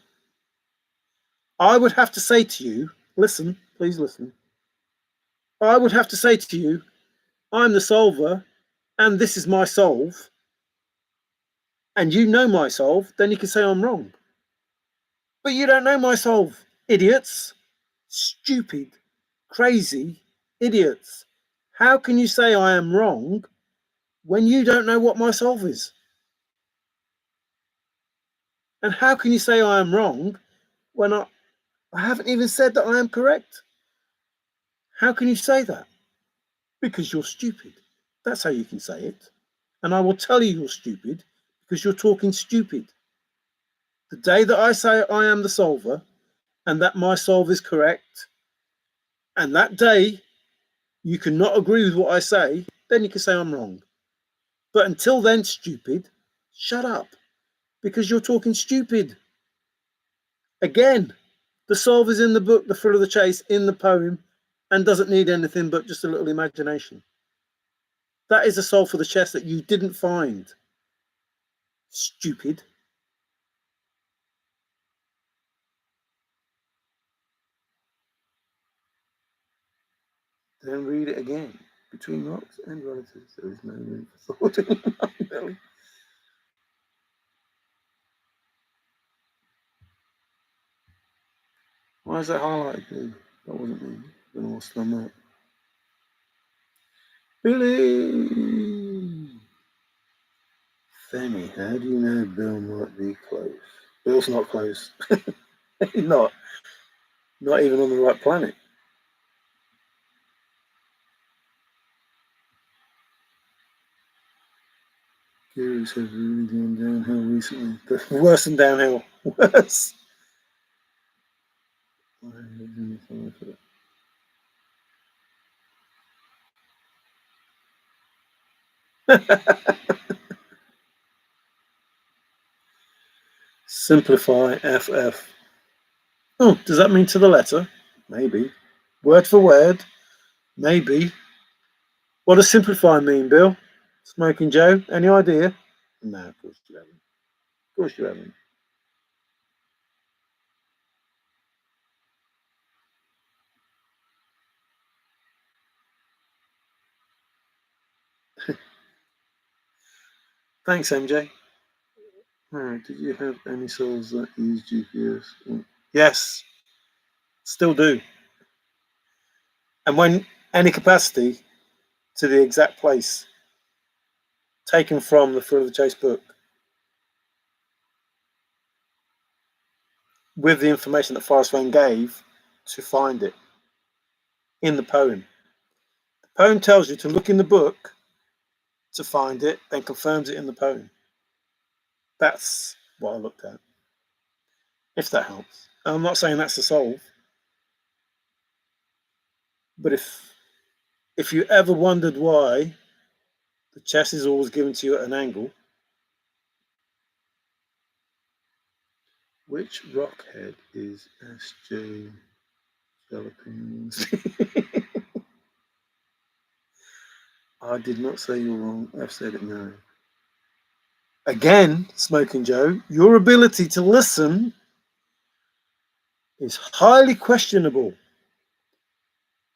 I would have to say to you, listen, please listen. I would have to say to you, I'm the solver and this is my solve, and you know my solve, then you can say I'm wrong. But you don't know my solve, idiots. Stupid, crazy idiots. How can you say I am wrong when you don't know what my solve is? And how can you say I am wrong when I haven't even said that I am correct? How can you say that? Because you're stupid. That's how you can say it. And I will tell you you're stupid because you're talking stupid. The day that I say I am the solver and that my solve is correct, and that day you cannot agree with what I say, then you can say I'm wrong. But until then, stupid, shut up because you're talking stupid. Again, the solve is in the book, The Thrill of the Chase, in the poem, and doesn't need anything but just a little imagination. That is a solve for the chest that you didn't find. Stupid. Then read it again. Between rocks and relatives, there is no room for thought in my belly. Why is that highlighted blue? That wasn't me. I don't know what's done that. Billy! Fenny, how do you know Bill might be close? Bill's not close. He's not. Not even on the right planet. Gurus have really gone downhill recently. Worse than downhill. Worse. Simplify FF. Oh, does that mean to the letter? Maybe. Word for word. Maybe. What does simplify mean, Bill? Smoking Joe? Any idea? No, of course you haven't. Of course you haven't. Thanks, MJ. Alright, did you have any souls that use GPS? Yes, still do. And when any capacity to the exact place taken from the Thrill of the Chase book with the information that Forrest Fenn gave to find it in the poem. The poem tells you to look in the book to find it, then confirms it in the poem. That's what I looked at. If that helps. I'm not saying that's the solve, but if you ever wondered why the chest is always given to you at an angle, which rockhead is SJ Philippines? I did not say you're wrong. I've said it now. Again, Smoking Joe, your ability to listen is highly questionable.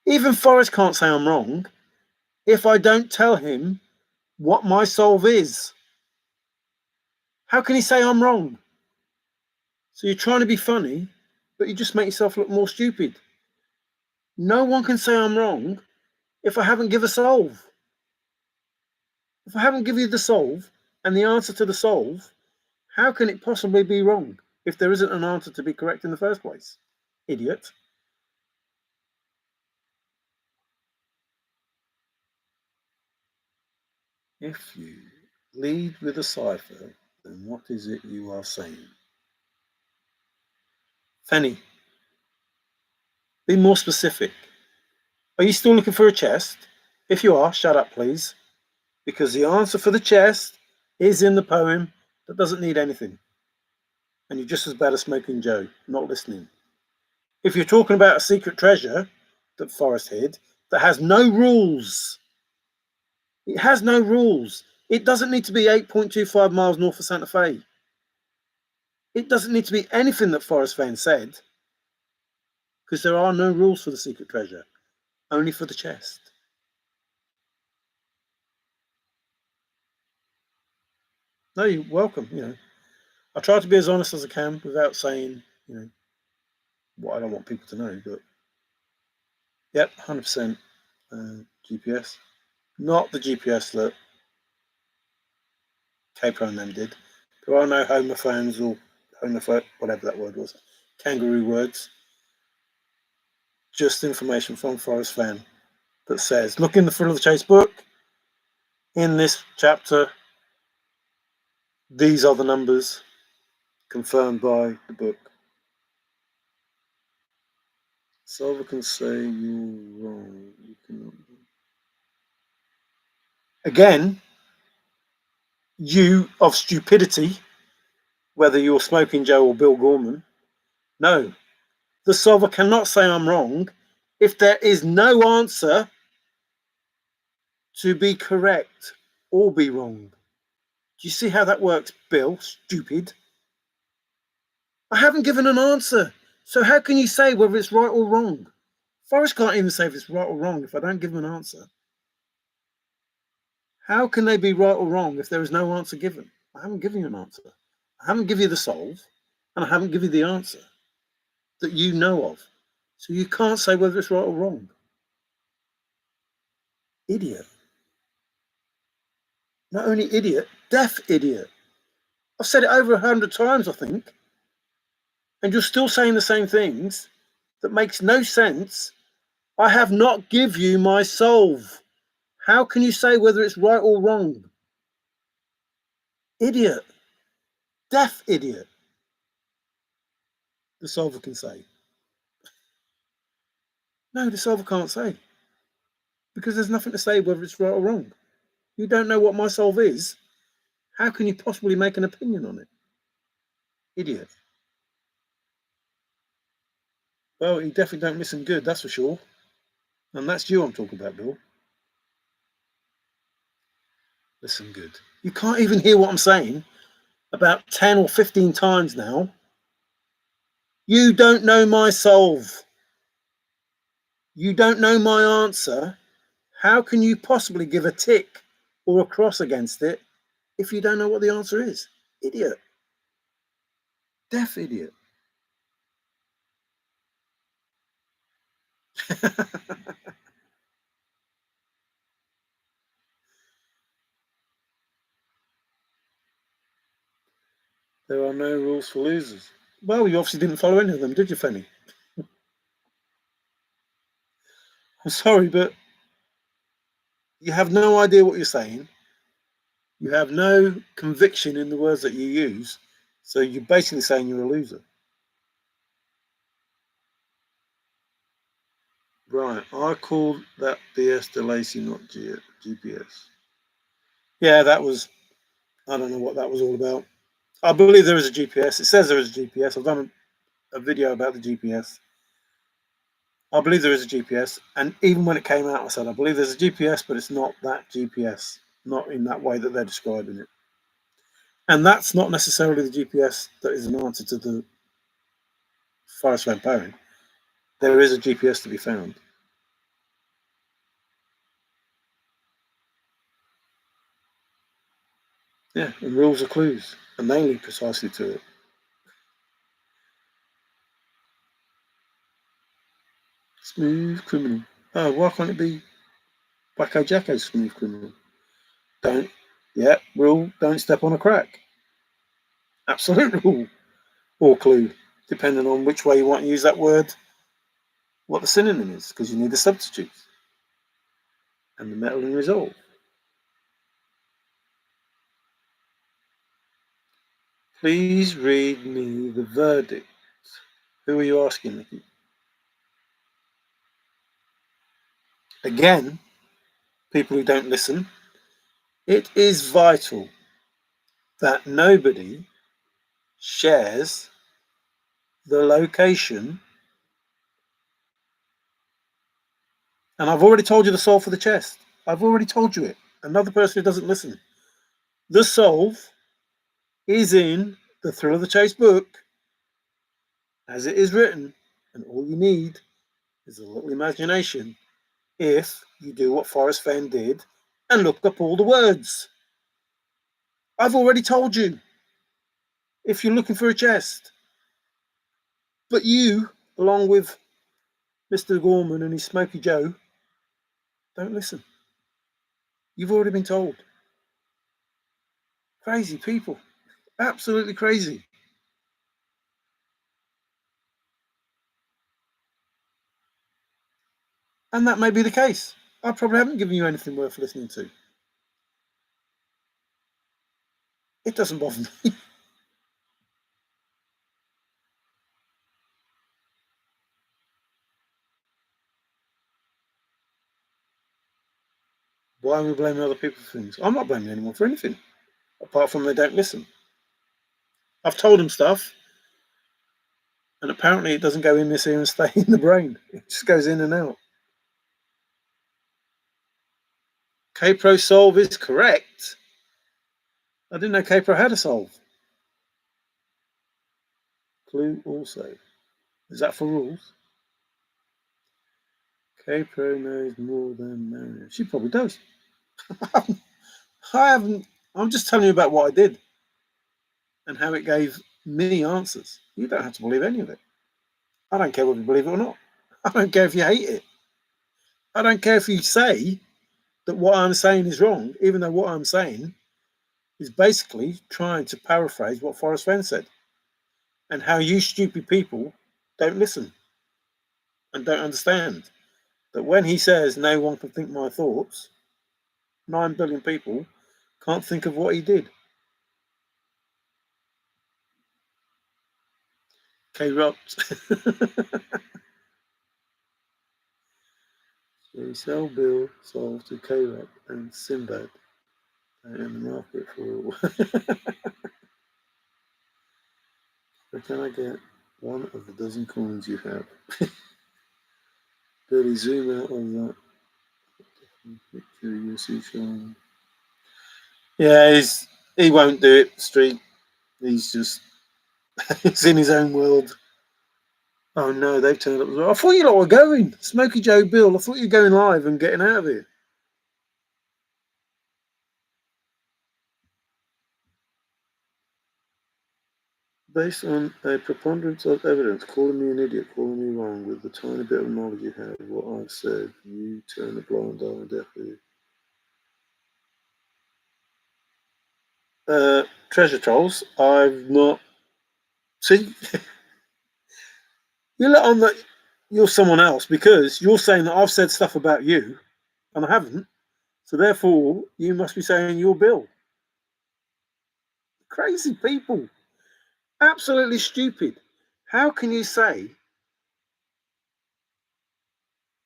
Even Forrest can't say I'm wrong if I don't tell him what my solve is. How can he say I'm wrong? So you're trying to be funny, but you just make yourself look more stupid. No one can say I'm wrong if I haven't given a solve. If I haven't given you the solve and the answer to the solve, how can it possibly be wrong if there isn't an answer to be correct in the first place? Idiot. If you lead with a cipher, then what is it you are saying? Fenny, be more specific. Are you still looking for a chest? If you are, shut up, please. Because the answer for the chest is in the poem that doesn't need anything. And you're just as bad as Smoking Joe, not listening. If you're talking about a secret treasure that Forrest hid that has no rules, it has no rules. It doesn't need to be 8.25 miles north of Santa Fe. It doesn't need to be anything that Forrest Fenn said, because there are no rules for the secret treasure, only for the chest. No, you're welcome. I try to be as honest as I can without saying, what I don't want people to know. But yep, 100% GPS. Not the GPS that K-Pro and them did. There are no homophones or whatever that word was, kangaroo words. Just information from Forrest Fenn that says, look in the Thrill of the Chase book. In this chapter, these are the numbers confirmed by the book. Solver can say you're wrong. You cannot. Again, you of stupidity, whether you're Smoking Joe or Bill Gorman, no, the solver cannot say I'm wrong if there is no answer to be correct or be wrong. Do you see how that works, Bill? Stupid. I haven't given an answer. So how can you say whether it's right or wrong? Forrest can't even say if it's right or wrong if I don't give him an answer. How can they be right or wrong if there is no answer given? I haven't given you an answer. I haven't given you the solve, and I haven't given you the answer that you know of. So you can't say whether it's right or wrong. Idiot. Not only idiot, deaf idiot. I've said it over 100 times, I think. And you're still saying the same things that makes no sense. I have not give you my solve. How can you say whether it's right or wrong? Idiot. Deaf idiot. The solver can say. No, the solver can't say. Because there's nothing to say whether it's right or wrong. You don't know what my solve is. How can you possibly make an opinion on it? Idiot. Well, he definitely don't listen good, that's for sure. And that's you I'm talking about, Bill. Listen good. You can't even hear what I'm saying about 10 or 15 times now. You don't know my solve. You don't know my answer. How can you possibly give a tick or a cross against it if you don't know what the answer is? Idiot. Deaf idiot. There are no rules for losers. Well, you obviously didn't follow any of them, did you, Fenny? I'm sorry, but you have no idea what you're saying. You have no conviction in the words that you use. So you're basically saying you're a loser. Right. I called that BS de Lacy, not GPS. Yeah, that was, I don't know what that was all about. I believe there is a GPS. It says there is a GPS. I've done a video about the GPS. I believe there is a GPS. And even when it came out, I said, I believe there's a GPS, but it's not that GPS. Not in that way that they're describing it. And that's not necessarily the GPS that is an answer to the Forrest Fenn poem. There is a GPS to be found. Yeah, and rules are clues, and they lead precisely to it. Smooth criminal. Oh, why can't it be Wacko Jacko's smooth criminal? Don't, yeah, rule, don't step on a crack. Absolute rule or clue, depending on which way you want to use that word, what the synonym is, because you need the substitutes and the metal in resolve. Please read me the verdict. Who are you asking, Nikki? Again, people who don't listen, it is vital that nobody shares the location. And I've already told you the solve for the chest. I've already told you it. Another person who doesn't listen. The solve is in the Thrill of the Chase book as it is written, and all you need is a little imagination if you do what Forrest Fenn did and look up all the words. I've already told you if you're looking for a chest. But you, along with Mr. Gorman and his Smoky Joe, don't listen. You've already been told. Crazy people. Absolutely crazy. And that may be the case. I probably haven't given you anything worth listening to. It doesn't bother me. Why are we blaming other people for things? I'm not blaming anyone for anything, apart from they don't listen. I've told them stuff, and apparently it doesn't go in this ear and stay in the brain. It just goes in and out. K-Pro solve is correct. I didn't know K-Pro had a solve. Clue also. Is that for rules? K-Pro knows more than Marion. She probably does. I haven't. I'm just telling you about what I did and how it gave me answers. You don't have to believe any of it. I don't care whether you believe it or not. I don't care if you hate it. I don't care if you say that what I'm saying is wrong, even though what I'm saying is basically trying to paraphrase what Forrest Fenn said and how you stupid people don't listen and don't understand that when he says no one can think my thoughts, 9 billion people can't think of what he did. K-Rocked. So sell Bill solve to K-Rock and Sinbad in the market for Where can I get one of the dozen coins you have? really zoom out on that picture you see showing. Yeah, he won't do it straight. He's just he's in his own world. Oh no, they've turned up as well. I thought you lot were going. Smokey Joe Bill, I thought you were going live and getting out of here. Based on a preponderance of evidence, calling me an idiot, calling me wrong, with the tiny bit of knowledge you have, what I've said, you turn a blind eye and deaf ear. Treasure trolls, I've not. See, you let on that you're someone else because you're saying that I've said stuff about you and I haven't. So therefore, you must be saying you're Bill. Crazy people. Absolutely stupid. How can you say,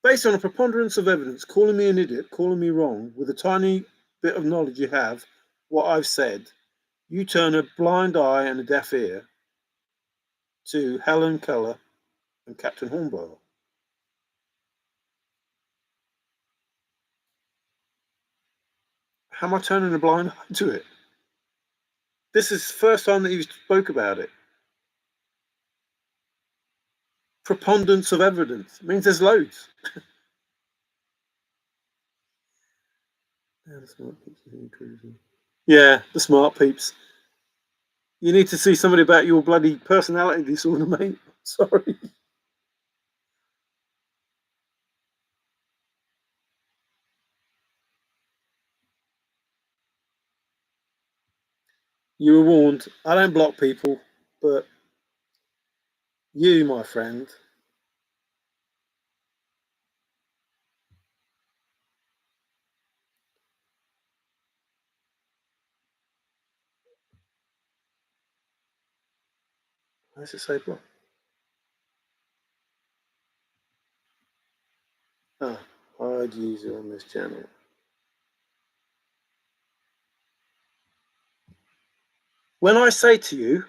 based on a preponderance of evidence, calling me an idiot, calling me wrong, with a tiny bit of knowledge you have, what I've said, you turn a blind eye and a deaf ear to Helen Keller and Captain Hornblower? How am I turning a blind eye to it? This is the first time that you spoke about it. Preponderance of evidence means there's loads. Yeah, the smart peeps. You need to see somebody about your bloody personality disorder, mate. Sorry. You were warned. I don't block people, but you, my friend, why does it say block? Ah, hide user on this channel. When I say to you,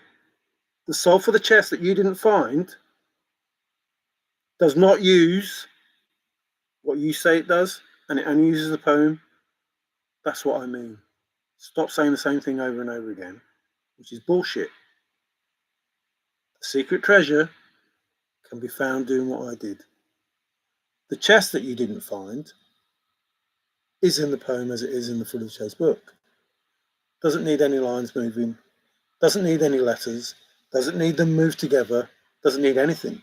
the solve for the chest that you didn't find does not use what you say it does, and it only uses the poem, that's what I mean. Stop saying the same thing over and over again, which is bullshit. The secret treasure can be found doing what I did. The chest that you didn't find is in the poem as it is in the Full of Chase book. Doesn't need any lines moving, doesn't need any letters, doesn't need them moved together, doesn't need anything.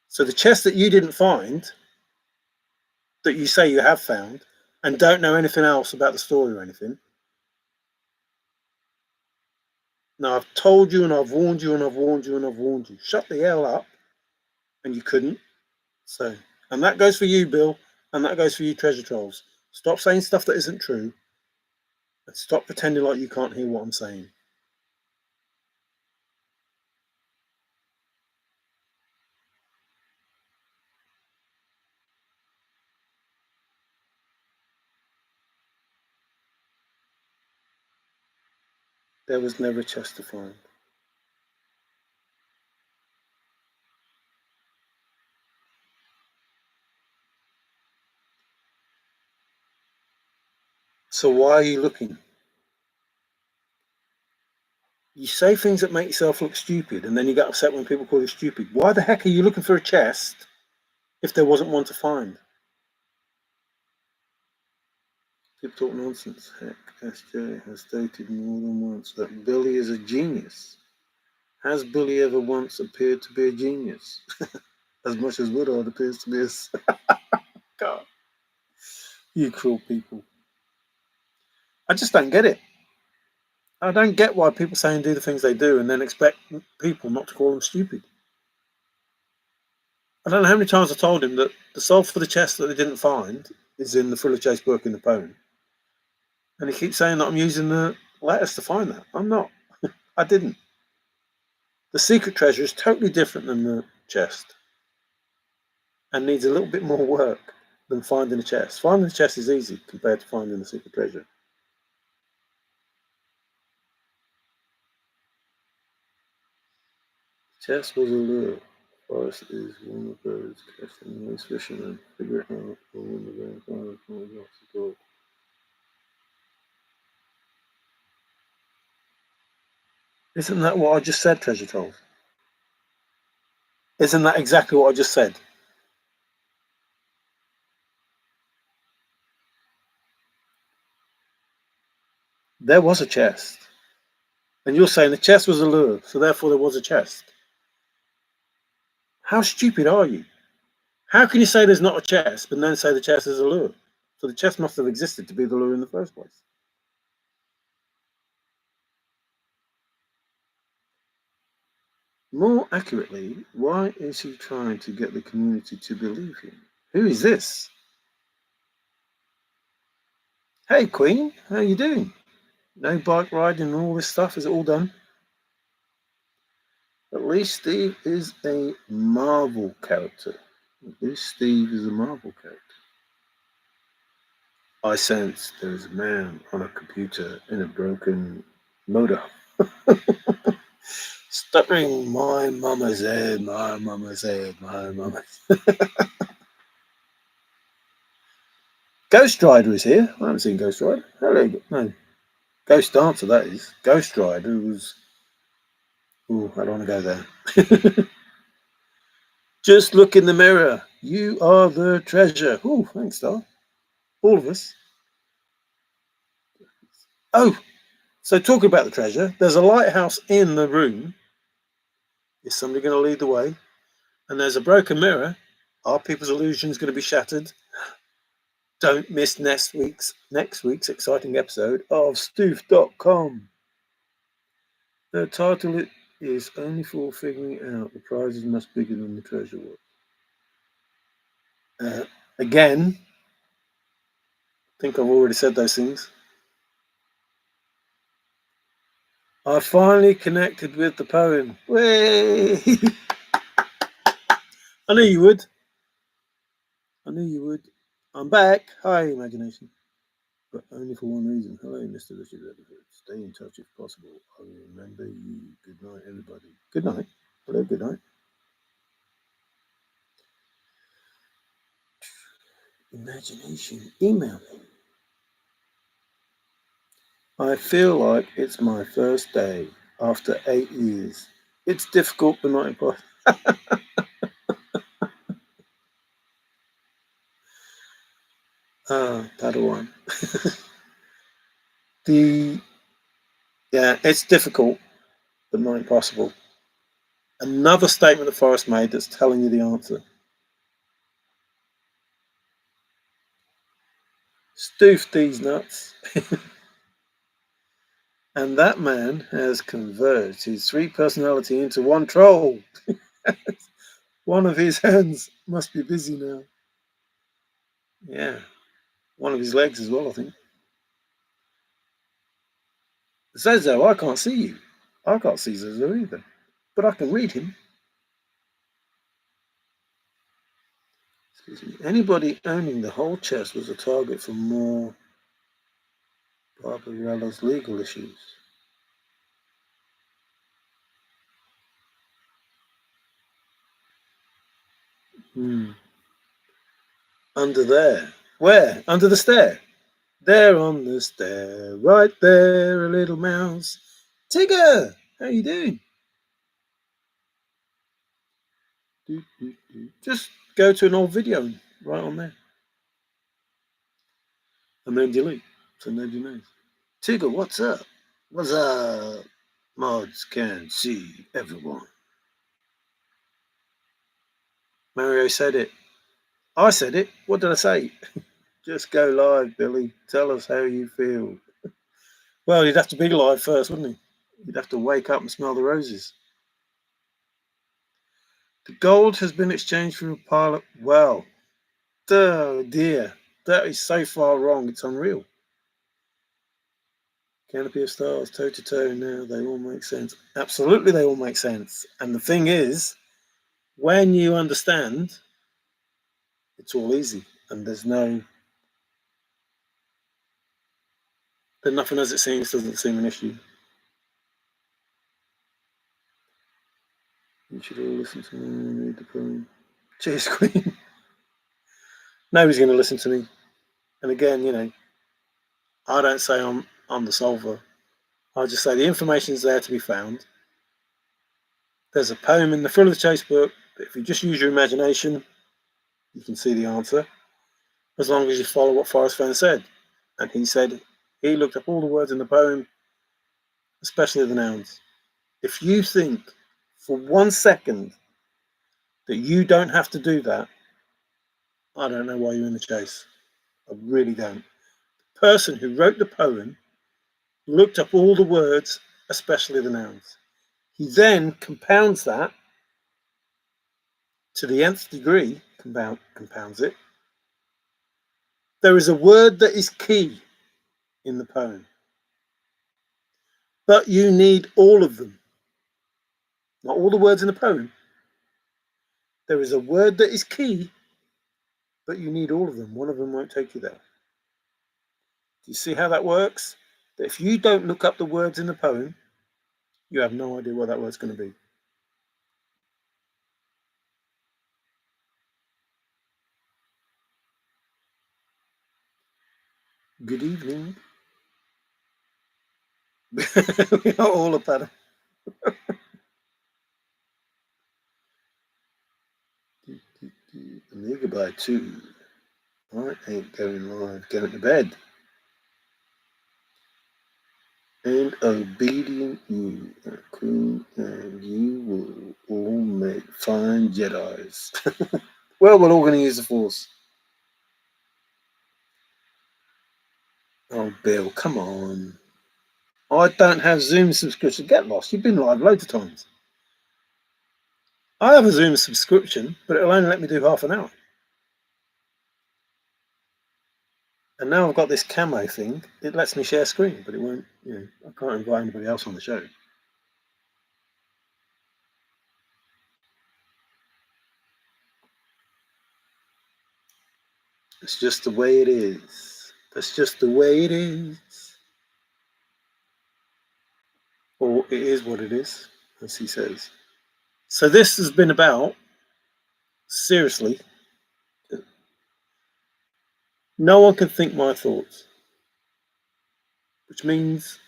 So the chest that you didn't find, that you say you have found, and don't know anything else about the story or anything. Now I've told you and I've warned you and I've warned you and I've warned you. Shut the hell up, and you couldn't. So, and that goes for you, Bill, and that goes for you, treasure trolls. Stop saying stuff that isn't true, and stop pretending like you can't hear what I'm saying. There was never a chest to find. So why are you looking? You say things that make yourself look stupid, and then you get upset when people call you stupid. Why the heck are you looking for a chest if there wasn't one to find? People talk nonsense. Heck, SJ has stated more than once that Billy is a genius. Has Billy ever once appeared to be a genius? As much as Woodard appears to be a... God, you cruel people. I just don't get it. I don't get why people say and do the things they do and then expect people not to call them stupid. I don't know how many times I told him that the solve for the chest that they didn't find is in the Full of Chase book in the poem. And he keeps saying that I'm using the letters to find that. I'm not. I didn't. The secret treasure is totally different than the chest and needs a little bit more work than finding a chest. Finding a chest is easy compared to finding the secret treasure. Chest was a lure. Forrest is one of those casting those fishermen. Figure it out when the vampire comes off the door. Isn't that what I just said, Treasure Trolls? Isn't that exactly what I just said? There was a chest. And you're saying the chest was a lure, so therefore there was a chest. How stupid are you? How can you say there's not a chest, but then say the chest is a lure? So the chest must have existed to be the lure in the first place. More accurately, why is he trying to get the community to believe him? Who is this? Hey Queen, how you doing? No bike riding and all this stuff, is it all done? At least Steve is a Marvel character. At least Steve is a Marvel character. I sense there is a man on a computer in a broken motor. Stuttering, my mama's head, my mama's head, my mama's. Ghost Rider is here. I haven't seen Ghost Rider. Hello, no. Ghost Dancer, that is. Ghost Rider was. Oh, I don't want to go there. Just look in the mirror. You are the treasure. Oh, thanks, Star. All of us. Oh, so talking about the treasure, there's a lighthouse in the room. Is somebody going to lead the way? And there's a broken mirror. Are people's illusions going to be shattered? Don't miss next week's exciting episode of Stoof.com. The title is only for figuring out the prize is much bigger than the treasure was. Again, I think I've already said those things. I finally connected with the poem. Way! I knew you would. I knew you would. I'm back. Hi, imagination. But only for one reason. Hello, Mr. Richard Rutherford. Stay in touch if possible. I will remember you. Good night, everybody. Good night. Hello, good night. Imagination. Email me. I feel like it's my first day after 8 years. It's difficult but not impossible. Padawan. It's difficult but not impossible. Another statement that Forrest made that's telling you the answer. Stoof these nuts. And that man has converged his three personality into one troll. One of his hands must be busy now. Yeah. One of his legs as well, I think. Zozo, I can't see you. I can't see Zozo either. But I can read him. Excuse me. Anybody owning the whole chest was a target for more Barbarella's legal issues. Under there. Where? Under the stair. There on the stair. Right there, a little mouse. Tigger! How you doing? Just go to an old video right on there. And then delete. So nobody knows. Tigger, what's up? What's up? Mods can see everyone. Mario said it. I said it. What did I say? Just go live, Billy. Tell us how you feel. Well, he'd have to be live first, wouldn't he? He'd have to wake up and smell the roses. The gold has been exchanged for a pile of... Well, oh dear. That is so far wrong, it's unreal. Canopy of stars, toe to toe, now they all make sense. Absolutely, they all make sense. And the thing is, when you understand, it's all easy. And there's nothing as it seems doesn't seem an issue. You should all listen to me and read the poem. Cheers, Queen. Nobody's going to listen to me. And again, I don't say I'm the solver. I just say the information's there to be found. There's a poem in the Thrill of the Chase book, but if you just use your imagination, you can see the answer, as long as you follow what Forrest Fenn said. And he said he looked up all the words in the poem, especially the nouns. If you think for 1 second that you don't have to do that, I don't know why you're in the chase. I really don't. The person who wrote the poem looked up all the words, especially the nouns. He then compounds that to the nth degree, compounds it. There is a word that is key in the poem, but you need all of them. Not all the words in the poem. There is a word that is key, but you need all of them. One of them won't take you there. Do you see how that works? That if you don't look up the words in the poem, you have no idea what that word's going to be. Good evening. We are all about it. Amiga by 2. I ain't going live, going to bed. And obedient you, Queen, and you will all make fine Jedis. Well, we're all going to use the Force. Oh, Bill, come on. I don't have Zoom subscription. Get lost. You've been live loads of times. I have a Zoom subscription, but it'll only let me do half an hour. And now I've got this camo thing. It lets me share screen, but it won't, I can't invite anybody else on the show. It's just the way it is. That's just the way it is. Or it is what it is, as he says. So this has been about, seriously, no one can think my thoughts, which means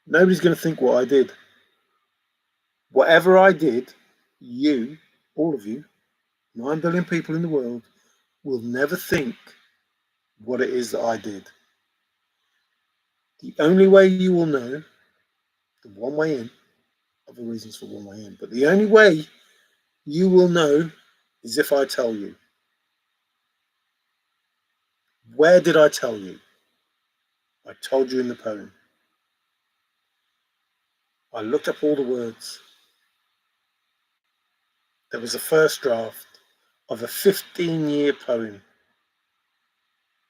nobody's going to think what I did. Whatever I did, you, all of you, 9 billion people in the world, will never think what it is that I did. The only way you will know, the one way in, other reasons for one way in, but the only way you will know is if I tell you. Where did I tell you? I told you in the poem. I looked up all the words. There was a first draft of a 15-year poem.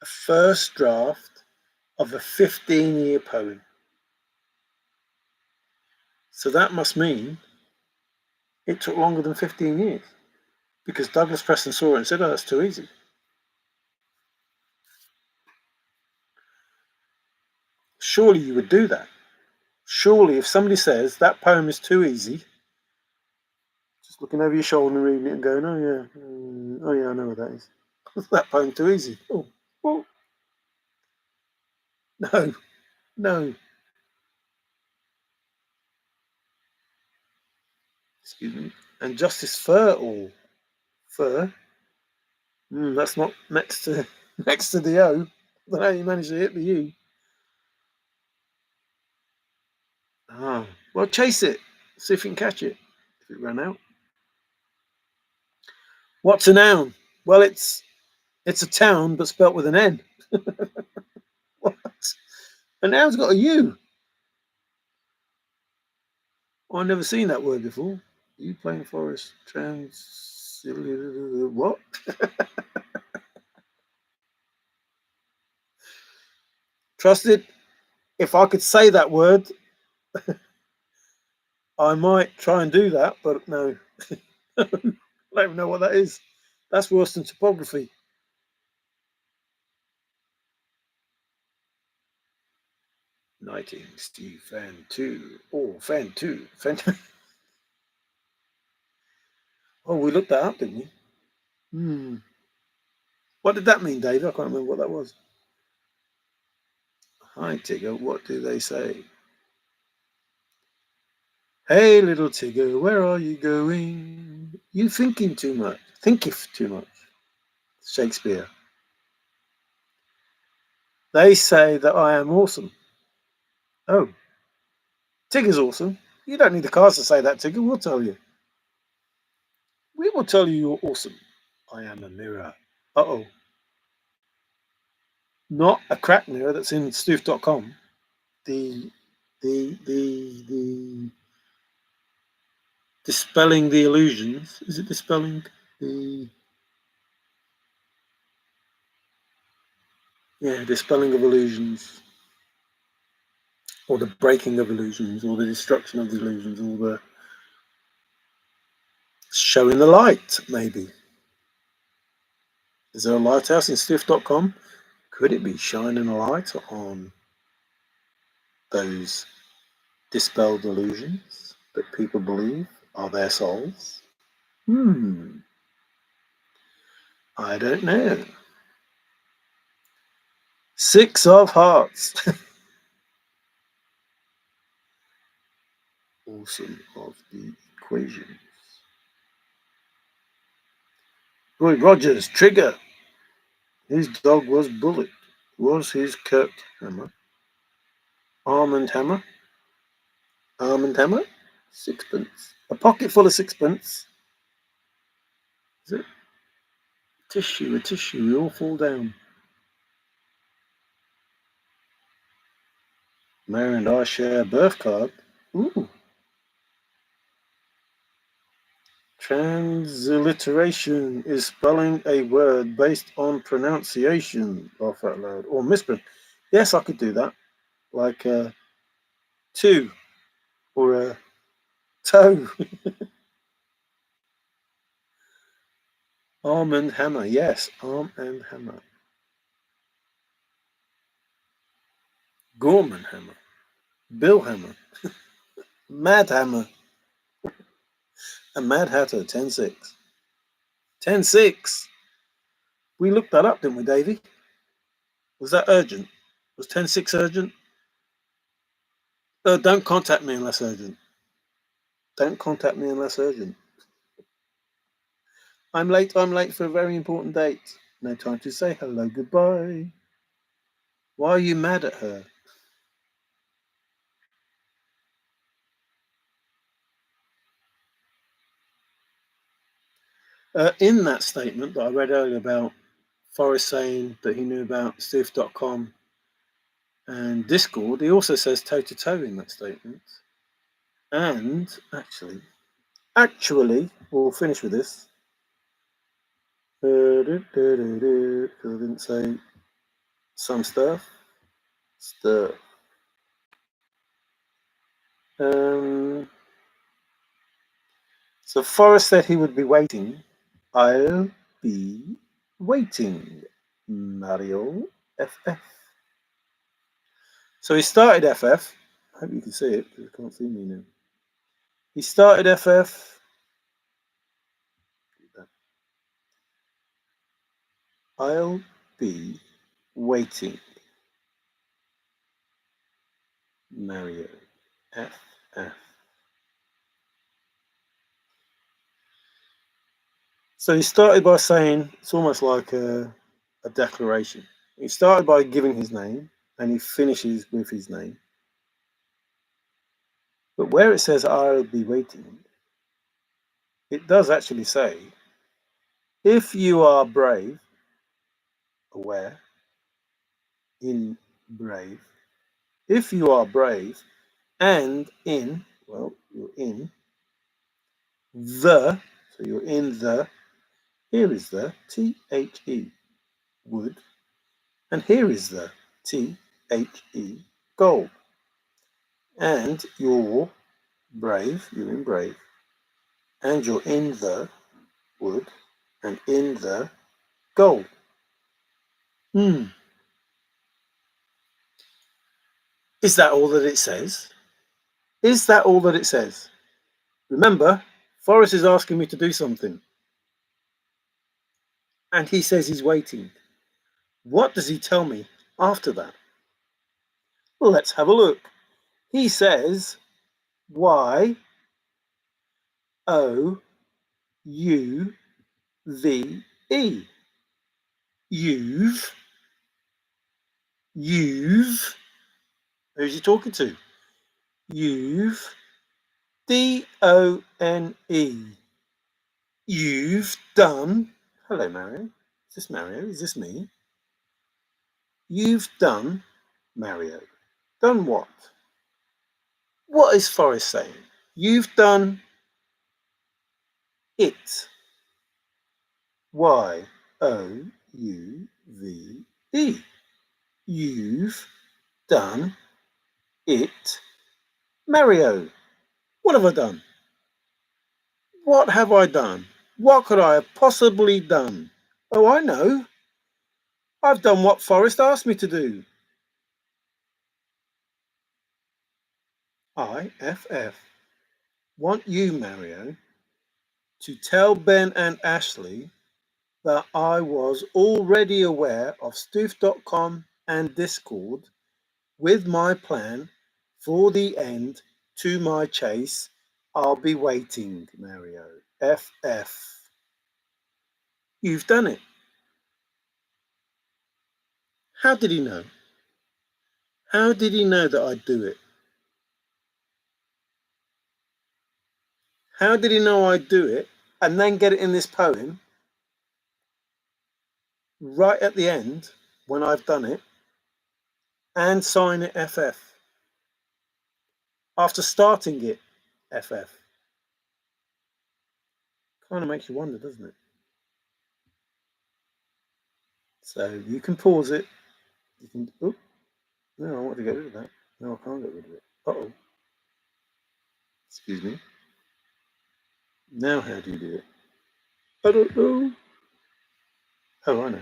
A first draft of a 15-year poem. So that must mean it took longer than 15 years, because Douglas Preston saw it and said, oh, that's too easy. Surely you would do that. Surely if somebody says that poem is too easy, just looking over your shoulder and reading it and going, oh yeah, I know what that is. That poem too easy. Oh, well, no. Excuse me. And Justice Fur, that's not next to the O. I don't know how you managed to hit the U. Ah, well, chase it. See if you can catch it. If it ran out. What's a noun? Well, it's a town, but spelt with an N. What? A noun's got a U. Oh, I've never seen that word before. You playing Forrest? What? Trusted. If I could say that word, I might try and do that, but no. I don't even know what that is. That's worse than topography. Knighting Steve Fenn 2. Oh, Fenn 2. Fenn. Oh, we looked that up, didn't we? Hmm. What did that mean, Dave? I can't remember what that was. Hi, Tigger. What do they say? Hey, little Tigger, where are you going? You thinking too much. Thinketh too much. Shakespeare. They say that I am awesome. Oh, Tigger's awesome. You don't need the cars to say that, Tigger. We'll tell you. We will tell you you're awesome. I am a mirror. Uh-oh. Not a crack mirror that's in stoof.com. The the dispelling the illusions. Is it dispelling the dispelling of illusions, or the breaking of illusions, or the destruction of the illusions, or the showing the light, maybe. Is there a lighthouse in stiff.com? Could it be shining a light on those dispelled illusions that people believe are their souls? I don't know. Six of hearts. Awesome of the equations. Roy Rogers, Trigger. His dog was Bullet. Was his Kurt Hammer. Armand Hammer. Armand Hammer. Sixpence. A pocket full of sixpence. Is it? A tissue. We all fall down. Mary and I share a birth card. Ooh. Transliteration is spelling a word based on pronunciation. Laugh out loud. Or misprint. Yes, I could do that. Like a two or a toe. Arm and hammer. Yes, arm and hammer. Gorman hammer. Bill hammer. Mad hammer. A Mad Hatter. 10-6. 10-6. We looked that up, didn't we, Davey? Was that urgent? Was 10-6 urgent? Don't contact me unless urgent. Don't contact me unless urgent. I'm late for a very important date. No time to say hello, goodbye. Why are you mad at her? In that statement that I read earlier about Forrest saying that he knew about Stoof.com and Discord, he also says toe to toe in that statement. And actually, we'll finish with this. Because I didn't say some stuff. So Forrest said he would be waiting. I'll be waiting. Mario FF. So he started FF. I hope you can see it because you can't see me now. He started FF. I'll be waiting. Mario FF. So he started by saying, it's almost like a declaration. He started by giving his name and he finishes with his name. But where it says I'll be waiting, it does actually say, if you are brave, aware, in brave, if you are brave, and in, well, you're in the, so you're in the, here is the THE, wood, and here is the THE, gold. And you're brave, you're in brave, and you're in the wood, and in the gold. Is that all that it says? Is that all that it says? Remember, Forrest is asking me to do something, and he says he's waiting. What does he tell me after that? Well, let's have a look. He says YOUUVE. You've. You've. Who's he talking to? You've. DONE. You've done. Hello, Mario. Is this Mario? Is this me? You've done, Mario. Done what? What is Forrest saying? You've done it. YOUUVE. You've done it, Mario. What have I done? What have I done? What could I have possibly done? Oh, I know. I've done what Forrest asked me to do. IFF. Want you, Mario, to tell Ben and Ashley that I was already aware of Stoof.com and Discord with my plan for the end to my chase. I'll be waiting, Mario. FF. You've done it. How did he know? How did he know that I'd do it? How did he know I'd do it and then get it in this poem right at the end when I've done it and sign it FF after starting it FF? Kind of makes you wonder, doesn't it? So you can pause it. You can. Oh, no, I want to get rid of that. No, I can't get rid of it. Uh-oh. Excuse me. Now how do you do it? I don't know. Oh, I know.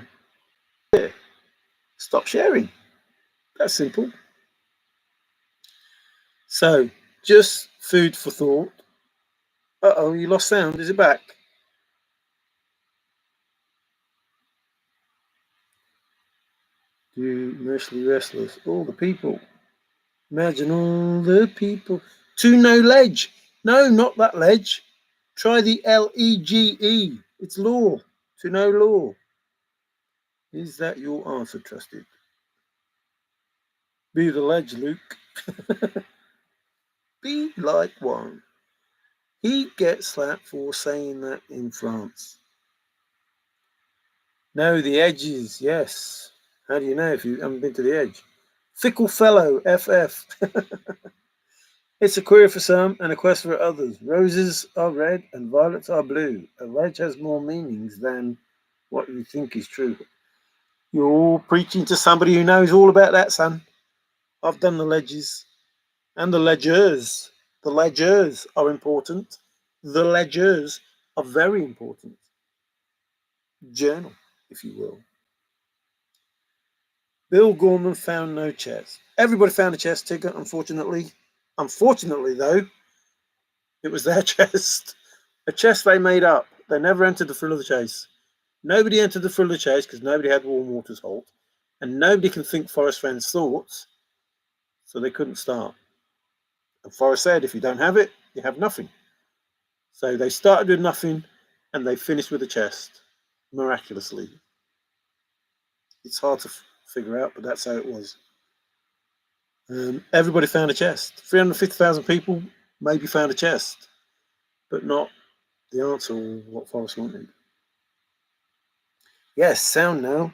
Yeah. Stop sharing. That's simple. So, just food for thought. Uh-oh, you lost sound. Is it back? You mostly restless. All the people. Imagine all the people. To no ledge. No, not that ledge. Try the LEGE. It's law. To no law. Is that your answer, trusted? Be the ledge, Luke. Be like one. He'd get slapped for saying that in France. No, the edges, yes. How do you know if you haven't been to the edge? Fickle fellow, FF. It's a query for some and a quest for others. Roses are red and violets are blue. A ledge has more meanings than what you think is true. You're all preaching to somebody who knows all about that, son. I've done the ledges and the ledgers. The ledgers are important. The ledgers are very important. Journal, if you will. Bill Gorman found no chest. Everybody found a chest, Tigger, unfortunately. Unfortunately, though, it was their chest. A chest they made up. They never entered the thrill of the chase. Nobody entered the thrill of the chase because nobody had Warm Waters Halt. And nobody can think Forrest Fenn's thoughts, so they couldn't start. And Forrest said, if you don't have it, you have nothing. So they started with nothing and they finished with a chest, miraculously. It's hard to figure out, but that's how it was. Everybody found a chest. 350,000 people maybe found a chest, but not the answer or what Forrest wanted. Yes, sound now.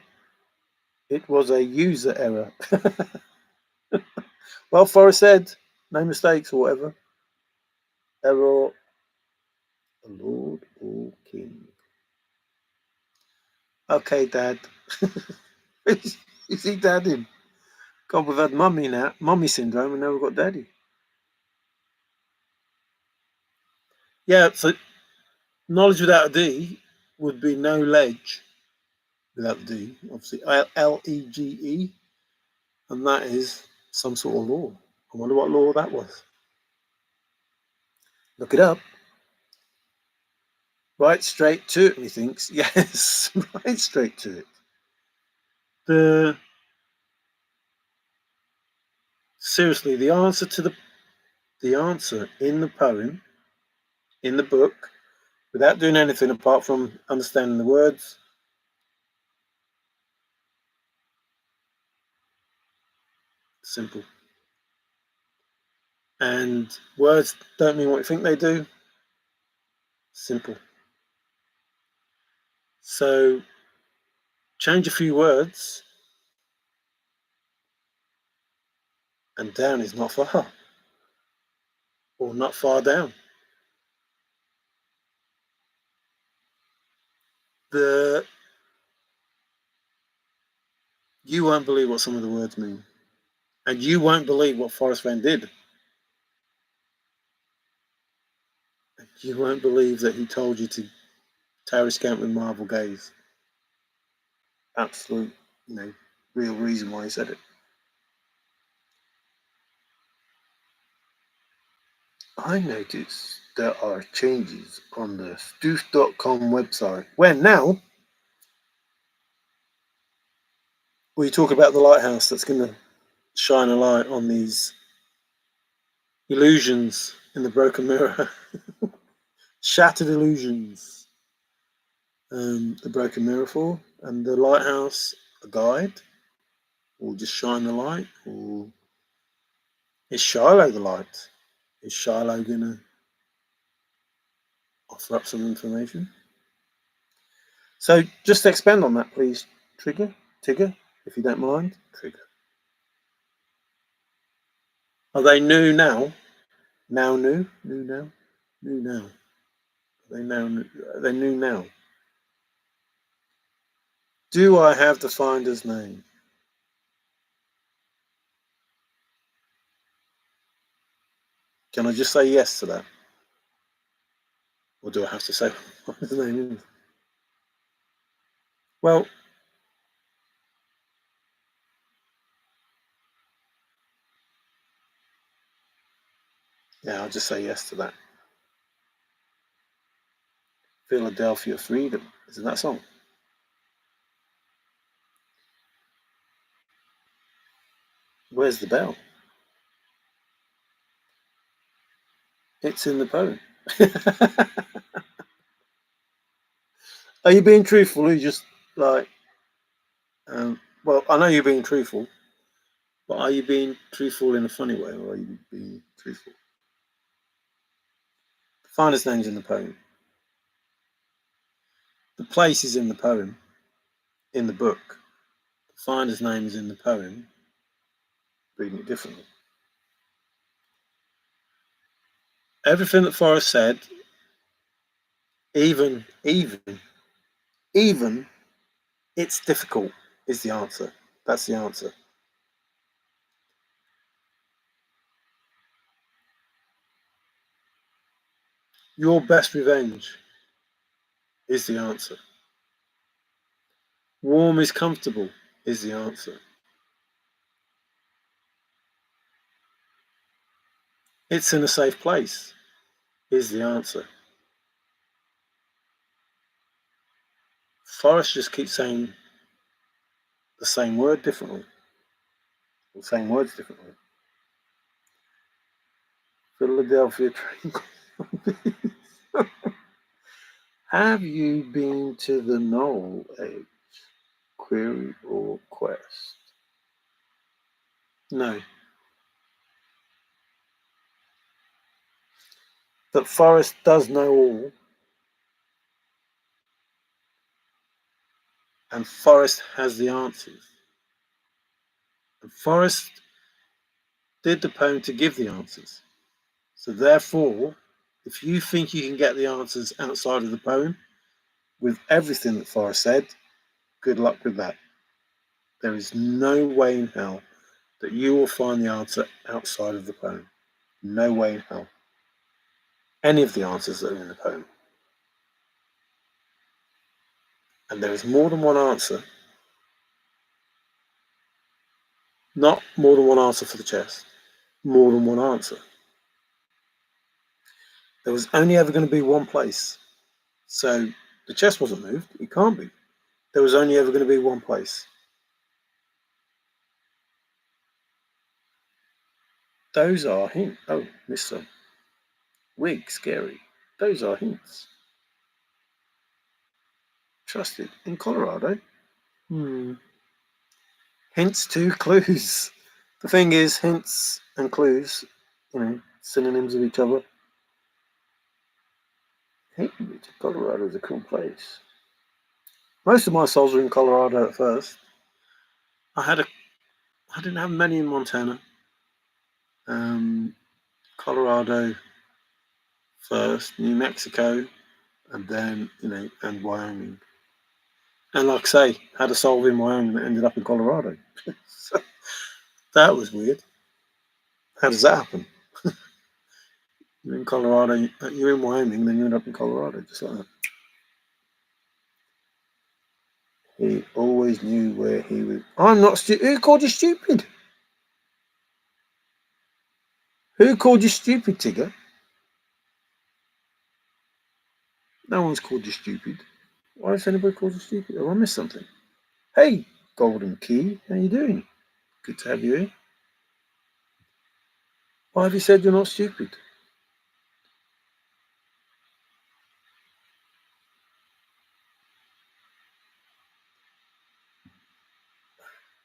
It was a user error. Well, Forrest said, no mistakes or whatever. Error, Lord or King. Okay, Dad. You see Daddy? God, we've had mummy now, mummy syndrome, and now we've got Daddy. Yeah, so knowledge without a D would be no ledge without the D, obviously. LEGE, and that is some sort of law. I wonder what law that was. Look it up. Right straight to it, and he thinks, yes, right straight to it. Seriously, the answer in the poem, in the book, without doing anything apart from understanding the words, simple. And words don't mean what you think they do, simple. So change a few words, and down is not far, or not far down. The You won't believe what some of the words mean, and you won't believe what Forrest Fenn did. And you won't believe that he told you to tower scant with marvel gaze. Absolute, real reason why he said it. I noticed there are changes on the Stoof.com website where now we talk about the lighthouse that's going to shine a light on these illusions in the broken mirror, shattered illusions. The broken mirror for, and the lighthouse, a guide, or just shine the light, or is Shiloh the light? Is Shiloh going to offer up some information? So just expand on that, please, Tigger, if you don't mind. Trigger. Are they new now? Now new? New now? New now. Are they new now? Do I have the finder's name? Can I just say yes to that? Or do I have to say what his name is? Well, yeah, I'll just say yes to that. Philadelphia Freedom. Isn't that song? Where's the bell? It's in the poem. Are you being truthful? Or are you just like, well, I know you're being truthful, but are you being truthful in a funny way, or are you being truthful? The finder's name's in the poem. The place is in the poem, in the book. The finder's name is in the poem, reading it differently. Everything that Forrest said, even, it's difficult, is the answer. That's the answer. Your best revenge is the answer. Warm is comfortable is the answer. It's in a safe place is the answer. Forrest just keeps saying the same word differently, the same words differently. Philadelphia train. Have you been to the Knoll Edge? Query or quest? No. But Forrest does know all, and Forrest has the answers. And Forrest did the poem to give the answers. So therefore, if you think you can get the answers outside of the poem with everything that Forrest said, good luck with that. There is no way in hell that you will find the answer outside of the poem. No way in hell. Any of the answers that are in the poem. And there is more than one answer. Not more than one answer for the chest. More than one answer. There was only ever going to be one place. So the chest wasn't moved. It can't be. There was only ever going to be one place. Those are hints. Oh, missed some. Wig, scary. Those are hints. Trusted in Colorado. Hints to clues. The thing is, hints and clues, synonyms of each other. Colorado is a cool place. Most of my souls were in Colorado at first. I didn't have many in Montana. Colorado first, New Mexico, and then and Wyoming. And like I say, had a soul in Wyoming that ended up in Colorado. So that was weird. How does that happen? You're in Colorado, you're in Wyoming, then you end up in Colorado, just like that. He always knew where he was. I'm not stupid. Who called you stupid? Who called you stupid, Tigger? No one's called you stupid. Why has anybody called you stupid? Oh, I missed something. Hey, Golden Key, how you doing? Good to have you here. Why have you said you're not stupid?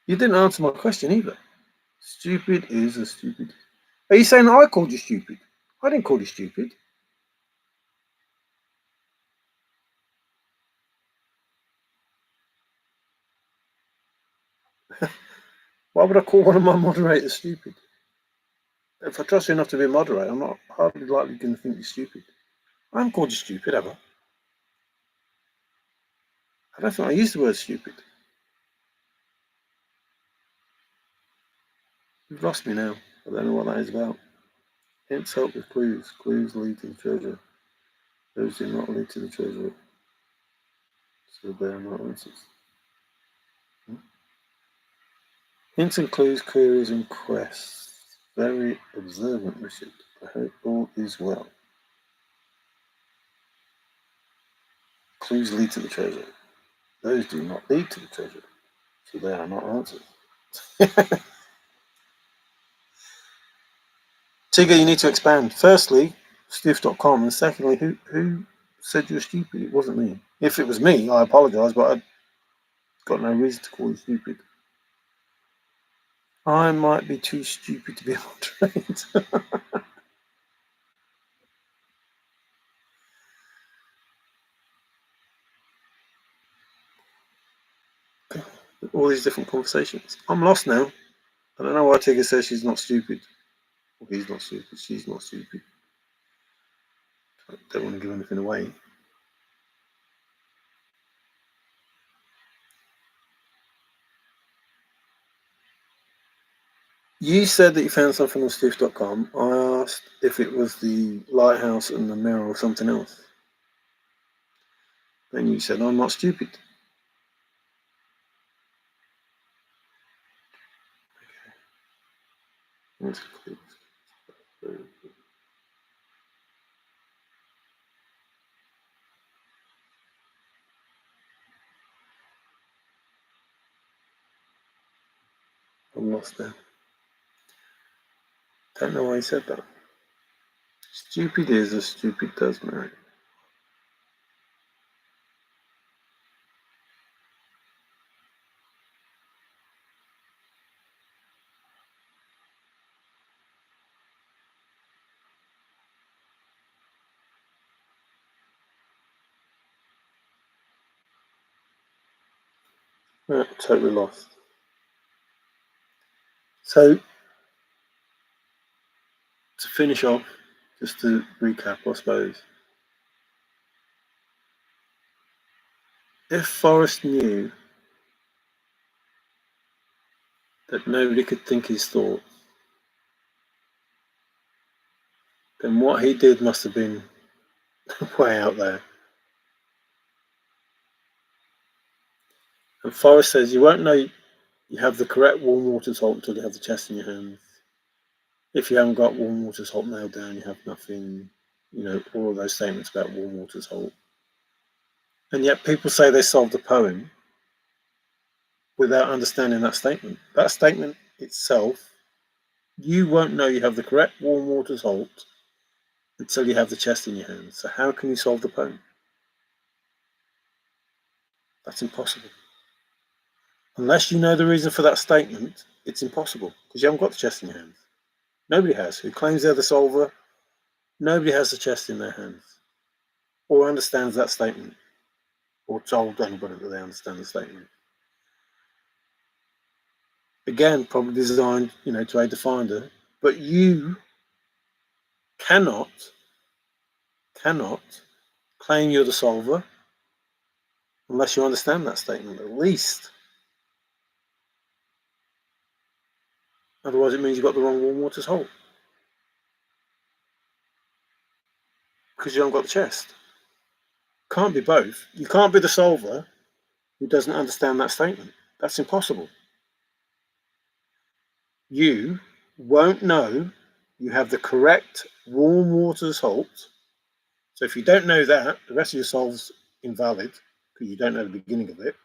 You didn't answer my question either. Stupid is a stupid. Are you saying that I called you stupid? I didn't call you stupid. Why would I call one of my moderators stupid? If I trust you enough to be a moderator, I'm not hardly likely going to think you're stupid. I haven't called you stupid ever. I don't think I used the word stupid. You've lost me now. I don't know what that is about. Hints help with clues. Clues lead to the treasure. Those do not lead to the treasure. So they are not answers. Hints and clues, queries and quests. Very observant, Richard. I hope all is well. Clues lead to the treasure. Those do not lead to the treasure. So they are not answers. Tigger, you need to expand. Firstly, stiff.com, and secondly, who said you're stupid? It wasn't me. If it was me, I apologise, but I've got no reason to call you stupid. I might be too stupid to be a moderator. All these different conversations. I'm lost now. I don't know why Tigger says she's not stupid. Well, he's not stupid. She's not stupid. I don't want to give anything away. You said that you found something on stiff.com. I asked if it was the lighthouse and the mirror or something else. And you said, I'm not stupid. Okay. I'm lost now. Don't know why he said that. Stupid is as stupid does, Mary. Totally lost. So, to finish off, just to recap, I suppose, if Forrest knew that nobody could think his thoughts, then what he did must have been way out there. And Forrest says you won't know you have the correct warm water salt until you have the chest in your hands. If you haven't got warm water salt nailed down, you have nothing. All of those statements about warm water salt. And yet people say they solved a poem without understanding that statement. That statement itself, you won't know you have the correct warm waters halt until you have the chest in your hands. So how can you solve the poem? That's impossible. Unless you know the reason for that statement, it's impossible because you haven't got the chest in your hands. Nobody has. Who claims they're the solver, nobody has the chest in their hands or understands that statement or told anybody that they understand the statement. Again, probably designed, to aid the finder, but you cannot claim you're the solver unless you understand that statement at least. Otherwise, it means you've got the wrong warm waters hole because you haven't got the chest. Can't be both. You can't be the solver who doesn't understand that statement. That's impossible. You won't know you have the correct warm waters halt. So if you don't know that, the rest of your solve's invalid because you don't know the beginning of it.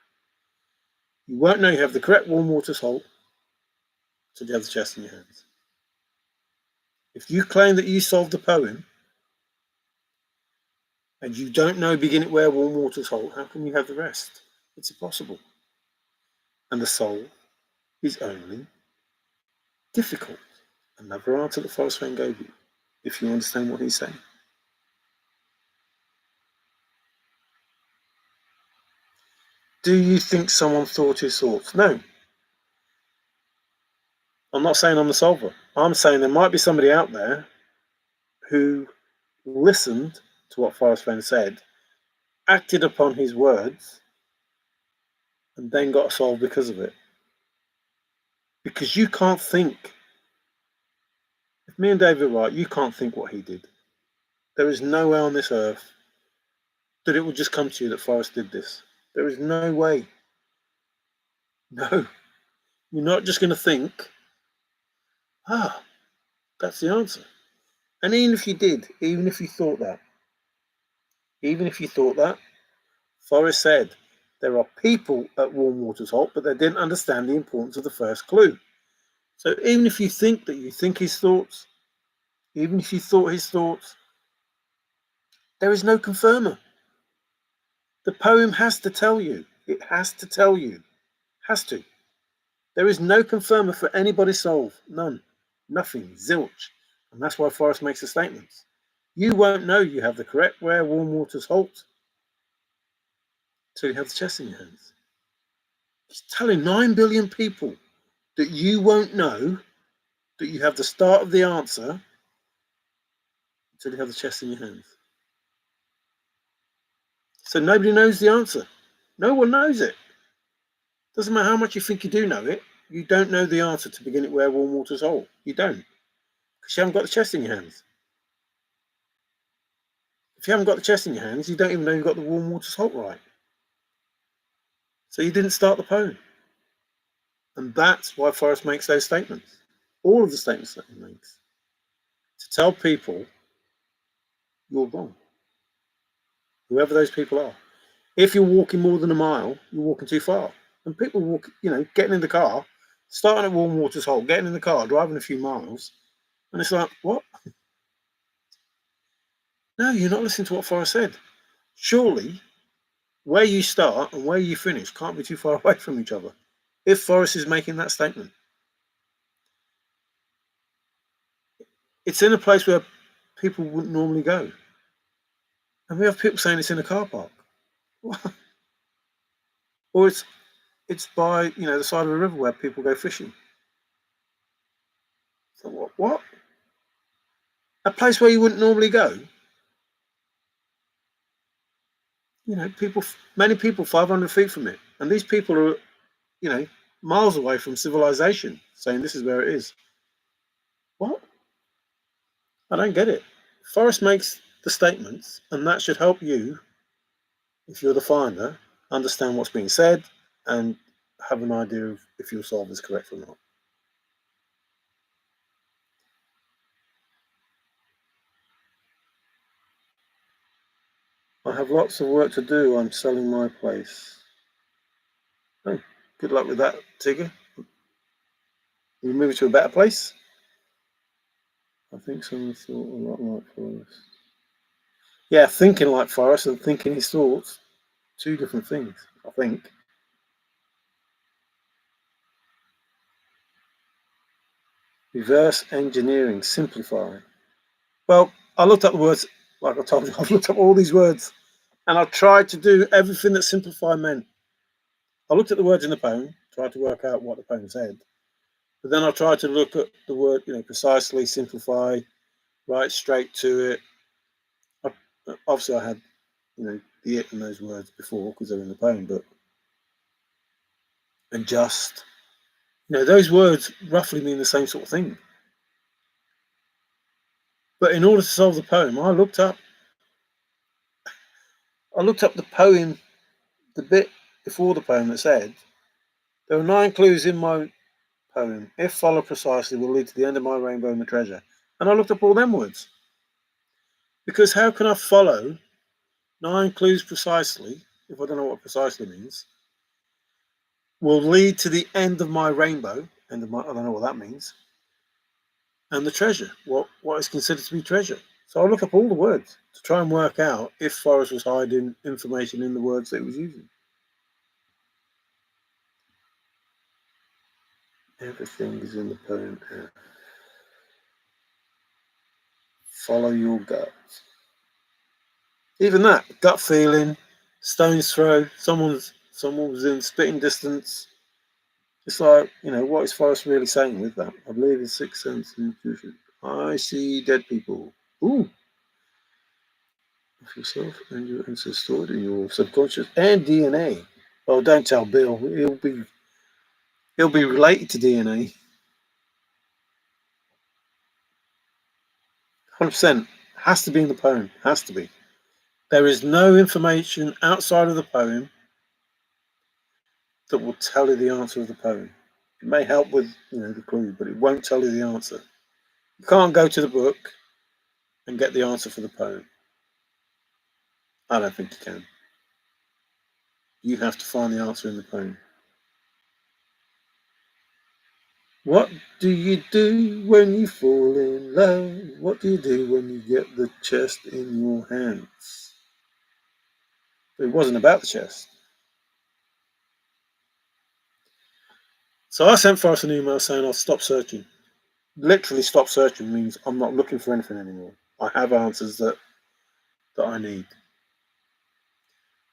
You won't know you have the correct warm waters halt until you have the chest in your hands. If you claim that you solved the poem and you don't know beginning where warm waters halt, how can you have the rest? It's impossible. And the soul is only difficult. Another answer that Forrest Fenn gave you, if you understand what he's saying. Do you think someone thought his thoughts? No. I'm not saying I'm the solver. I'm saying there might be somebody out there who listened to what Forrest Fenn said, acted upon his words, and then got solved because of it. Because you can't think. If me and David were right, you can't think what he did. There is no way on this earth that it will just come to you that Forrest did this. There is no way. No. You're not just going to think, that's the answer. And even if you did, even if you thought that, Forrest said there are people at Warm Waters Halt, but they didn't understand the importance of the first clue. So even if you think that you think his thoughts, even if you thought his thoughts, there is no confirmer. The poem has to tell you. It has to tell you. Has to. There is no confirmer for anybody's solve. None. Nothing. Zilch. And that's why Forrest makes the statements. You won't know you have the correct where warm waters halt till you have the chest in your hands. He's telling 9 billion people that you won't know that you have the start of the answer until you have the chest in your hands. So nobody knows the answer. No one knows it. Doesn't matter how much you think you do know it, you don't know the answer to begin it where warm waters halt. You don't. Because you haven't got the chest in your hands. If you haven't got the chest in your hands, you don't even know you've got the warm waters halt right. So you didn't start the poem. And that's why Forrest makes those statements. All of the statements that he makes. To tell people you're wrong. Whoever those people are. If you're walking more than a mile, you're walking too far. And people walk, getting in the car, starting at Warm Waters Hole, getting in the car, driving a few miles, and it's like, what? No, you're not listening to what Forrest said. Surely, where you start and where you finish can't be too far away from each other. If Forrest is making that statement, it's in a place where people wouldn't normally go. And we have people saying it's in a car park. Or it's by, the side of a river where people go fishing. So what? A place where you wouldn't normally go? Many people 500 feet from it. And these people are, miles away from civilization saying this is where it is. What? I don't get it. Forrest makes the statements, and that should help you, if you're the finder, understand what's being said and have an idea of if your solve is correct or not. I have lots of work to do. I'm selling my place. Oh, good luck with that, Tigger. You move to a better place? I think someone thought a lot like Forrest. Yeah, thinking like Forrest and thinking his thoughts, two different things, I think. Reverse engineering, simplify. Well, I looked up the words, like I told you, I've looked up all these words and I've tried to do everything that simplify meant. I looked at the words in the poem, tried to work out what the poem said, but then I tried to look at the word, precisely, simplify, write straight to it. I, obviously, I had, the it and those words before because they're in the poem, but adjust. Those words roughly mean the same sort of thing. But in order to solve the poem, I looked up the poem, the bit before the poem that said, there are 9 clues in my poem. If followed precisely, will lead to the end of my rainbow and the treasure. And I looked up all them words. Because how can I follow 9 clues precisely, if I don't know what precisely means, will lead to the end of my rainbow, I don't know what that means, and the treasure, what is considered to be treasure. So I look up all the words to try and work out if Forrest was hiding information in the words that he was using. Everything is in the poem. Follow your gut. Even that, gut feeling, stone's throw, someone was in spitting distance. It's like, what is Forrest really saying with that? I believe in sixth sense and intuition. I see dead people. Ooh. Of yourself and your ancestors stored in your subconscious and DNA. Oh, don't tell Bill. He'll be related to DNA. 100%. Has to be in the poem. Has to be. There is no information outside of the poem that will tell you the answer of the poem. It may help with, the clue, but it won't tell you the answer. You can't go to the book and get the answer for the poem. I don't think you can. You have to find the answer in the poem. What do you do when you fall in love? What do you do when you get the chest in your hands? But it wasn't about the chest. So I sent Forrest an email saying I'll stop searching. Literally stop searching means I'm not looking for anything anymore. I have answers that I need.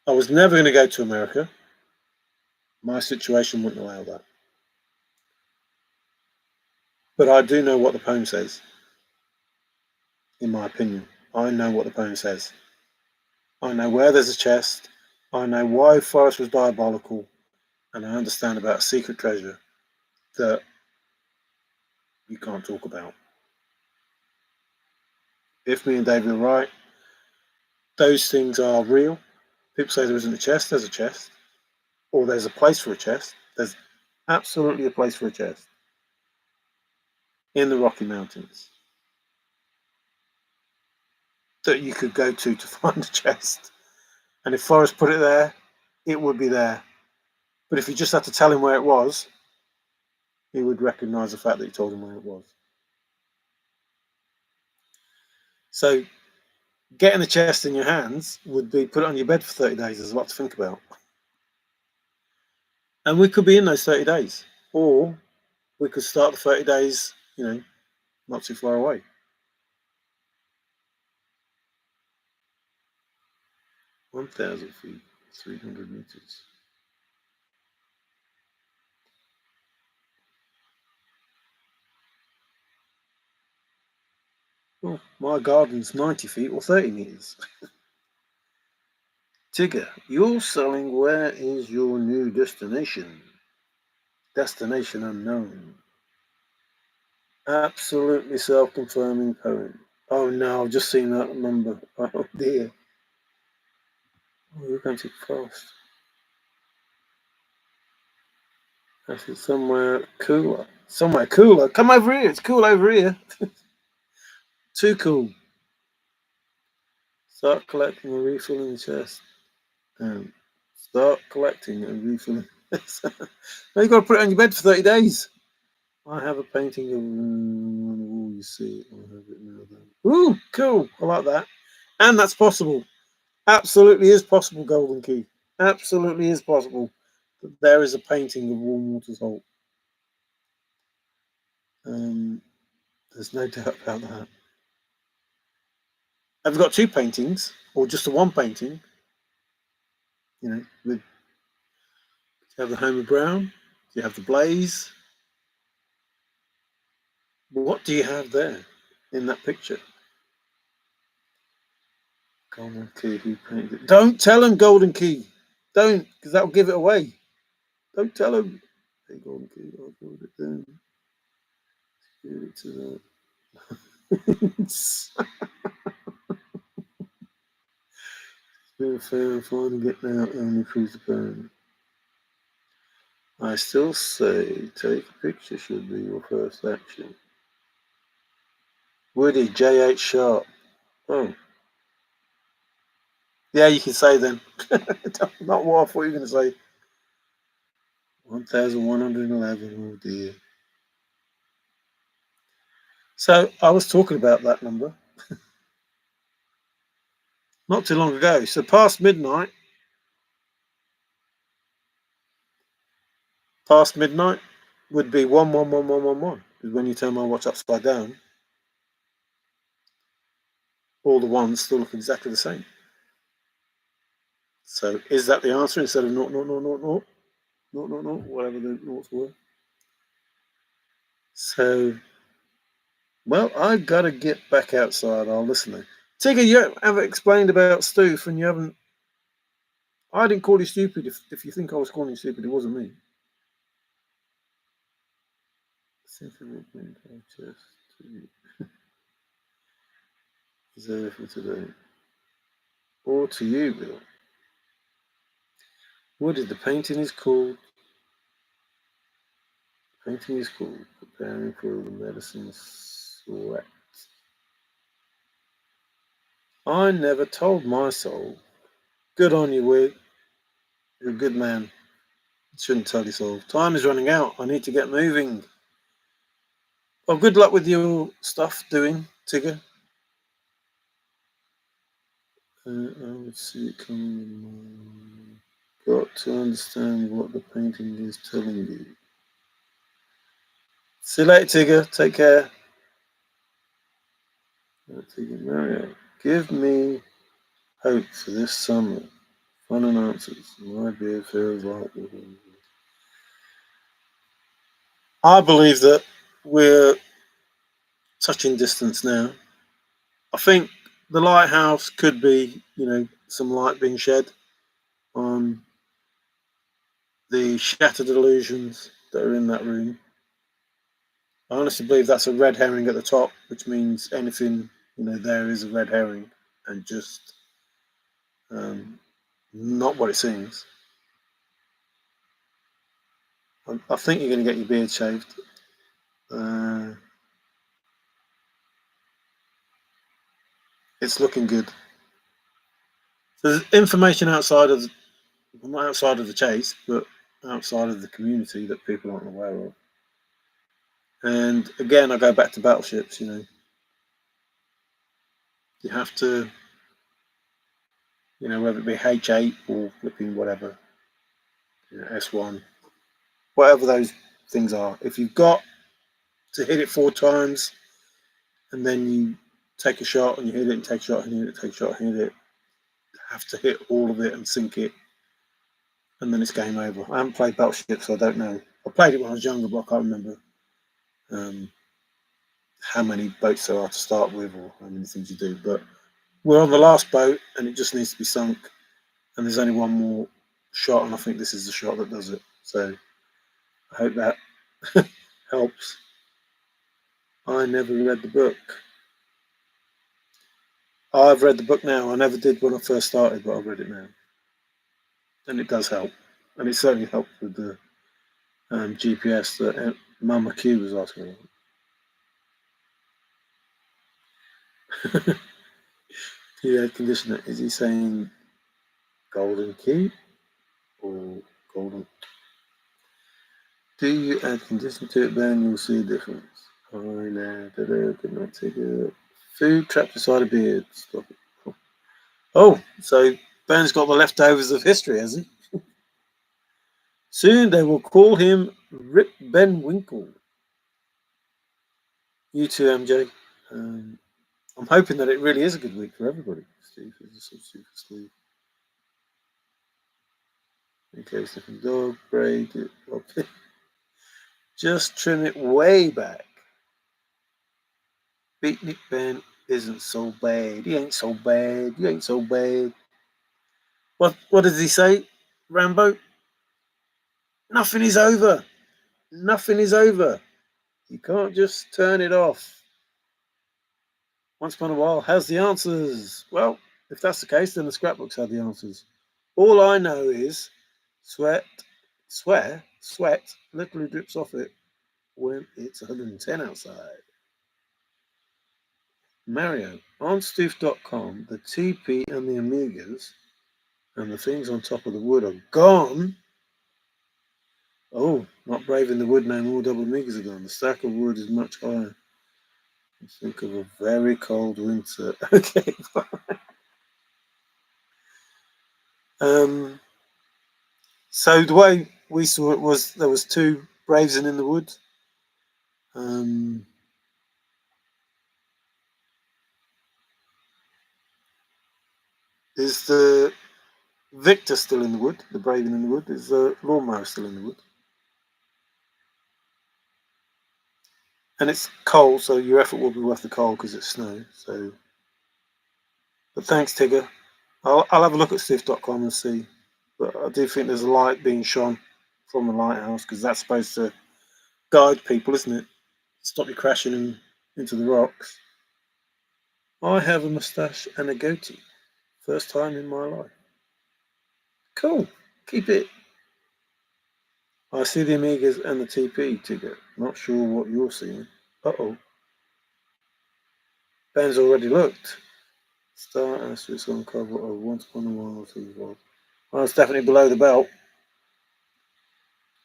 I was never going to go to America. My situation wouldn't allow that. But I do know what the poem says, in my opinion. I know what the poem says. I know where there's a chest. I know why Forrest was diabolical. And I understand about a secret treasure that you can't talk about. If me and David are right, those things are real. People say there isn't a chest, there's a chest. Or there's a place for a chest. There's absolutely a place for a chest in the Rocky Mountains that you could go to find a chest. And if Forrest put it there, it would be there. But if you just had to tell him where it was, he would recognise the fact that you told him where it was. So getting the chest in your hands would be put it on your bed for 30 days. There's a lot to think about. And we could be in those 30 days. Or we could start the 30 days, not too far away. (1,000 feet, 300 meters). Well, my garden's 90 feet or 30 meters. Tigger, you're selling. Where is your new destination? Destination unknown. Absolutely self-confirming poem. Oh no, I've just seen that number. Oh dear. Oh, you're going too fast. That's somewhere cooler. Somewhere cooler. Come over here. It's cool over here. Too cool. Start collecting and refilling the chest. Start collecting and refilling. Now you've got to put it on your bed for 30 days. I have a painting of on the wall, you see. I have it now then. Ooh, cool. I like that. And that's possible. Absolutely is possible, Golden Key. Absolutely is possible that there is a painting of Warm Waters Holt. There's no doubt about that. Have you got two paintings or just the one painting? You know, with you have the Homer Brown, you have the Blaze. What do you have there in that picture? Golden Key, who painted it? Don't tell him, Golden Key. Don't, because that'll give it away. Don't tell him. Hey, Golden Key, I'll put it down. Give it to that. It's been fair finding it now only proves the burn. I still say take a picture should be your first action. Woody, J.H. Sharp. Oh. Yeah, you can say then. Not what I thought you were going to say. 1111. Oh dear. So I was talking about that number not too long ago. So past midnight would be 111111. Because when you turn my watch upside down, all the ones still look exactly the same. So is that the answer instead of naught, naught, naught, naught, naught, naught, naught, naught, whatever the noughts were? So, well, I gotta get back outside. I'll listen then. Tigger, you haven't explained about Stoof, and you haven't. I didn't call you stupid. If you think I was calling you stupid, it wasn't me. Is there for today? Or to you, Bill? What did the painting is called? Painting is called Preparing for the Medicine Sweat. I never told my soul. Good on you, Wig. You're a good man. Shouldn't tell your soul. Time is running out. I need to get moving. Well, good luck with your stuff doing, Tigger. I would see it coming. Got to understand what the painting is telling you. See you later, Tigger. Take care. Tigger, Mario, give me hope for this summer. Fun and answers. My beer feels like. I believe that we're touching distance now. I think the lighthouse could be, some light being shed on the shattered illusions that are in that room. I honestly believe that's a red herring at the top, which means anything, there is a red herring and just not what it seems. I think you're going to get your beard shaved. It's looking good. So there's information not outside of the chase, but outside of the community that people aren't aware of. And again, I go back to battleships. You have to, whether it be H8 or flipping whatever, S1, whatever those things are. If you've got to hit it 4 times, and then you take a shot and you hit it and take a shot and hit it, take a shot and hit it, you have to hit all of it and sink it, and then it's game over. I haven't played Battleship, so I don't know. I played it when I was younger, but I can't remember how many boats there are to start with or how many things you do. But we're on the last boat, and it just needs to be sunk, and there's only one more shot, and I think this is the shot that does it. So I hope that helps. I never read the book. I've read the book now. I never did when I first started, but I've read it now. And it does help. And it certainly helped with the GPS that Mama Q was asking about. The air conditioner, is he saying golden key or golden? Do you add conditioner to it, then you'll see a difference. I know, did not take it. Food trapped inside a beard. Stop it. Oh, so Ben's got the leftovers of history, has he? Soon they will call him Rip Ben Winkle. You too, MJ. I'm hoping that it really is a good week for everybody. Steve is a substitute for Steve. Okay, sniffing dog, braid it. Okay. Just trim it way back. Beatnik Ben isn't so bad. He ain't so bad. You ain't so bad. What does he say, Rambo? Nothing is over. Nothing is over. You can't just turn it off. Once upon a while has the answers. Well, if that's the case, then the scrapbooks have the answers. All I know is sweat, literally drips off it when it's 110 outside. Mario, on Stoof.com, the TP and the Amigas and the things on top of the wood are gone. Oh, not braving the wood no more, double Amigas are gone. The stack of wood is much higher. Think of a very cold winter. Okay. So the way we saw it was there was two Braves in the wood. Is the Victor still in the wood? The Brave in the wood? Is the lawnmower still in the wood? And it's cold, so your effort will be worth the cold because it's snow. So, but thanks, Tigger. I'll have a look at Stiff.com and see. But I do think there's a light being shone from the lighthouse because that's supposed to guide people, isn't it? Stop you crashing into the rocks. I have a moustache and a goatee. First time in my life. Cool. Keep it. I see the Amigas and the TP, Tigger. Not sure what you're seeing. Uh-oh. Ben's already looked. Star asterisk on cover of Once Upon a While. Well, it's definitely below the belt.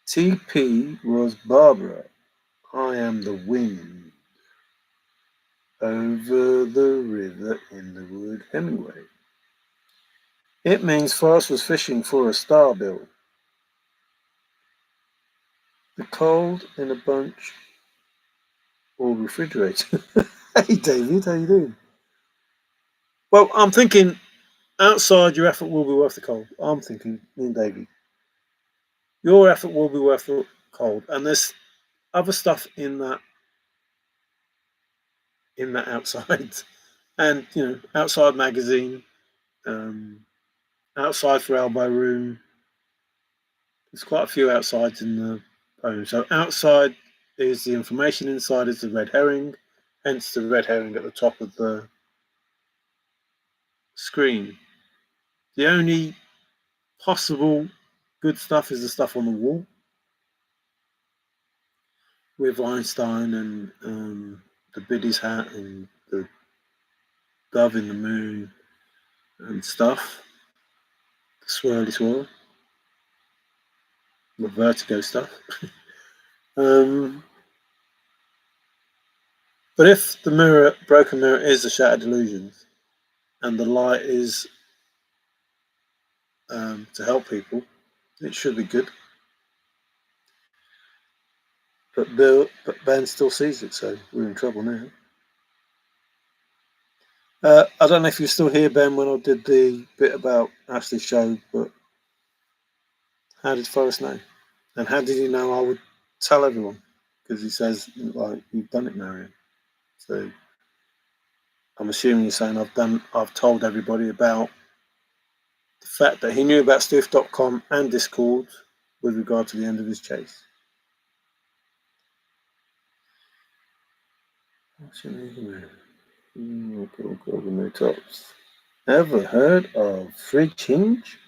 TP was Barbara. I am the wind. Over the river in the wood, Hemingway. It means Forrest was fishing for a star bill. The cold in a bunch or refrigerator. Hey David, how you doing? Well, I'm thinking outside your effort will be worth the cold. I'm thinking, me and David. Your effort will be worth the cold. And there's other stuff in that outside. And outside magazine, outside for elbow room. There's quite a few outsides in the poem. So outside is the information, inside is the red herring, hence the red herring at the top of the screen. The only possible good stuff is the stuff on the wall with Einstein and the Biddy's hat and the dove in the moon and stuff. The swirly swirl. The vertigo stuff. But if the broken mirror is the shattered illusions, and the light is to help people, it should be good. But Ben still sees it, so we're in trouble now. I don't know if you're still here, Ben, when I did the bit about Ashley's show, but how did Forrest know? And how did he know I would tell everyone? Because he says, like, you've done it, Marion. So I'm assuming you're saying I've told everybody about the fact that he knew about Stiff.com and Discord with regard to the end of his chase. No tops. Ever heard of Fridge Hinge?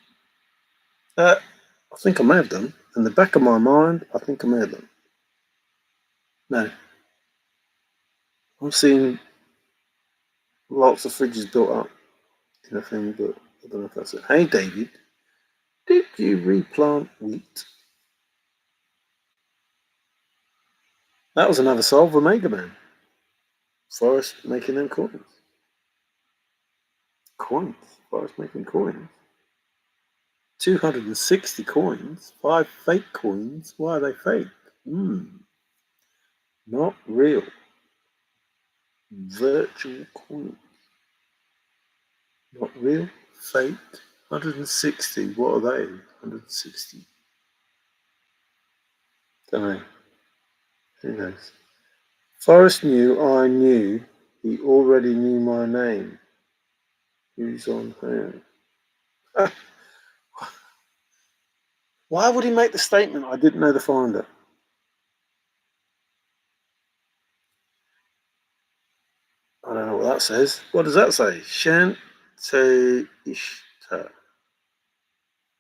I think I may have done. In the back of my mind, I think I may have done. No. I've seen lots of fridges built up. in a thing, but I don't know if that's it. Hey, David, did you replant wheat? That was another solve for Mega Man. Forrest making them coins. Coins? Forrest making coins? 260 coins? 5 fake coins? Why are they fake? Not real. Virtual coins. Not real. Fake. 160. What are they? 160. Don't know. Who knows? Forrest knew I knew. He already knew my name. Who's on home? Why would he make the statement, I didn't know the finder? I don't know what that says. What does that say? Shante Ishtar.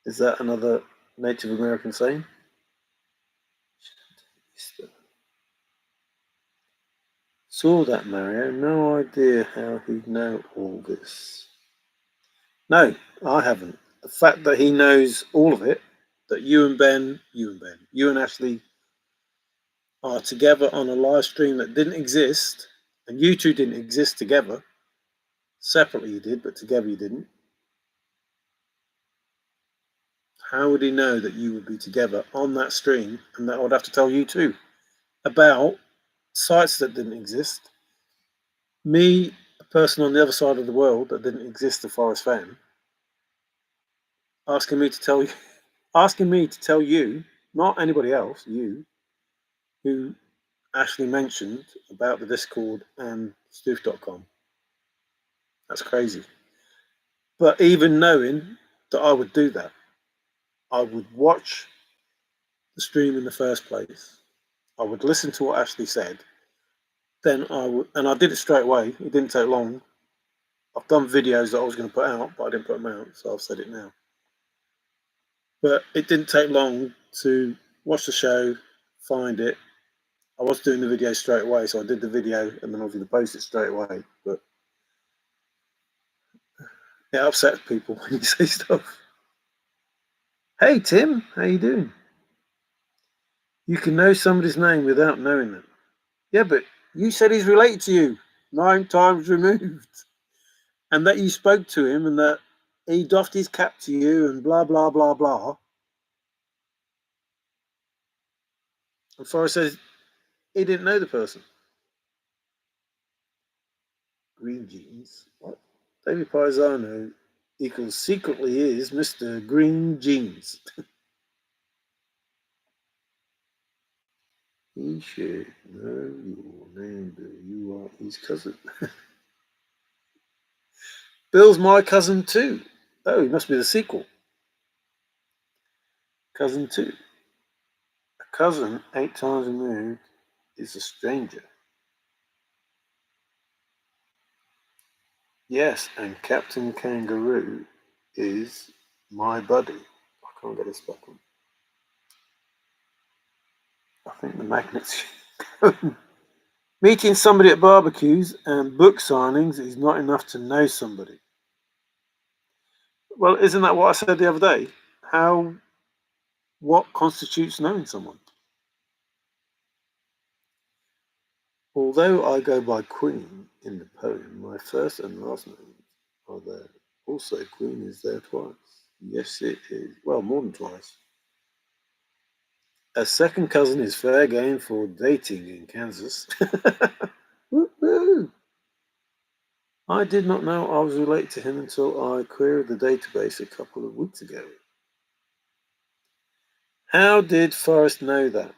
Is that another Native American saying? Saw that, Mario. No idea how he'd know all this. No, I haven't. The fact that he knows all of it, that you and Ashley are together on a live stream that didn't exist, and you two didn't exist together. Separately you did, but together you didn't. How would he know that you would be together on that stream and that I would have to tell you too about sites that didn't exist? Me, a person on the other side of the world that didn't exist to Forrest Fenn, asking me to tell you, not anybody else, you, who Ashley mentioned about the Discord and Stoof.com. That's crazy. But even knowing that I would do that, I would watch the stream in the first place. I would listen to what Ashley said. Then I would, and I did it straight away. It didn't take long. I've done videos that I was going to put out, but I didn't put them out, so I've said it now. But it didn't take long to watch the show, find it. I was doing the video straight away, so I did the video and then I was going to post it straight away. But it upsets people when you say stuff. Hey Tim, how you doing? You can know somebody's name without knowing them. Yeah, but you said he's related to you 9 times removed, and that you spoke to him, and that he doffed his cap to you, and blah blah blah blah. And Forrest says he didn't know the person. Green jeans. What? David Paisano equals secretly is Mr. Green Jeans. He should know your name, Bill. You are his cousin. Bill's my cousin too. Oh, he must be the sequel. Cousin 2. A cousin 8 times removed is a stranger. Yes, and Captain Kangaroo is my buddy. I can't get this back on. I think the magnets. Meeting somebody at barbecues and book signings is not enough to know somebody. Well, isn't that what I said the other day? What constitutes knowing someone? Although I go by Queen in the poem, my first and last names are there. Also, Queen is there twice. Yes, it is. Well, more than twice. A second cousin is fair game for dating in Kansas. Woo-hoo. I did not know I was related to him until I queried the database a couple of weeks ago. How did Forrest know that?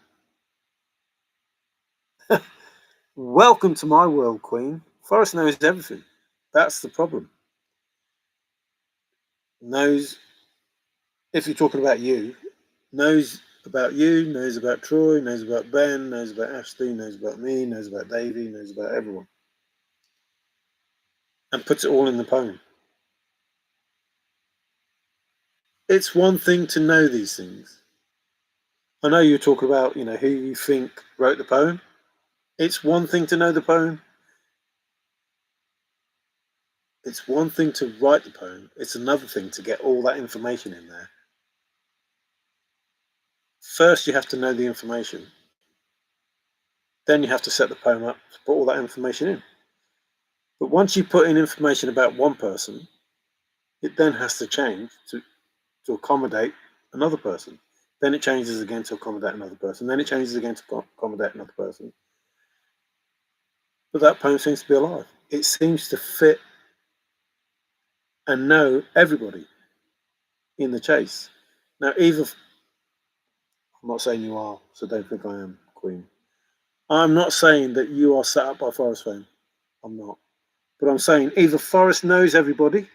Welcome to my world, Queen. Forrest knows everything. That's the problem. Knows, if you're talking about you, knows about you, knows about Troy, knows about Ben, knows about Ashley, knows about me, knows about Davey, knows about everyone. And puts it all in the poem. It's one thing to know these things. I know you're talking about, who you think wrote the poem. It's one thing to know the poem. It's one thing to write the poem, it's another thing to get all that information in there. First, you have to know the information. Then you have to set the poem up to put all that information in. But once you put in information about one person, it then has to change to accommodate another person. Then it changes again to accommodate another person. Then it changes again to accommodate another person. But that poem seems to be alive. It seems to fit and know everybody in the chase. Now, I'm not saying you are, so don't think I am, Queen. I'm not saying that you are set up by Forrest Fenn. I'm not. But I'm saying either Forrest knows everybody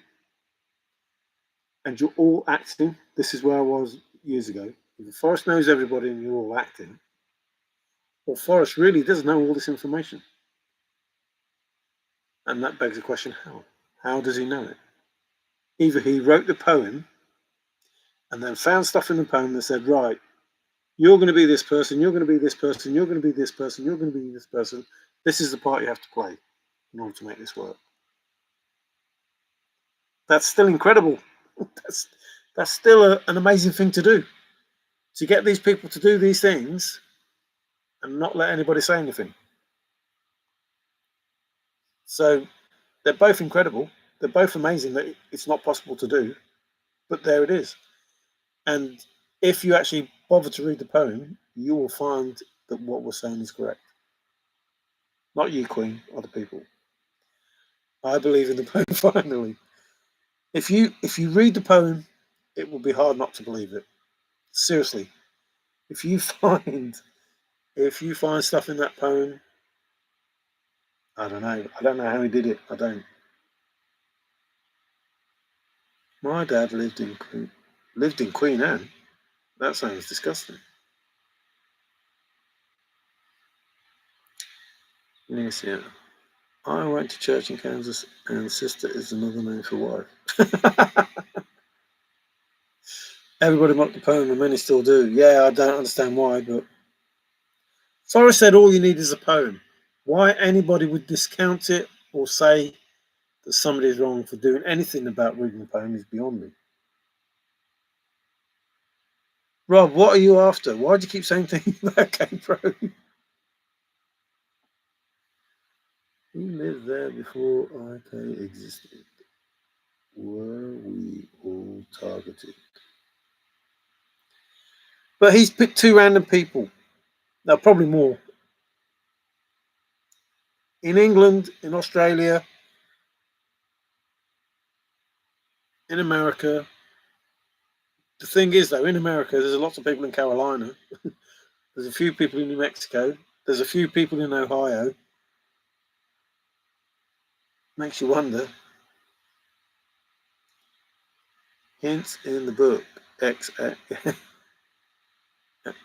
and you're all acting. This is where I was years ago. Either Forrest knows everybody and you're all acting, or Forrest really does know all this information. And that begs the question, how? How does he know it? Either he wrote the poem and then found stuff in the poem that said, right, you're going to be this person, you're going to be this person, you're going to be this person, you're going to be this person. This is the part you have to play in order to make this work. That's still incredible. That's still an amazing thing to do. To get these people to do these things and not let anybody say anything. So they're both incredible. They're both amazing that it's not possible to do, but there it is. And if you actually bother to read the poem, you will find that what we're saying is correct. Not you, Queen, other people. I believe in the poem finally. If you read the poem, it will be hard not to believe it. Seriously. If you find stuff in that poem, I don't know. I don't know how he did it. I don't. My dad lived in Queen Anne. That sounds disgusting. Yes, yeah. I went to church in Kansas, and sister is another name for wife. Everybody mocked the poem, and many still do. Yeah, I don't understand why, but Forrest said all you need is a poem. Why anybody would discount it or say that somebody is wrong for doing anything about reading the poem is beyond me. Rob, what are you after? Why do you keep saying things about K-Pro? Who lived there before IK existed? Were we all targeted? But he's picked two random people. No, probably more. In England, in Australia, in America. The thing is, though, in America, there's lots of people in Carolina. There's a few people in New Mexico. There's a few people in Ohio. Makes you wonder. Hints in the book. X.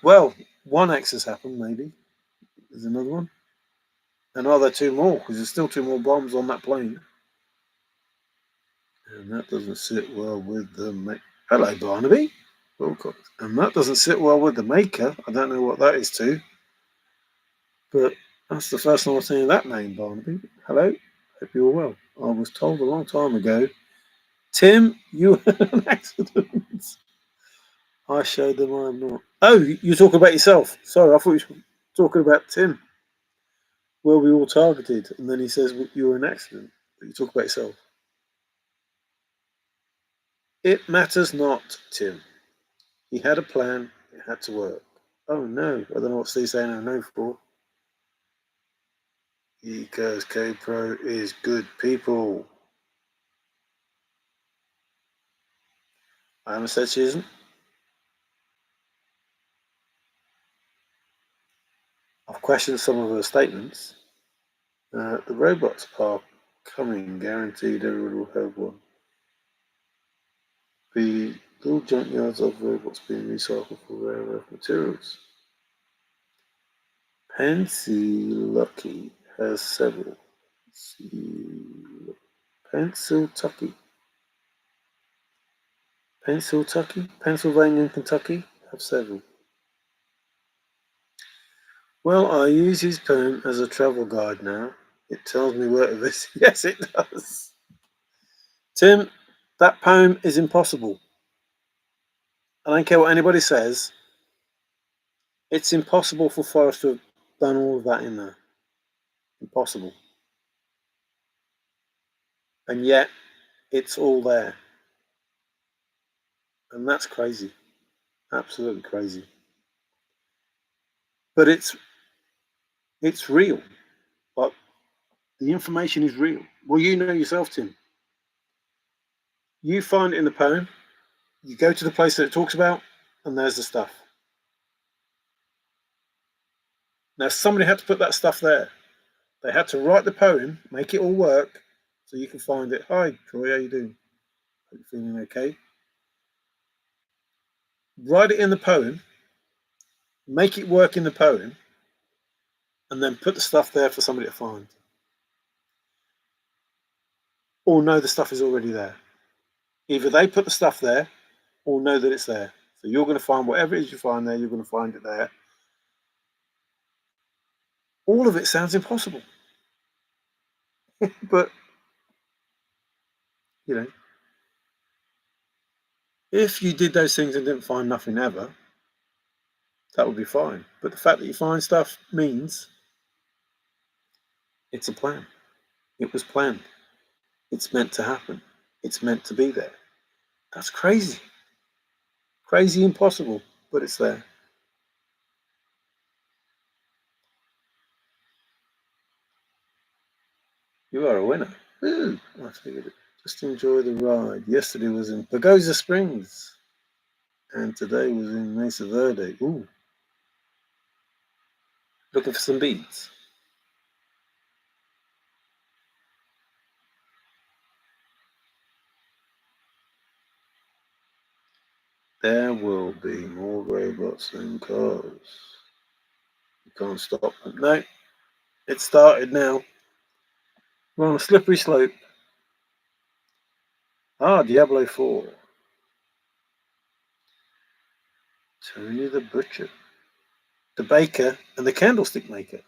Well, one X has happened, maybe. There's another one. And are there two more? Because there's still two more bombs on that plane. And that doesn't sit well with the... Hello, Barnaby. Wilcox. And that doesn't sit well with the maker. I don't know what that is to. But that's the first time I've seen that name, Barnaby. Hello. Hope you're well. I was told a long time ago, Tim, you had an accident. I showed them I'm not. Oh, you're talking about yourself. Sorry, I thought you were talking about Tim. Were we all targeted? And then he says you were in an accident. But you talk about yourself. It matters not, Tim. He had a plan. It had to work. Oh no, I don't know what Steve's saying I know for. Because K-Pro is good people. I haven't said she isn't. I've questioned some of her statements. The robots are coming, guaranteed everyone will have one. The little junkyards of robots being recycled for rare earth materials. Pennsylvania has several. Pennsylvania and Kentucky have several. Well, I use his poem as a travel guide now. It tells me where to visit. Yes, it does. Tim, that poem is impossible. I don't care what anybody says. It's impossible for Forrest to have done all of that in there. Impossible. And yet, it's all there. And that's crazy. Absolutely crazy. But it's real. Like, the information is real. Well, you know yourself, Tim. You find it in the poem, you go to the place that it talks about, and there's the stuff. Now, somebody had to put that stuff there. They had to write the poem, make it all work, so you can find it. Hi, Troy, how you doing? Hope you're feeling okay. Write it in the poem, make it work in the poem, and then put the stuff there for somebody to find. Or know the stuff is already there. Either they put the stuff there, or know that it's there. So you're going to find whatever it is you find there, you're going to find it there. All of it sounds impossible. But, you know, if you did those things and didn't find nothing ever, that would be fine. But the fact that you find stuff means it's a plan. It was planned. It's meant to happen. It's meant to be there. That's crazy. Crazy impossible, but it's there. You are a winner. Ooh, I figured it. Just enjoy the ride. Yesterday was in Pagosa Springs, and today was in Mesa Verde. Ooh, looking for some beads. There will be more robots than cars. You can't stop them. No, it started now. We're on a slippery slope. Ah, Diablo 4. Tony the Butcher. The baker and the candlestick maker.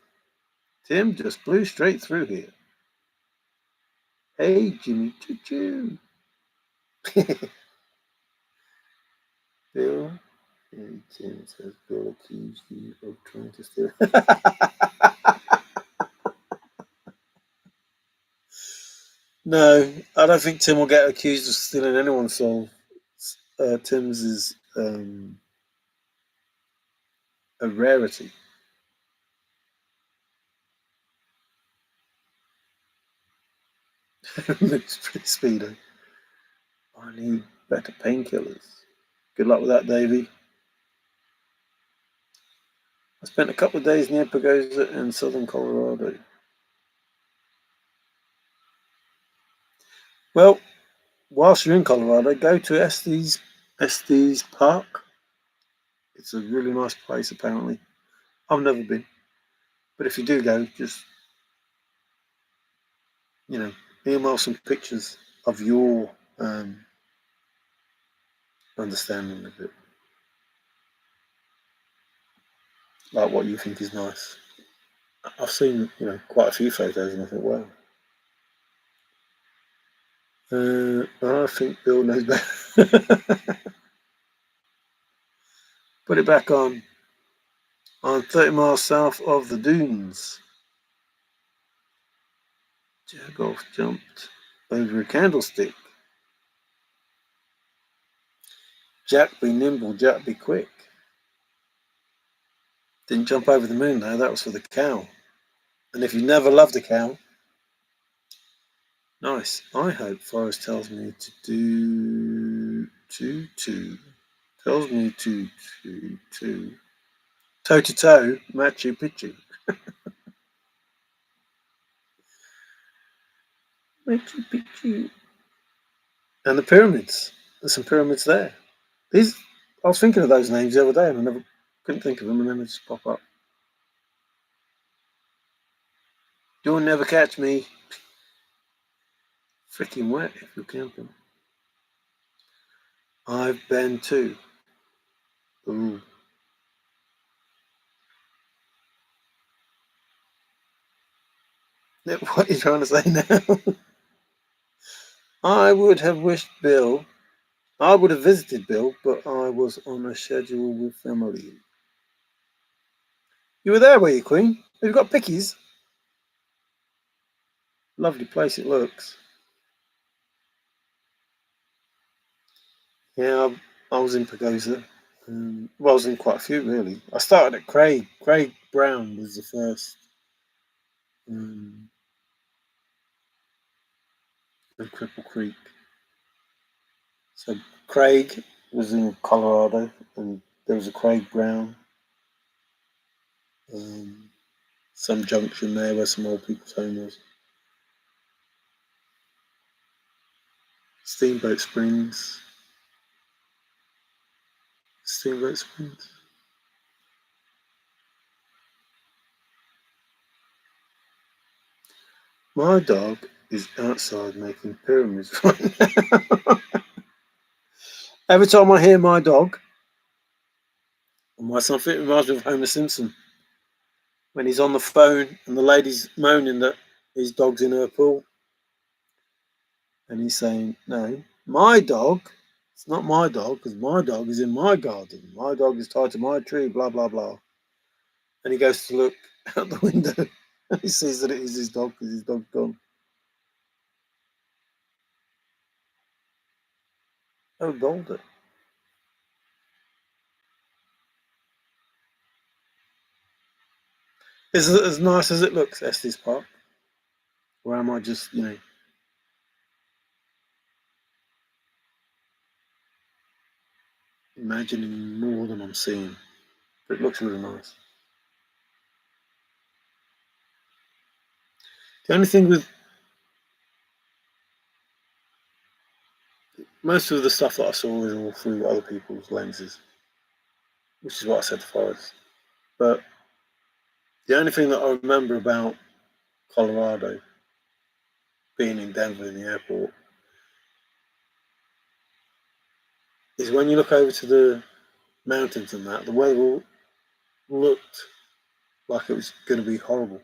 Tim just blew straight through here. Hey, Jimmy Choo Choo. Bill. And Tim says Bill accused you of trying to steal. No, I don't think Tim will get accused of stealing anyone's soul. Tim's is a rarity. Speedo. I need better painkillers. Good luck with that, Davey. I spent a couple of days near Pagosa in southern Colorado. Well, whilst you're in Colorado, go to Estes Park. It's a really nice place, apparently. I've never been, but if you do go, just email some pictures of your understanding of it, like what you think is nice. I've seen quite a few photos, and I think, wow. I think Bill knows better. Put it back on. I'm 30 miles south of the dunes. Jagoff jumped over a candlestick. Jack be nimble, Jack be quick. Didn't jump over the moon though, that was for the cow. And if you never loved a cow, nice. I hope Forrest tells me to do tells me to toe to toe, Machu Picchu. Machu Picchu. And the pyramids. There's some pyramids there. I was thinking of those names the other day and I never couldn't think of them, and then they just pop up. You'll never catch me. Freaking wet if you're camping. I've been too. Ooh. What are you trying to say now? I would have wished Bill. I would have visited Bill, but I was on a schedule with family. You were there, were you, Queen? Have you got pickies? Lovely place it looks. Yeah, I was in Pagosa. Well, I was in quite a few, really. I started at Craig. Craig Brown was the first. Um, and Cripple Creek. So Craig was in Colorado, and there was a Craig Brown. Um, some junction there where some old people's home was. Steamboat Springs. Steamboat Springs. My dog is outside making pyramids right now. Every time I hear my dog, it reminds me of Homer Simpson when he's on the phone and the lady's moaning that his dog's in her pool, and he's saying, "No, my dog. It's not my dog because my dog is in my garden. My dog is tied to my tree. Blah blah blah." And he goes to look out the window and he sees that it is his dog because his dog's gone. Oh, Boulder. Is it as nice as it looks, Estes Park? Or am I just, imagining more than I'm seeing? But it looks really nice. The only thing with most of the stuff that I saw was all through other people's lenses, which is what I said to Forrest. But the only thing that I remember about Colorado, being in Denver in the airport, is when you look over to the mountains and that, the weather looked like it was going to be horrible.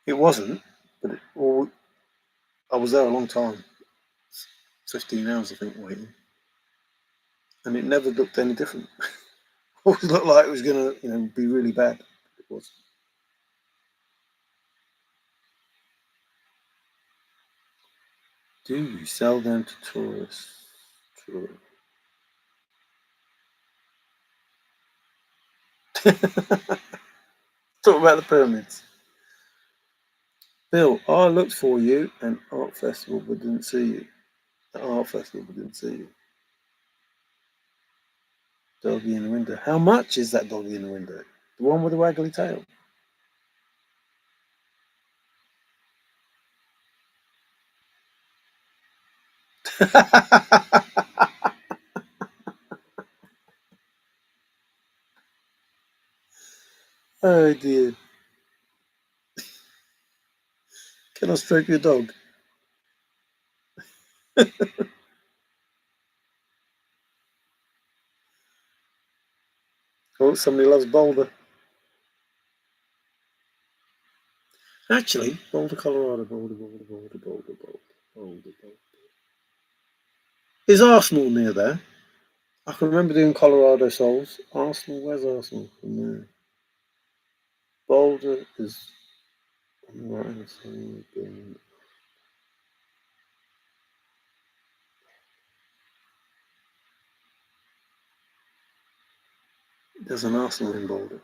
It wasn't, but I was there a long time, 15 hours, I think, waiting, and it never looked any different. It always looked like it was going to, be really bad. It was. Do you sell them to tourists? True. Talk about the pyramids. Bill, I looked for you at art festival but didn't see you. At art festival but didn't see you. Doggy in the window. How much is that doggy in the window? The one with the waggly tail. Oh dear. Can I stroke your dog? Oh, somebody loves Boulder. Actually, Boulder, Colorado, Boulder. Is Arsenal near there? I can remember doing Colorado Souls. Arsenal, where's Arsenal from there? Boulder is on the right hand side. There's an Arsenal in Boulder.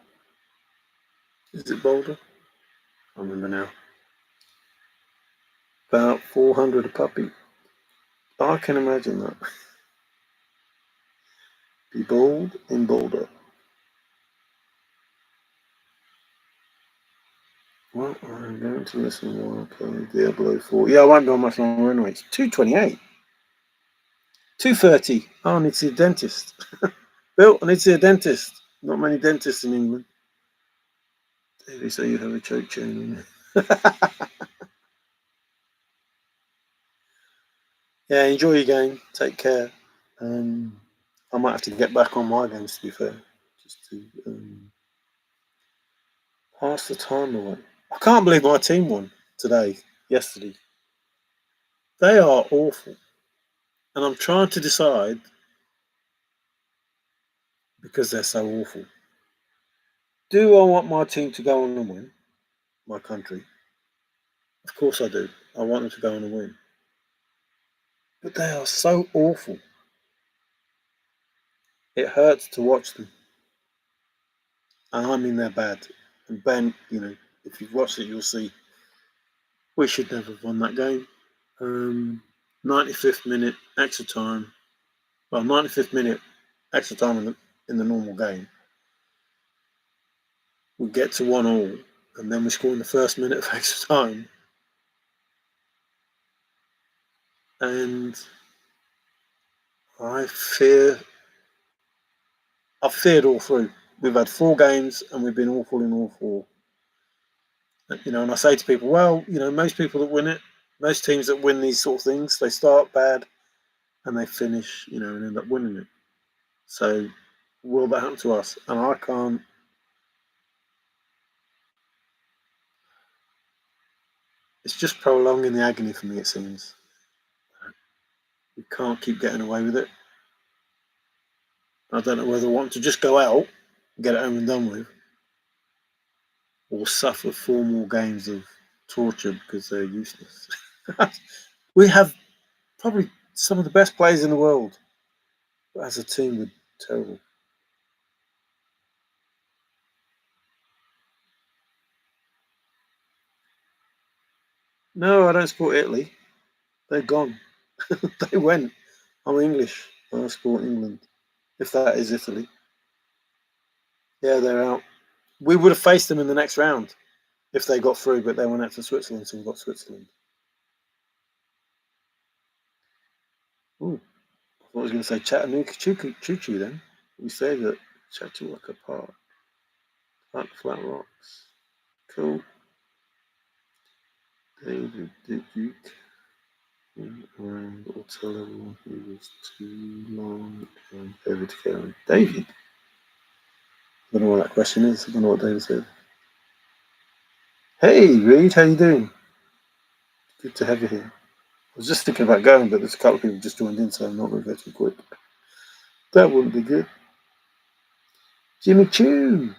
Is it Boulder? I remember now. About 400 a puppy. I can imagine that. Be bold in Boulder. Well, I'm going to listen while I play Diablo 4. Yeah, I won't be on much longer anyway. It's 2:28. 2:30. Oh, I need to see a dentist. Bill, I need to see a dentist. Not many dentists in England. They say you have a choke chain. Yeah, enjoy your game. Take care. I might have to get back on my games, to be fair, just to pass the time away. I can't believe my team won yesterday. They are awful. And I'm trying to decide, because they're so awful, do I want my team to go on and win, my country? Of course I do. I want them to go on and win. But they are so awful. It hurts to watch them. And I mean, they're bad. And Ben, if you've watched it, you'll see we should never have won that game. 95th minute extra time. Well, 95th minute extra time in the normal game. We get to 1-1, and then we score in the first minute of extra time. And I've feared all through. We've had 4 games, and we've been awful in all 4. And I say to people, well, most people that win it, most teams that win these sort of things, they start bad and they finish, and end up winning it. So will that happen to us? And I can't. It's just prolonging the agony for me, it seems. We can't keep getting away with it. I don't know whether I want to just go out, get it home and done with, or suffer 4 more games of torture because they're useless. We have probably some of the best players in the world, but as a team, we're terrible. No, I don't support Italy. They're gone. They went. I'm English. I support England. If that is Italy. Yeah, they're out. We would have faced them in the next round if they got through, but they went out to Switzerland, so we got Switzerland. Ooh, I thought I was going to say Chattanooga Choo Choo then. We say that Chattanooga Park, Flat Rocks. Cool. David, did you around or tell everyone he was too long and heavy to carry? David? I don't know what that question is. I don't know what David said. Hey, Reed, how you doing? Good to have you here. I was just thinking about going, but there's a couple of people just joined in, so I'm not going to go too quick. That wouldn't be good. Jimmy Choo!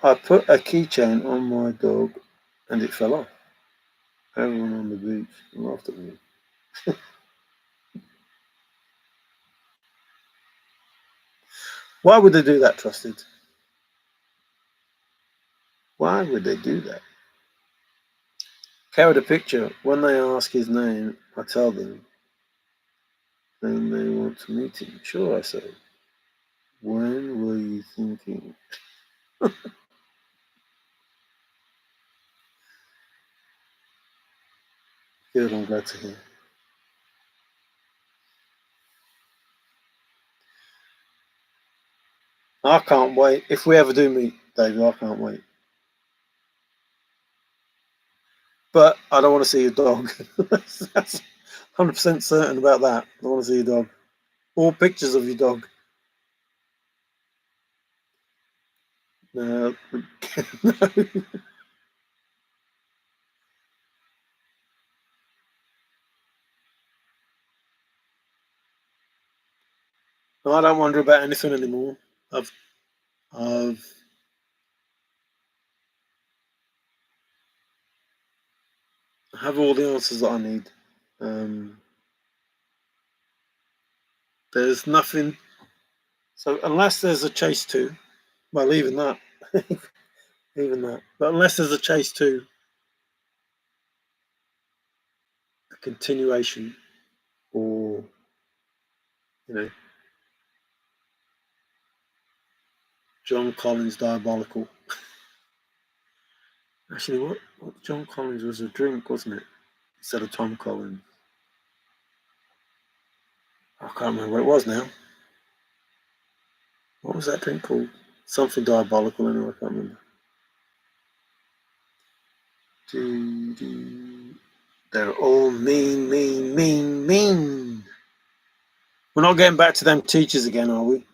I put a keychain on my dog and it fell off. Everyone on the beach laughed at me. Why would they do that, Trusted? Why would they do that? Carried a picture. When they ask his name, I tell them. Then they want to meet him. Sure, I say. When were you thinking? Good, I'm glad to hear. I can't wait. If we ever do meet, David, I can't wait. But I don't want to see your dog. That's 100% certain about that. I don't want to see your dog. Or pictures of your dog. No. No. I don't wonder about anything anymore. I've I have all the answers that I need. There's nothing. So unless there's a chase 2, well, even that, even that. But unless there's a chase 2, a continuation, or you know, John Collins diabolical. Actually, what John Collins was a drink, wasn't it? Instead of Tom Collins. I can't remember what it was now. What was that drink called? Something diabolical, anyway, I can't remember. They're all mean, mean, mean, mean. We're not getting back to them teachers again, are we?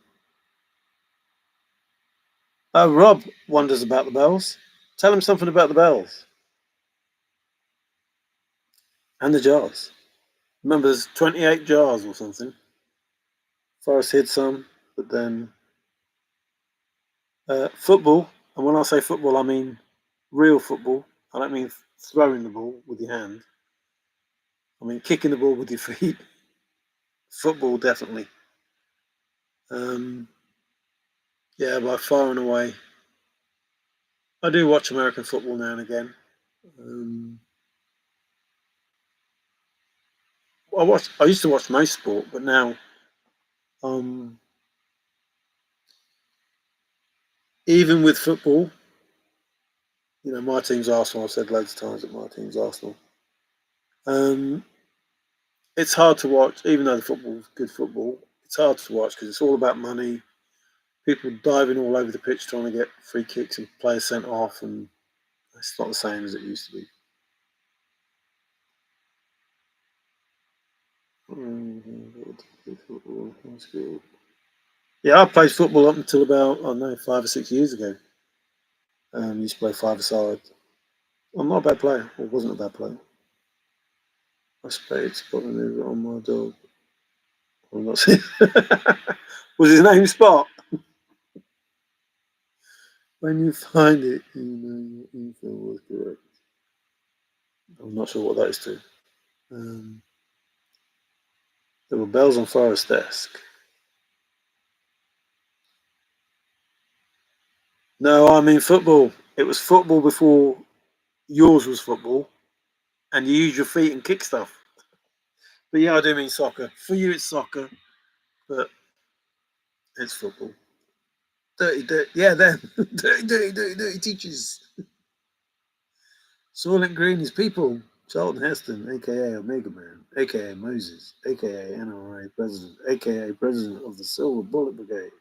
Rob wonders about the bells. Tell him something about the bells. And the jars. Remember, there's 28 jars or something. Forrest hid some, but then football. And when I say football, I mean real football. I don't mean throwing the ball with your hand. I mean kicking the ball with your feet. Football, definitely. Yeah, by far and away. I do watch American football now and again. Um, I used to watch most sport, but now, um, even with football, my team's Arsenal. I've said loads of times that my team's Arsenal. Um, it's hard to watch, even though the football's good football. It's hard to watch because it's all about money. People diving all over the pitch trying to get free kicks and players sent off, and it's not the same as it used to be. Yeah, I played football up until about, I don't know, 5 or 6 years ago. Used to play five-a-side. I'm not a bad player, or wasn't a bad player. I suppose Spot maneuver on my dog. I'm not saying. Was his name Spot? When you find it, you know your info was correct. I'm not sure what that is to. There were bells on Forrest's desk. No, I mean football. It was football before yours was football, and you use your feet and kick stuff. But yeah, I do mean soccer. For you, it's soccer, but it's football. Dirty, dirty. Yeah, then. Dirty, dirty, dirty, dirty teachers. Soylent Green is people. Charlton Heston, aka Omega Man, aka Moses, aka NRA President, aka President of the Silver Bullet Brigade,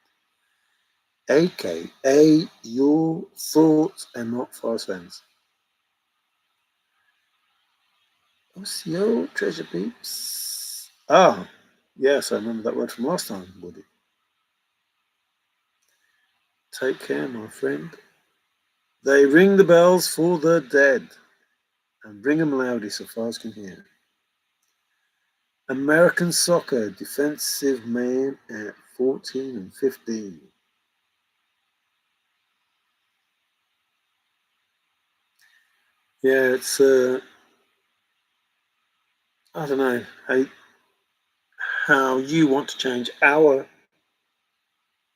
aka your thoughts and not Forest fans. What's your treasure peeps? Ah, yes, I remember that word from last time, Woody. Take care, my friend. They ring the bells for the dead and ring 'em loudly so far as can hear. American soccer defensive man at 14 and 15. Yeah, it's I don't know how you want to change our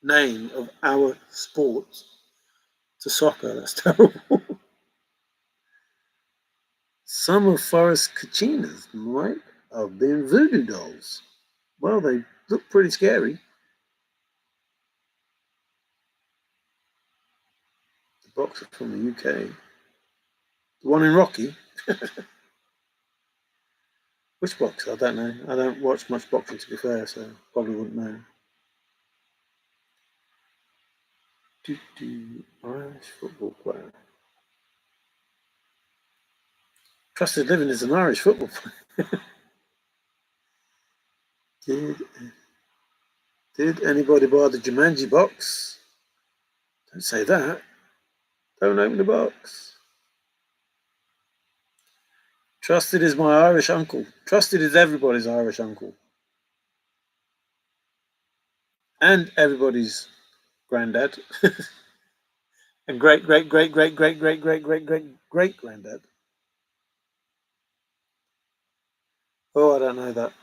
name of our sport to soccer. That's terrible. Some of Forrest's kachinas might have been voodoo dolls. Well, they look pretty scary. The boxer from the UK. The one in Rocky. Which boxer? I don't know. I don't watch much boxing, to be fair, so probably wouldn't know. Irish football player. Trusted Living is an Irish football player. did, did anybody buy the Jumanji box? Don't say that. Don't open the box. Trusted is my Irish uncle. Trusted is everybody's Irish uncle. And everybody's granddad. And great, great, great, great, great, great, great, great, great, great granddad. Oh, I don't know that.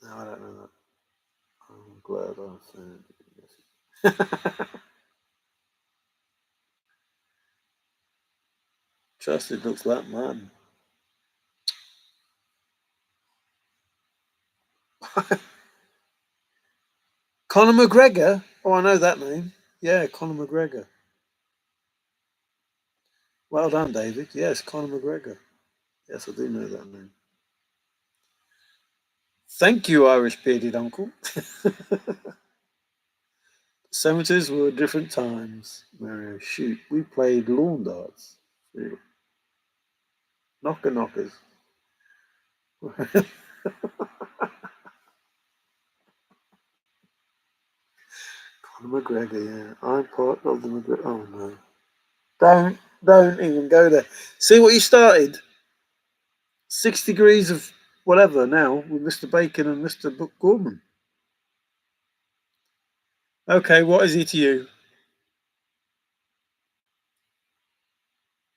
No, I don't know that. I'm glad I found it. Trusted looks like mine. Conor McGregor? Oh, I know that name. Yeah, Conor McGregor. Well done, David. Yes, Conor McGregor. Yes, I do know that name. Thank you, Irish bearded uncle. 70s were different times, Mario. Shoot, we played lawn darts. Knocker knockers. Conor McGregor, yeah. I'm part of the McGregor. Oh, no. Don't even go there. See what you started? 6 degrees of whatever now with Mr. Bacon and Mr. Gorman. Okay, what is he to you?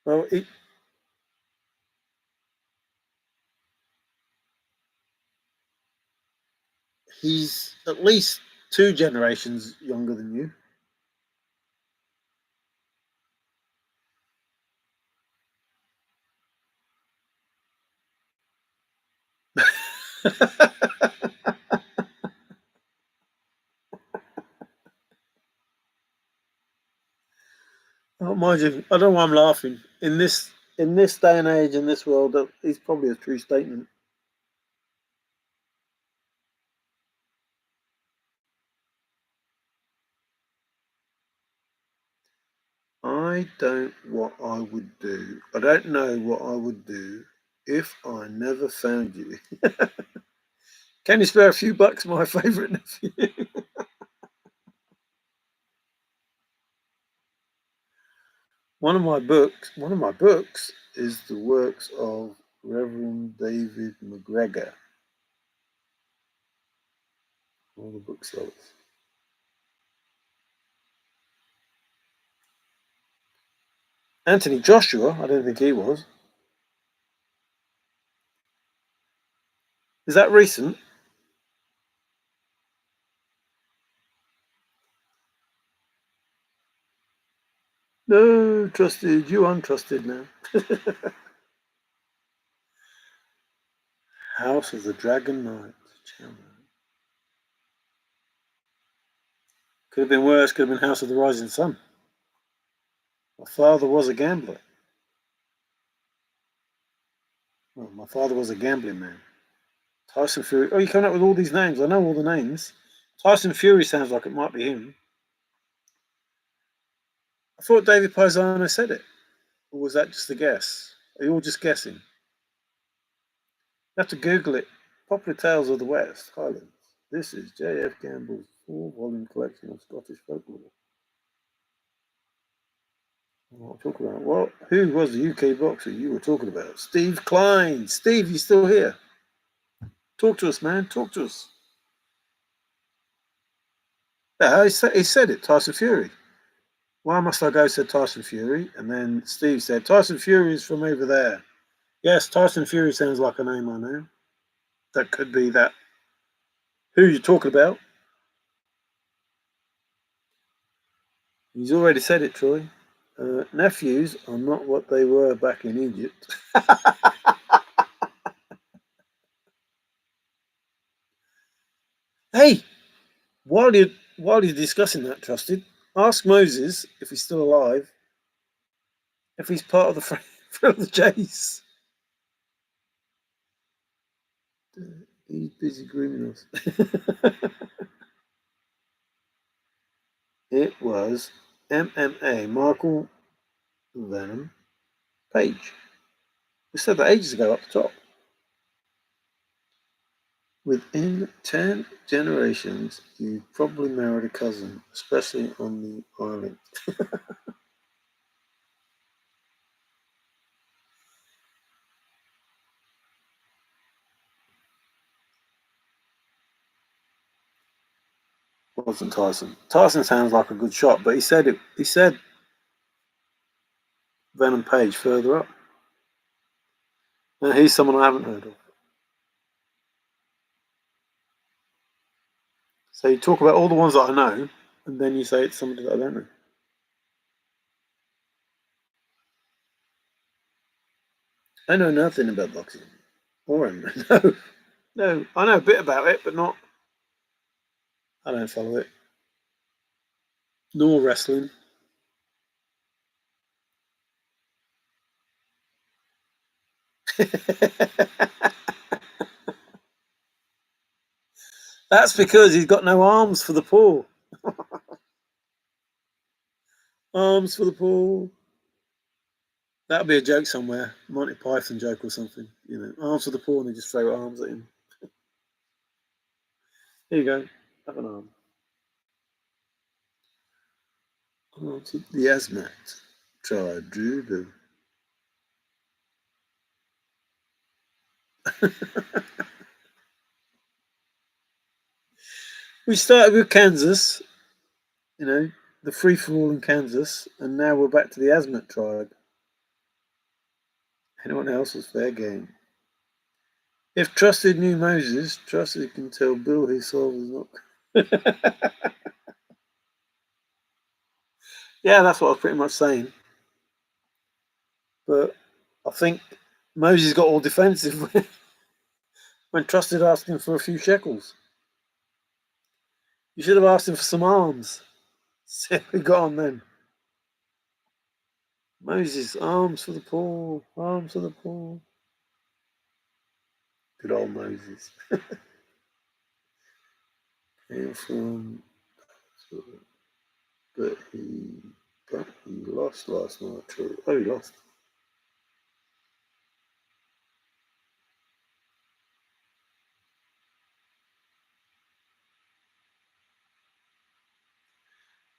Well, he's at least 2 generations younger than you. Oh, mind you, I don't know why I'm laughing. In this day and age, in this world, that is probably a true statement. I don't what I would do. I don't know what I would do if I never found you. Can you spare a few bucks, my favourite nephew? One of my books is the works of Reverend David McGregor. All the booksellers. Anthony Joshua, I don't think he was. Is that recent? No, trusted. You untrusted now. House of the Dragon Knight. Could have been worse. Could have been House of the Rising Sun. My father was a gambler. Well, my father was a gambling man. Tyson Fury. Oh, you're coming up with all these names. I know all the names. Tyson Fury sounds like it might be him. I thought David Pisano said it. Or was that just a guess? Are you all just guessing? You have to Google it. Popular Tales of the West Highlands. This is J.F. Gamble's 4-volume collection of Scottish folklore. What I'm talking about? What? Who was the UK boxer you were talking about? Steve Klein. Steve, you still here? Talk to us, man. Talk to us. Yeah, he said it. Tyson Fury. Why must I go? Said Tyson Fury, and then Steve said Tyson Fury is from over there. Yes, Tyson Fury sounds like a name I know. That could be that. Who are you talking about? He's already said it, Troy. Nephews are not what they were back in Egypt. Hey, while you're discussing that, trusted, ask Moses if he's still alive, if he's part of the Friend of the Jays. He's busy grooming us. It was MMA Michael Venom Page. We said that ages ago up the top. Within 10 generations, you probably married a cousin, especially on the island. Wasn't Tyson. Tyson sounds like a good shot, but he said it. He said Venom Page further up. Now, he's someone I haven't heard of. So you talk about all the ones that I know, and then you say it's somebody that I don't know. I know nothing about boxing or MMA. No, no. I know a bit about it, but not. I don't follow it. Nor wrestling. That's because he's got no arms for the poor. Arms for the poor. That'll be a joke somewhere. Monty Python joke or something. You know, arms for the poor, and they just throw arms at him. Here you go. Have an arm. Oh, the Asmat. Tried judo. We started with Kansas, you know, the free for all in Kansas, and now we're back to the Asmat tribe. Anyone else is fair game. If Trusted knew Moses, Trusted can tell Bill his soul is not. Yeah, that's what I was pretty much saying. But I think Moses got all defensive when Trusted asked him for a few shekels. You should have asked him for some alms. See how he got on then. Moses, alms for the poor, alms for the poor. Good old Moses. Came from, but he lost last night. True. Oh, he lost.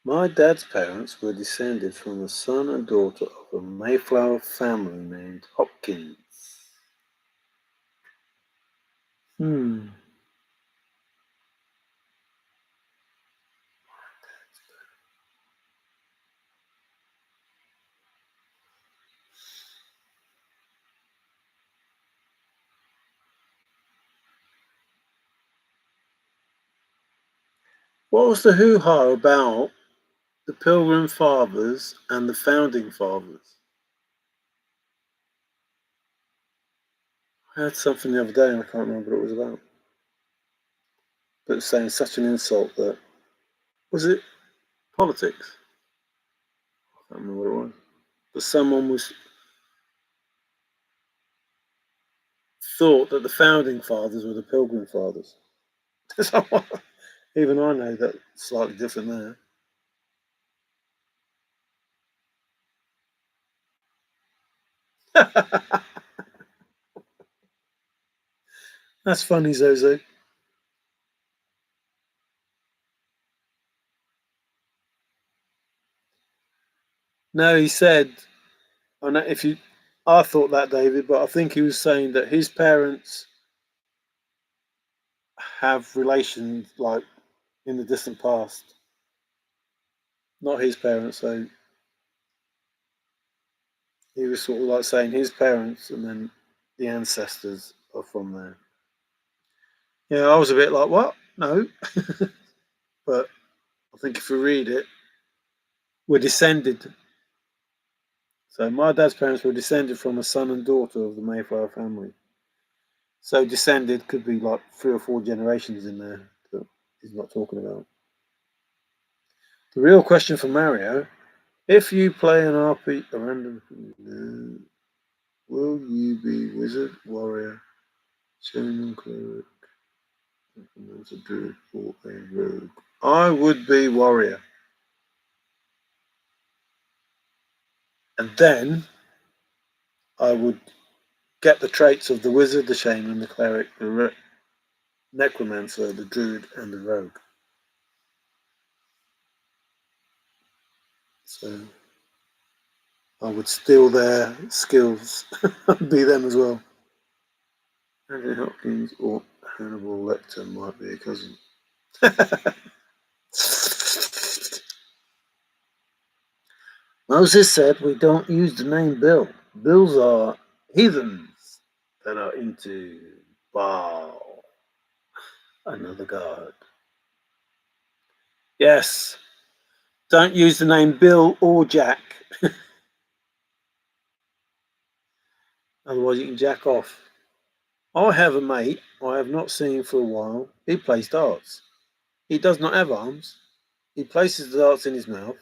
My dad's parents were descended from the son and daughter of a Mayflower family named Hopkins. Hmm. What was the hoo-ha about the Pilgrim Fathers and the Founding Fathers? I heard something the other day and I can't remember what it was about. But it was saying such an insult that was it politics? I can't remember what it was. But someone was thought that the founding fathers were the Pilgrim Fathers. Even I know that slightly different there. That's funny, Zozo. No, he said, I know if you, I thought that, David, but I think he was saying that his parents have relations like in the distant past, not his parents. So he was sort of like saying his parents and then the ancestors are from there. Yeah, I was a bit like, what? No. But I think if we read it, we're descended. So my dad's parents were descended from a son and daughter of the Mayflower family. So descended could be like 3 or 4 generations in there that he's not talking about. The real question for Mario: if you play an RP, a random, will you be wizard, warrior, shaman, cleric, a druid, or a rogue? I would be warrior, and then I would get the traits of the wizard, the shaman, the cleric, the necromancer, the druid, and the rogue. So I would steal their skills and be them as well. Anthony Hopkins or Hannibal Lecter might be a cousin. Moses said we don't use the name Bill. Bills are heathens that are into Baal, another god. Yes, don't use the name Bill or Jack, otherwise you can jack off. I have a mate I have not seen for a while. He plays darts. He does not have arms. He places the darts in his mouth,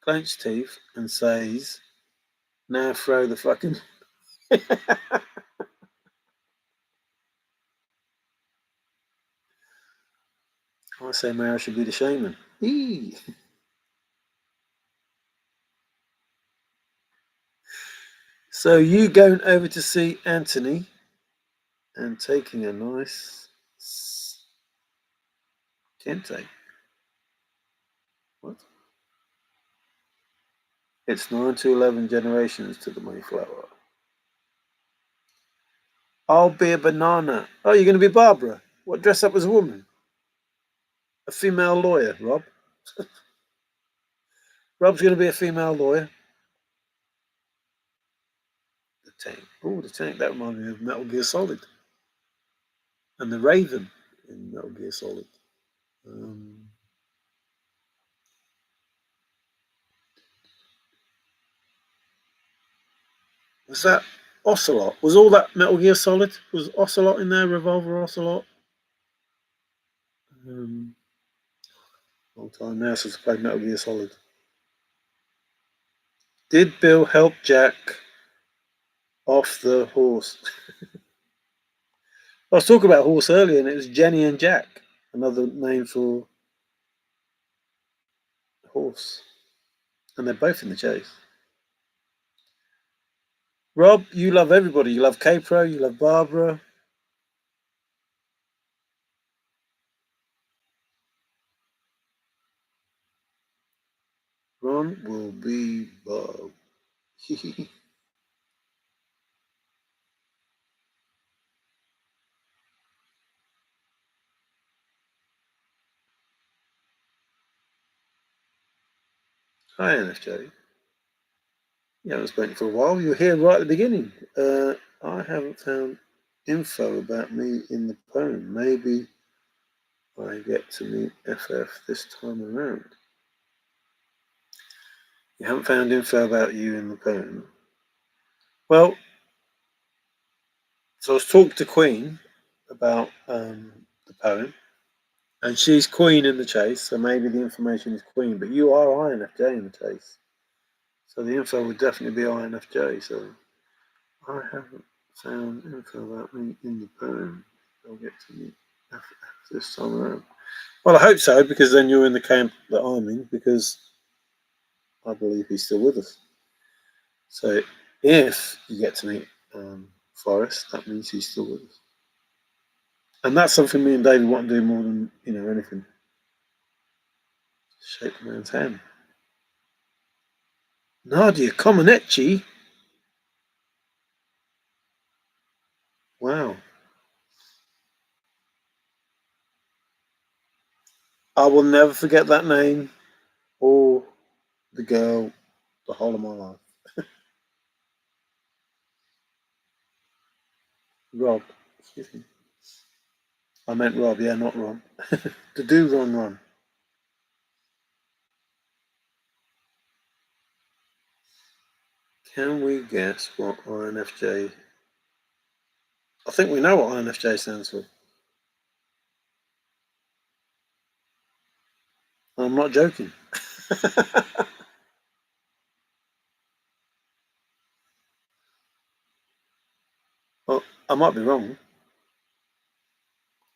clenched teeth, and says, "Now throw the fucking." I say Mara should be the shaman. Eee. So you going over to see Anthony and taking a nice Kente. What? It's 9 to 11 generations to the Mayflower. I'll be a banana. Oh, you're going to be Barbara. What, dress up as a woman? A female lawyer, Rob. Rob's going to be a female lawyer. The tank. Oh, the tank. That reminds me of Metal Gear Solid. And the Raven in Metal Gear Solid. Um, was that Ocelot? Was all that Metal Gear Solid? Was Ocelot in there? Revolver Ocelot? Long time now since I played Metal Gear Solid. Did Bill help Jack off the horse? I was talking about horse earlier, and it was Jenny and Jack, another name for horse, and they're both in the chase. Rob, you love everybody. You love K-Pro, you love Barbara. Ron will be Bob. Hi, NFJ. You haven't spoken for a while. You were here right at the beginning. I haven't found info about me in the poem. Maybe I get to meet FF this time around. You haven't found info about you in the poem. Well, so I was talking to Queen about the poem, and she's Queen in the chase, so maybe the information is Queen, but you are INFJ in the chase. So the info would definitely be INFJ. So I haven't found info about me in the poem. I'll get to meet FF this time around. Well, I hope so, because then you're in the camp that I'm in, because I believe he's still with us. So if you get to meet Forrest, that means he's still with us. And that's something me and David want to do more than anything. Shake the man's hand. Nadia Comaneci. Wow. I will never forget that name or the girl the whole of my life. Rob. Excuse me. I meant Rob, yeah, not Ron. To do Ron. Can we guess what INFJ? I think we know what INFJ stands for. I'm not joking. Well, I might be wrong.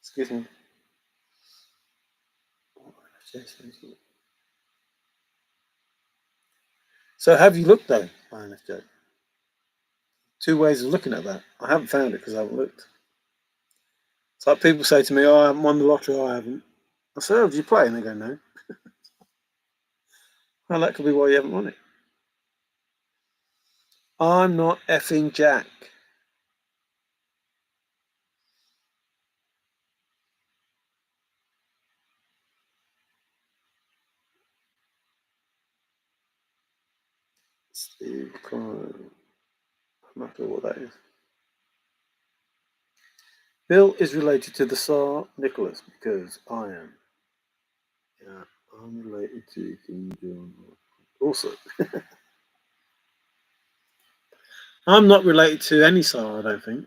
Excuse me. So have you looked though, INFJ? Two ways of looking at that. I haven't found it because I haven't looked. It's like people say to me, "Oh, I haven't won the lottery." I haven't. I say, "Oh, did you play?" And they go, "No." Well, that could be why you haven't won it. I'm not effing Jack. Steve Klein. I'm not sure what that is. Bill is related to the Tsar Nicholas because I am. Yeah, I'm related to King John. Also, I'm not related to any Tsar, I don't think.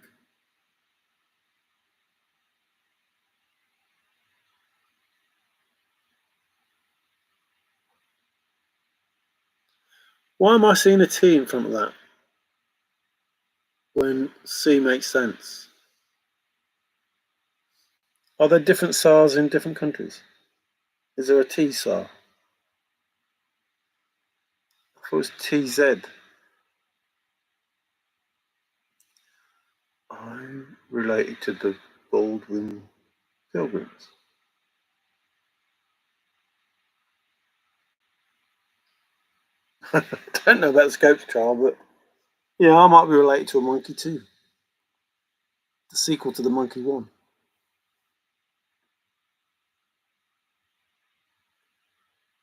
Why am I seeing a T in front of that when C makes sense? Are there different SARs in different countries? Is there a T SAR? I thought it was TZ. I'm related to the Baldwin Pilgrims. I don't know about the Scopes trial, but yeah, I might be related to a monkey too. The sequel to the Monkey One.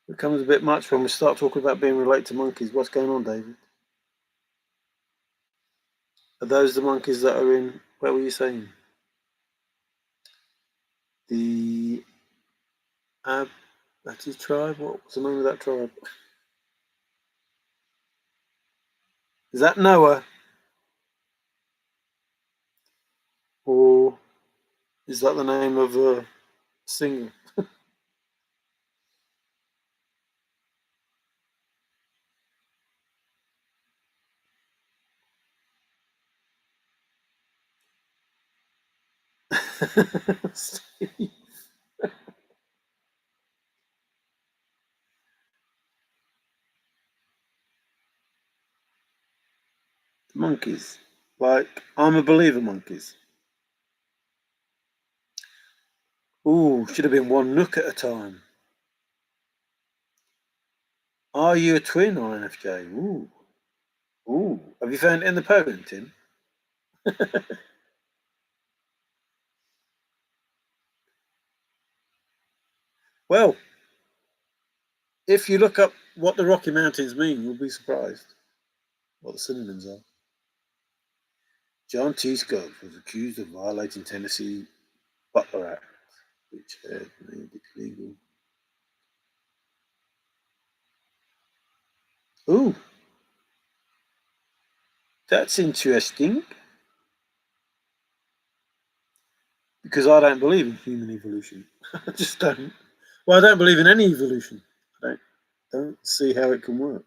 It becomes a bit much when we start talking about being related to monkeys. What's going on, David? Are those the monkeys that are in, where were you saying? The Abati tribe? What was the name of that tribe? Is that Noah? Or is that the name of a singer? Monkeys. Like, I'm a believer monkeys. Ooh, should have been one look at a time. Are you a twin or NFJ? Ooh. Ooh. Have you found it in the poem, Tim? Well, if you look up what the Rocky Mountains mean, you'll be surprised what the synonyms are. John T. Scott was accused of violating Tennessee Butler Act, which had made it legal. Ooh, that's interesting. Because I don't believe in human evolution. I just don't. Well, I don't believe in any evolution. I don't see how it can work.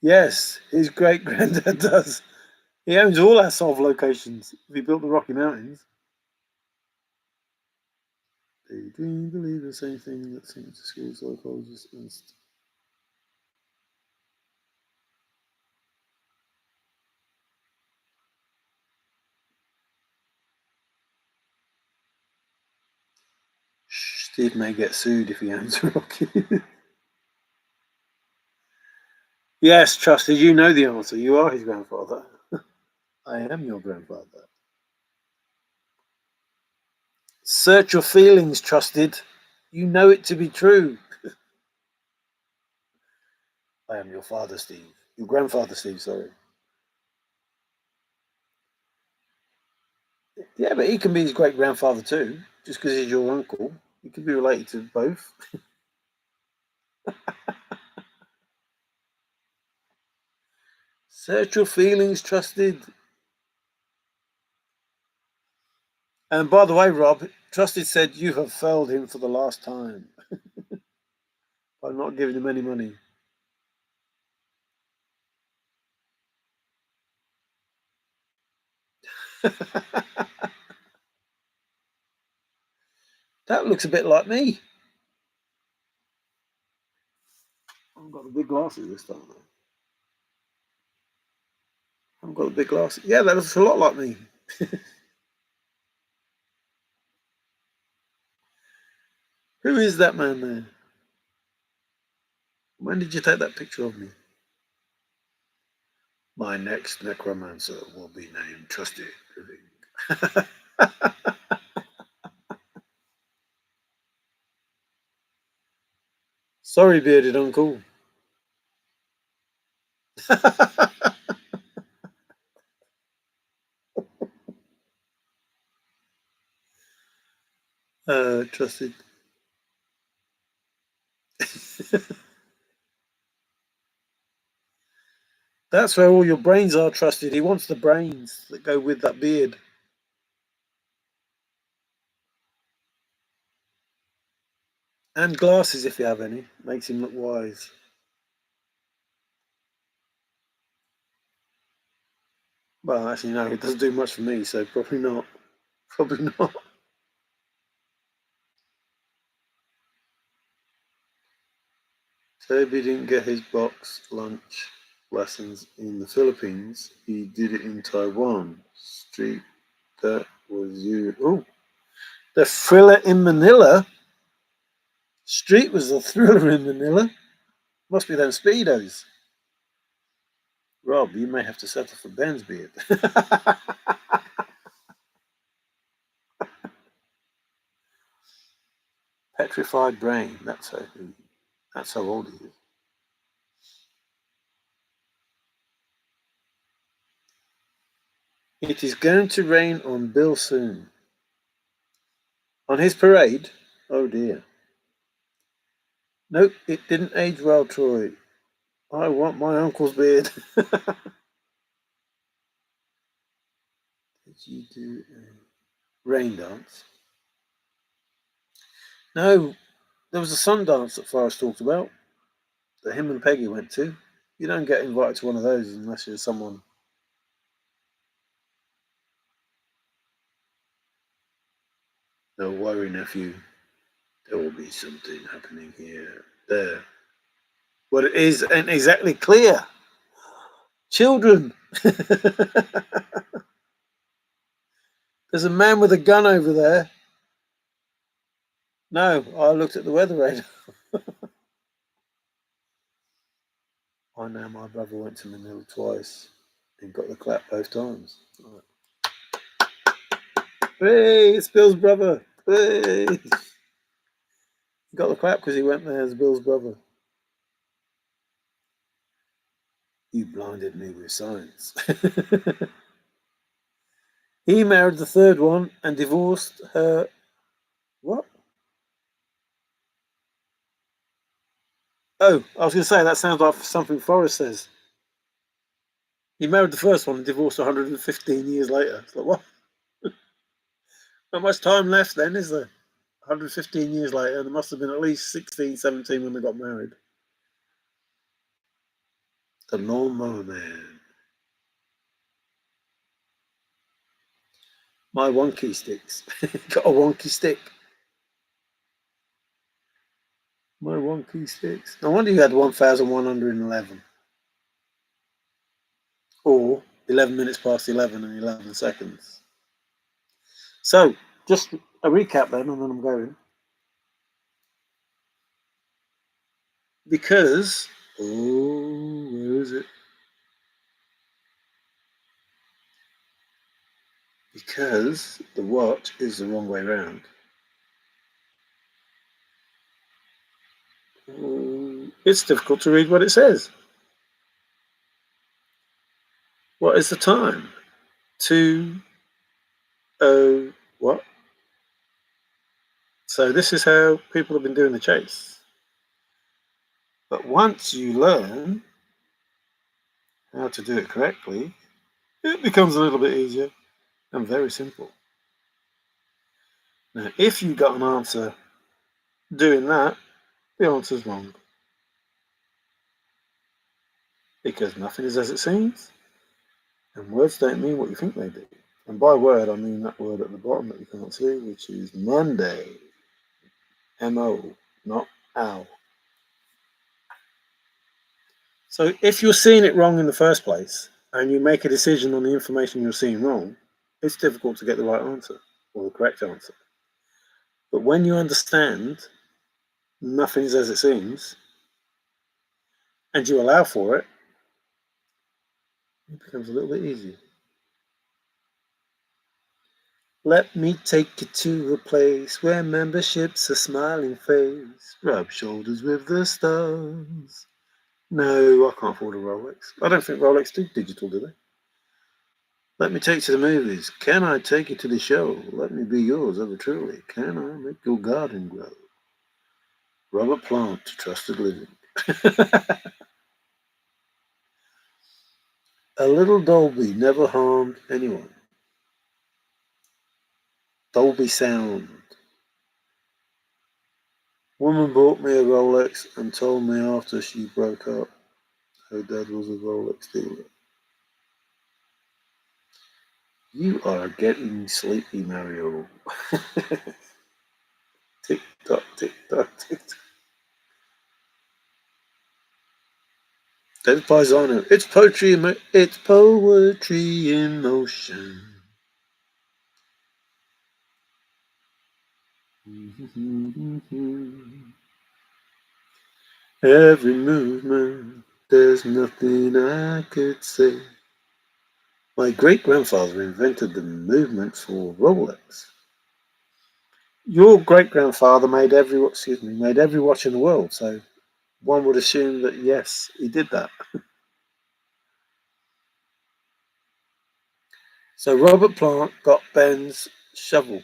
Yes, his great granddad does. He owns all our solve locations. If he built the Rocky Mountains. They do believe the same thing that seems to school psychologists and Steve may get sued if he owns a Rocky. Yes, Trusted, you know the answer. You are his grandfather. I am your grandfather. Search your feelings, Trusted. You know it to be true. I am your father, Steve. Your grandfather, Steve, sorry. Yeah, but he can be his great grandfather too, just because he's your uncle. He could be related to both. Search your feelings, Trusted. And by the way, Rob, Trusted said you have failed him for the last time by not giving him any money. That looks a bit like me. I've got the big glasses this time, though. I've got the big glasses. Yeah, that looks a lot like me. Who is that man there? When did you take that picture of me? My next necromancer will be named Trusty Living. Sorry, bearded uncle. Trusted. That's where all your brains are, Trusted. He wants the brains that go with that beard. And glasses, if you have any. Makes him look wise. Well, actually, no, it doesn't do much for me, so probably not. Probably not. Toby didn't get his box lunch lessons in the Philippines. He did it in Taiwan. Street, that was you. Oh, the thriller in Manila. Street was the thriller in Manila. Must be them speedos. Rob, you may have to settle for Ben's beard. Petrified brain. That's how old he is. It is going to rain on Bill soon. On his parade? Oh dear. Nope, it didn't age well, Troy. I want my uncle's beard. Did you do a rain dance? No, there was a sun dance that Forrest talked about that him and Peggy went to. You don't get invited to one of those unless you're someone. Don't worry, nephew. There will be something happening here. There. What it is ain't exactly clear. Children. There's a man with a gun over there. No, I looked at the weather radar. I know my brother went to Manila twice and got the clap both times. Hey, it's Bill's brother. Hey. He got the clap because he went there as Bill's brother. You blinded me with science. He married the third one and divorced her. What? Oh, I was going to say, that sounds like something Forrest says. He married the first one and divorced 115 years later. It's like, what? Not much time left then, is there? 115 years later, there must have been at least 16, 17 when they got married. The Lawnmower Man. My wonky sticks. Got a wonky stick. My wonky sticks. No wonder you had 1,111. Or 11 minutes past 11 and 11 seconds. So, just a recap then, and then I'm going. Because, oh, where is it? Because the watch is the wrong way round. It's difficult to read what it says. What is the time? 2:00 what? So this is how people have been doing the chase. But once you learn how to do it correctly, it becomes a little bit easier and very simple. Now, if you got an answer doing that, the answer's wrong. Because nothing is as it seems, and words don't mean what you think they do. And by word, I mean that word at the bottom that you can't see, which is Monday. M-O, not ow. So if you're seeing it wrong in the first place, and you make a decision on the information you're seeing wrong, it's difficult to get the right answer or the correct answer. But when you understand nothing is as it seems, and you allow for it, it becomes a little bit easier. Let me take you to a place where membership's a smiling face. Rub shoulders with the stars. No, I can't afford a Rolex. I don't think Rolex do digital, do they? Let me take you to the movies. Can I take you to the show? Let me be yours ever truly. Can I make your garden grow? Robert Plant to Trusted Living. A little Dolby never harmed anyone. Dolby Sound. Woman bought me a Rolex and told me after she broke up her dad was a Rolex dealer. You are getting sleepy, Mario. Tick tock, tick tock, tick tock. David Paisano. It's poetry. It's poetry in motion. Every movement There's nothing I could say. My great-grandfather invented the movement for Rolex. Your great-grandfather made every watch in the world, so one would assume that yes, he did that. So Robert Plant got Ben's shovel.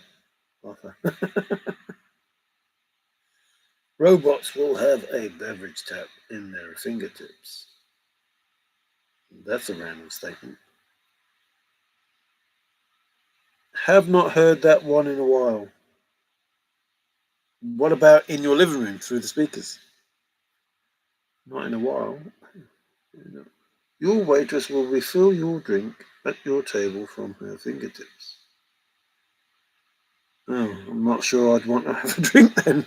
Robots will have a beverage tap in their fingertips. That's a random statement. Have not heard that one in a while. What about in your living room through the speakers? Not in a while. Your waitress will refill your drink at your table from her fingertips. Oh, I'm not sure I'd want to have a drink then.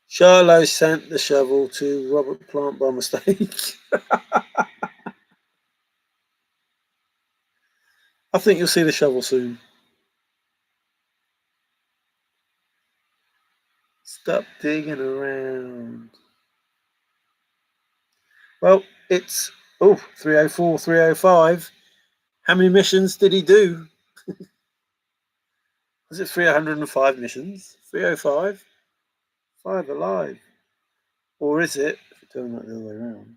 Charlot sent the shovel to Robert Plant by mistake. I think you'll see the shovel soon. Stop digging around. Well, it's 304, 305. How many missions did he do? Was it 305 missions? 305? 5 alive. Or is it, if you turn that the other way around,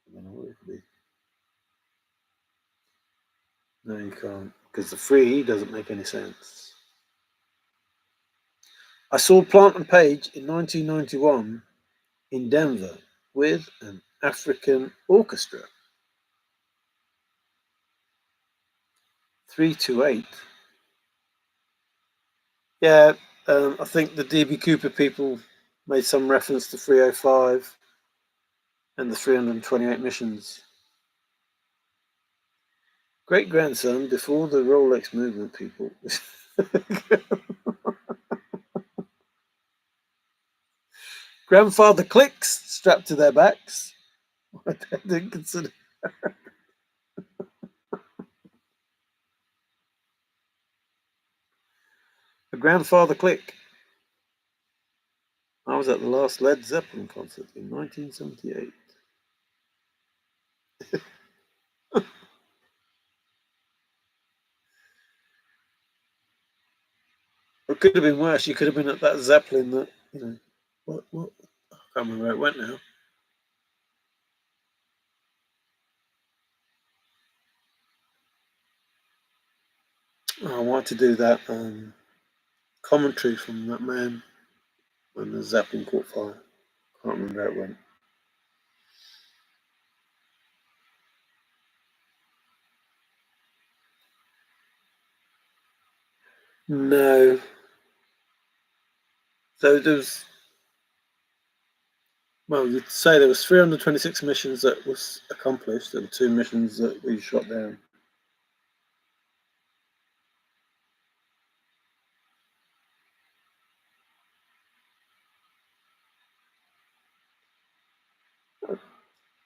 I don't know what it could be. No, you can't, because the 3 doesn't make any sense. I saw Plant and Page in 1991 in Denver with an African orchestra. 328. Yeah, I think the DB Cooper people made some reference to 305 and the 328 missions. Great grandson before the Rolex movement people. Grandfather clicks strapped to their backs. I didn't consider. A grandfather click. I was at the last Led Zeppelin concert in 1978. It could have been worse. You could have been at that Zeppelin that, what? I can't remember where it went now. Oh, I wanted to do that commentary from that man when the Zeppelin caught fire. Can't remember where it went. No. So there's, well, you'd say there was 326 missions that was accomplished and 2 missions that we shot down.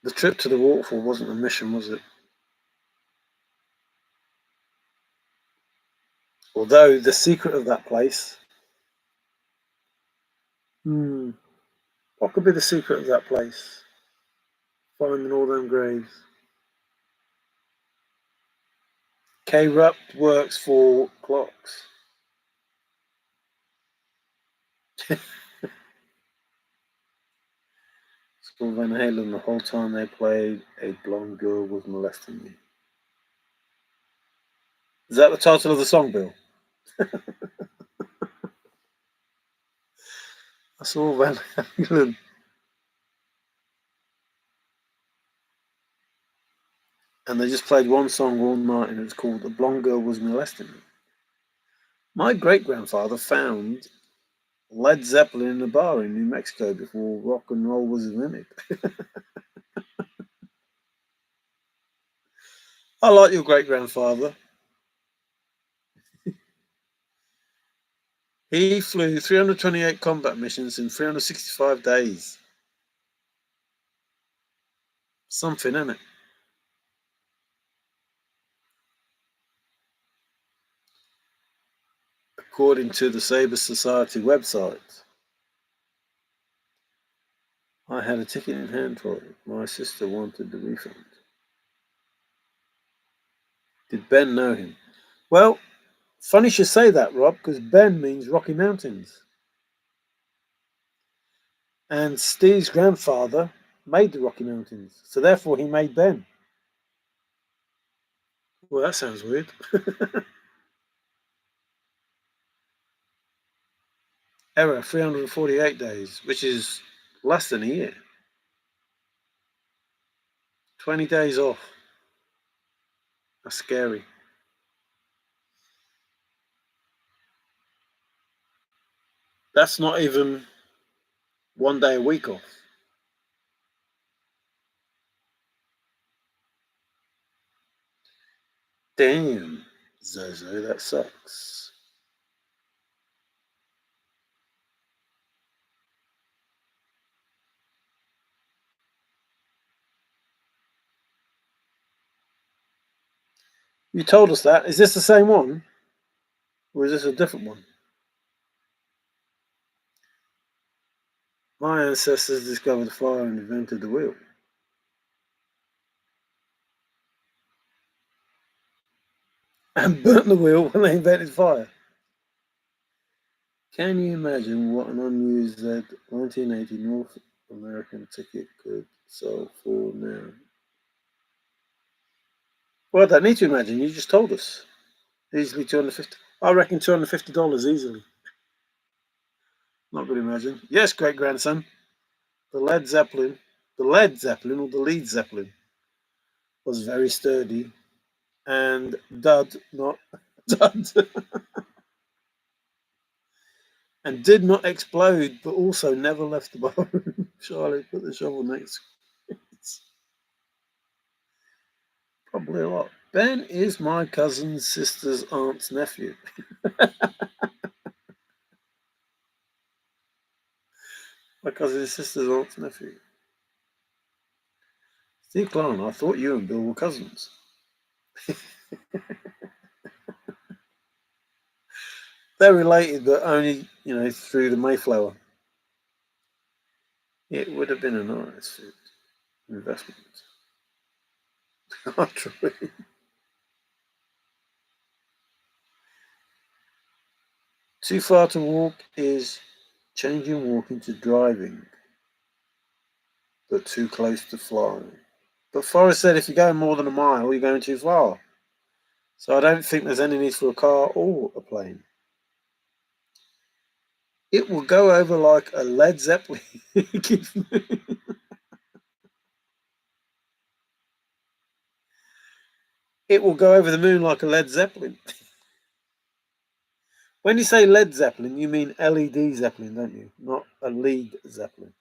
The trip to the waterfall wasn't a mission, was it? Although the secret of that place. What could be the secret of that place? Finding all them graves. K-Rupt works for clocks. School Van Halen, the whole time they played, a blonde girl was molesting me. Is that the title of the song, Bill? I saw Van Halen. And they just played one song all night and it was called The Blonde Girl Was Molesting Me. My great-grandfather found Led Zeppelin in a bar in New Mexico before rock and roll was invented. I like your great-grandfather. He flew 328 combat missions in 365 days. Something, isn't it? According to the Sabre Society website. I had a ticket in hand for it. My sister wanted the refund. Did Ben know him? Well, funny you should say that, Rob, because Ben means Rocky Mountains. And Steve's grandfather made the Rocky Mountains, so therefore he made Ben. Well, that sounds weird. Error 348 days, which is less than a year. 20 days off. That's scary. That's not even one day a week off. Damn, Zozo, that sucks. You told us that. Is this the same one? Or is this a different one? My ancestors discovered fire and invented the wheel. And burnt the wheel when they invented fire. Can you imagine what an unused 1980 North American ticket could sell for now? Well, I don't need to imagine. You just told us. Easily 250. I reckon $250 easily. Not going to imagine. Yes, great grandson. The Led Zeppelin, the Led Zeppelin or the Lead Zeppelin was very sturdy and dud not dud and did not explode, but also never left the bar. Charlie, put the shovel next. It's probably a lot. Ben is my cousin's sister's aunt's nephew. My cousin's sister's aunt's nephew. Steve Clark, I thought you and Bill were cousins. They're related, but only, through the Mayflower. It would have been a nice investment. True. Too far to walk is changing walking to driving, but too close to flying. But Forrest said if you're going more than a mile, you're going too far. So I don't think there's any need for a car or a plane. It will go over like a Led Zeppelin. It will go over the moon like a Led Zeppelin. When you say Led Zeppelin, you mean LED Zeppelin, don't you? Not a lead Zeppelin.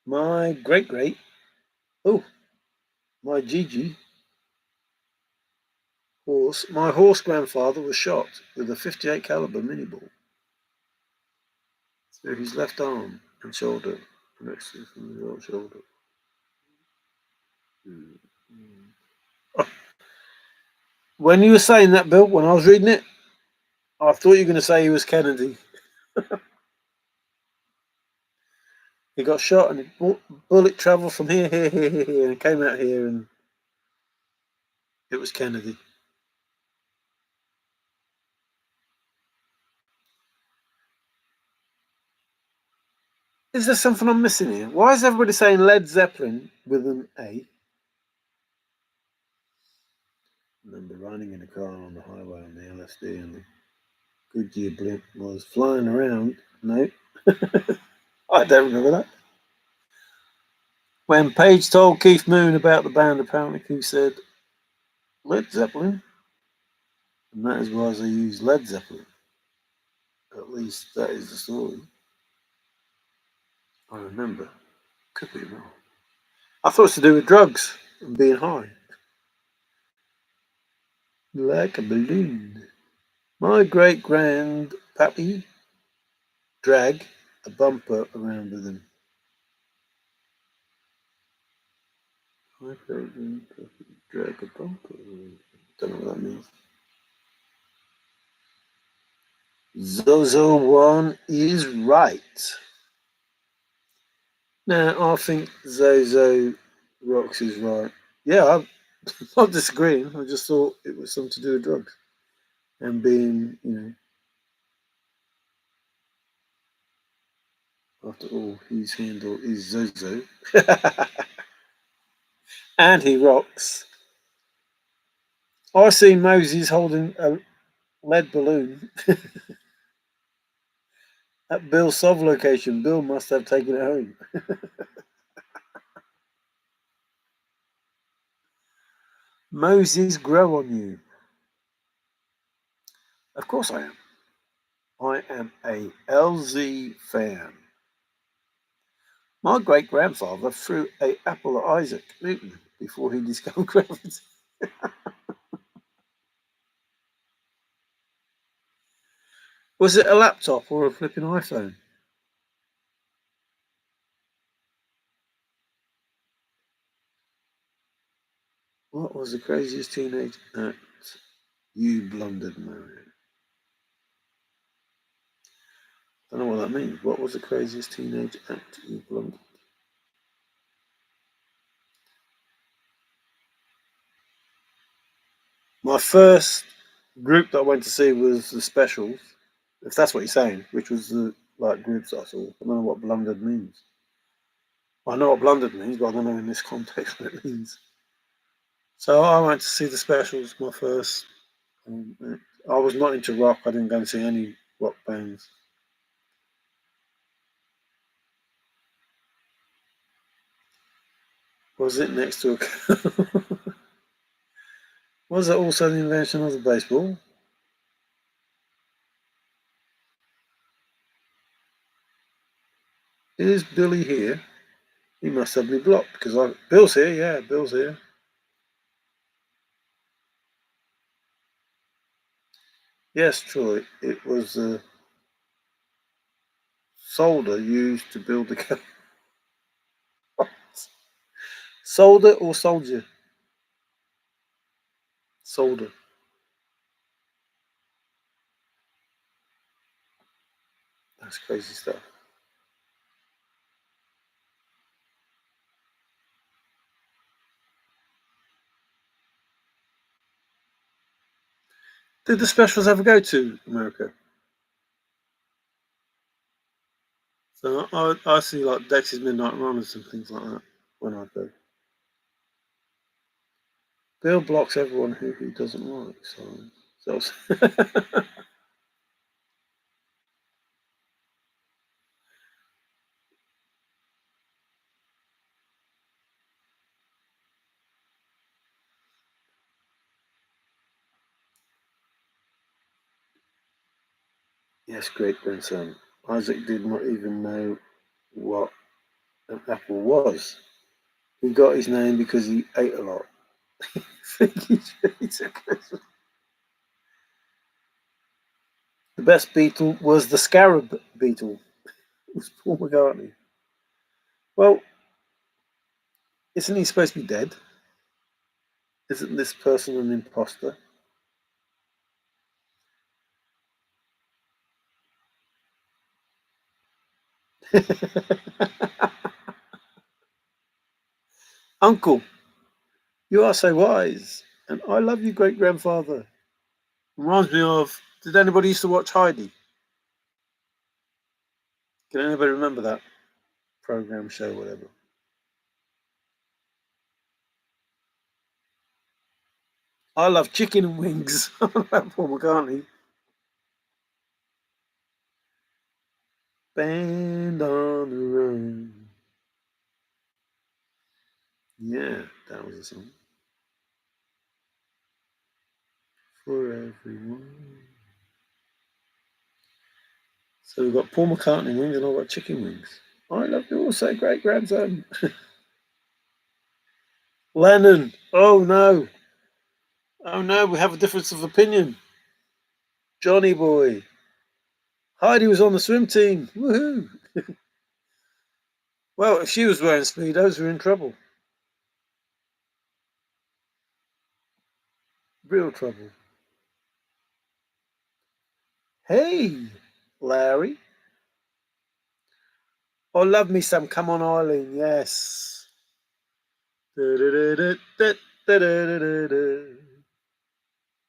My great, oh, my Gigi horse, my horse grandfather was shot with a 58 caliber mini ball through his left arm and shoulder, next to from the right shoulder. Oh, when you were saying that, Bill, when I was reading it, I thought you were going to say he was Kennedy. He got shot and the bullet travelled from here, and came out here, and it was Kennedy. Is there something I'm missing here? Why is everybody saying Led Zeppelin with an A? I remember riding in a car on the highway on the LSD and the Goodyear blimp was flying around. No, I don't remember that. When Page told Keith Moon about the band, apparently Keith said Led Zeppelin, and that is why they use Led Zeppelin. At least that is the story. I remember. Could be wrong. I thought it was to do with drugs and being high. Like a balloon. My great grandpappy drag a bumper around with him. My great grandpappy drag a bumper around. Don't know what that means. Zozo1 is right. Now, I think Zozo Rocks is right. Yeah, I'm not disagreeing. I just thought it was something to do with drugs and being, after all, his handle is Zozo. And he rocks. I see Moses holding a lead balloon at Bill's Sov location. Bill must have taken it home. Moses grow on you. Of course I am. I am a LZ fan. My great grandfather threw a apple at Isaac Newton before he discovered gravity. Was it a laptop or a flipping iPhone? What was the craziest teenage act you blundered, Marion? Don't know what that means. What was the craziest teenage act you blundered? My first group that I went to see was the Specials, if that's what you're saying, which was the groups I saw. I don't know what blundered means. I know what blundered means, but I don't know in this context what it means. So I went to see the Specials, my first. I was not into rock. I didn't go and see any rock bands. Was it next to a? Was it also the invention of the baseball? Is Billy here? He must have me blocked because Bill's here. Yeah, Bill's here. Yes, Troy. It was solder used to build the car. Solder or soldier? Solder. That's crazy stuff. Did the Specials ever go to America? So I see Dexys Midnight Runners and things like that when I go. Bill blocks everyone who he doesn't like. So yes, great grandson. Isaac did not even know what an apple was. He got his name because he ate a lot. The best Beatle was the Scarab Beetle. It was Paul McCartney. Well, isn't he supposed to be dead? Isn't this person an imposter? Uncle, you are so wise, and I love you, great grandfather. Reminds me of. Did anybody used to watch Heidi? Can anybody remember that program, show, whatever? I love chicken and wings. About Paul McCartney. Band on the run. Yeah, that was a song for everyone. So we've got Paul McCartney wings and I've got chicken wings. I love you also, great grandson. Lennon. Oh no. Oh no, we have a difference of opinion. Johnny boy. Heidi was on the swim team. Woohoo. Well, if she was wearing Speedos, we're in trouble. Real trouble. Hey, Larry. Oh, love me some Come On Eileen, yes.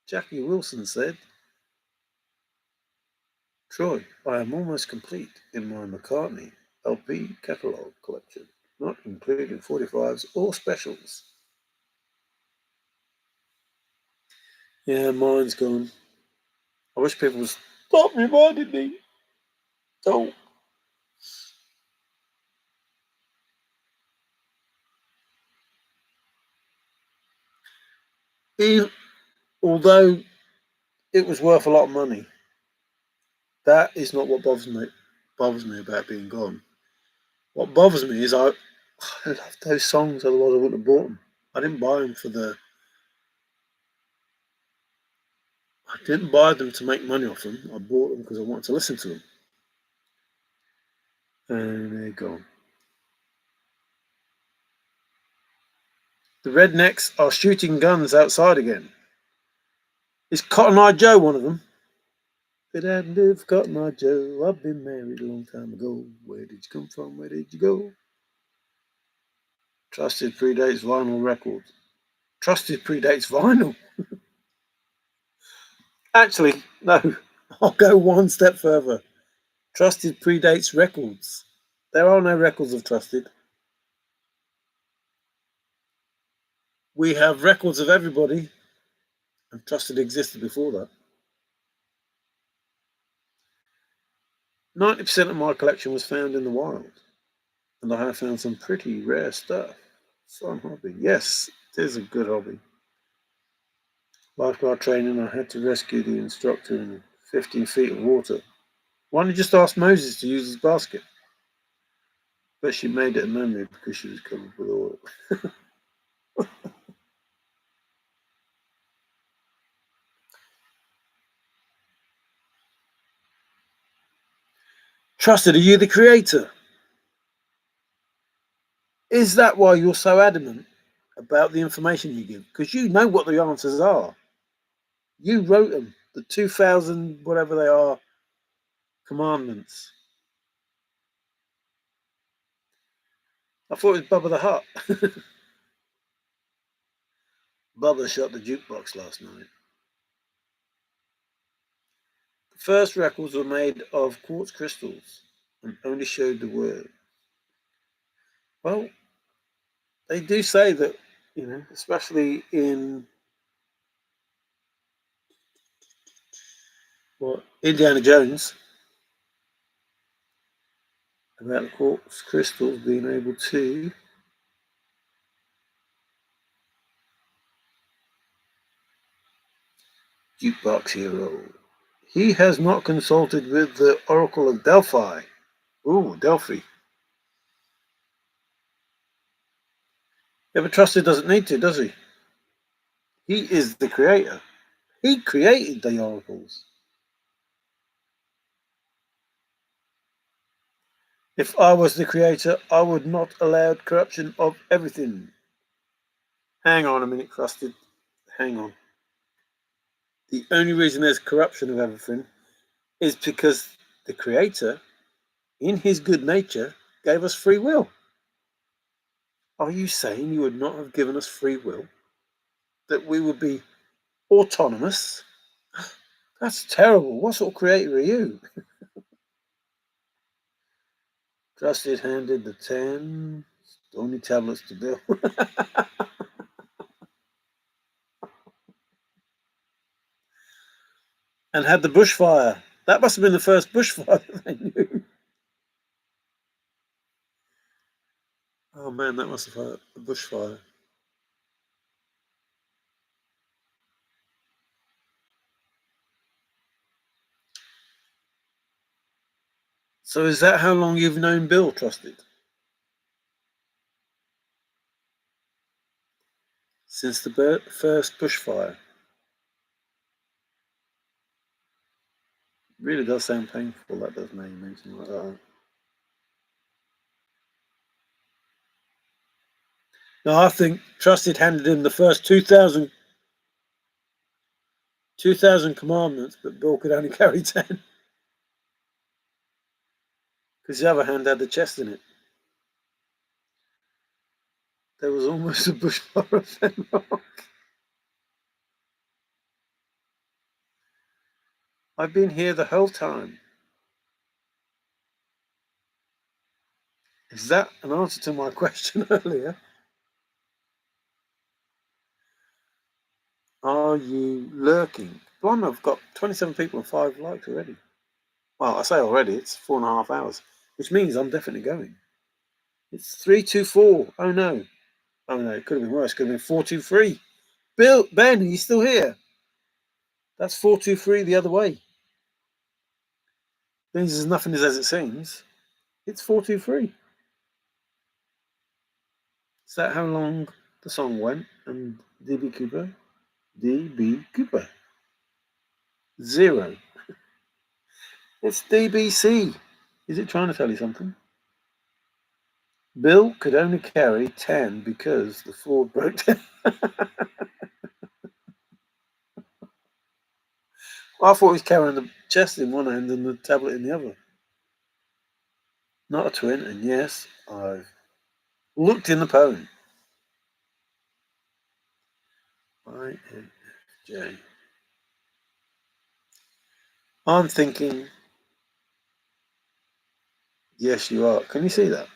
Jackie Wilson said, Troy, I am almost complete in my McCartney LP catalogue collection, not including 45s or specials. Yeah, mine's gone. I wish people would stop reminding me. Don't. Even, although it was worth a lot of money, that is not what bothers me about being gone. What bothers me is I love those songs, otherwise I wouldn't have bought them. I didn't buy them for the. I didn't buy them to make money off them. I bought them because I wanted to listen to them. And they're gone. The rednecks are shooting guns outside again. Is Cotton Eye Joe one of them? But I live Cotton Eye Joe. I've been married a long time ago. Where did you come from? Where did you go? Trusted predates vinyl records. Trusted predates vinyl. Actually, no. I'll go one step further. Trusted predates records. There are no records of Trusted. We have records of everybody, and Trusted existed before that. 90% of my collection was found in the wild, and I have found some pretty rare stuff. Fun hobby. Yes, it is a good hobby. Lifeguard training, I had to rescue the instructor in 15 feet of water. Why don't you just ask Moses to use his basket? But she made it a memory because she was covered with oil. Trusted, are you the creator? Is that why you're so adamant about the information you give? Because you know what the answers are. You wrote them, the 2000, whatever they are, commandments. I thought it was Bubba the Hutt. Bubba shot the jukebox last night. The first records were made of quartz crystals and only showed the word. Well, they do say that, especially in Indiana Jones, about the quartz crystals being able to jukebox hero. He has not consulted with the Oracle of Delphi. Ooh, Delphi. Yeah, but Trusted doesn't need to, does he? He is the creator. He created the oracles. If I was the creator, I would not allow corruption of everything. Hang on a minute, Trusted. Hang on. The only reason there's corruption of everything is because the creator, in his good nature, gave us free will. Are you saying you would not have given us free will? That we would be autonomous? That's terrible. What sort of creator are you? Trusted handed the 10 stony tablets to Bill. And had the bushfire. That must have been the first bushfire that they knew. Oh man, that must have been a bushfire. So is that how long you've known Bill, Trusted? Since the first bushfire. It really does sound painful, that does, now you mention like that. No, I think Trusted handed him the first 2,000 commandments, but Bill could only carry 10. because the other hand had the chest in it. There was almost a bushfire of Fenn rock. I've been here the whole time. Is that an answer to my question earlier? Are you lurking? Blimey, I've got 27 people and 5 likes already. Well, I say already, it's 4.5 hours, which means I'm definitely going. It's 324. Oh no. Oh no, it could have been worse. It could have been 423. Ben, are you still here? That's 423 the other way. Means there's nothing as it seems. It's 423. Is that how long the song went? And DB Cooper? DB Cooper. 0. It's DBC. Is it trying to tell you something? Bill could only carry 10 because the Ford broke down. I thought he was carrying the chest in one hand and the tablet in the other. Not a twin, and yes, I've looked in the poem. INFJ. I'm thinking, yes, you are. Can you see that?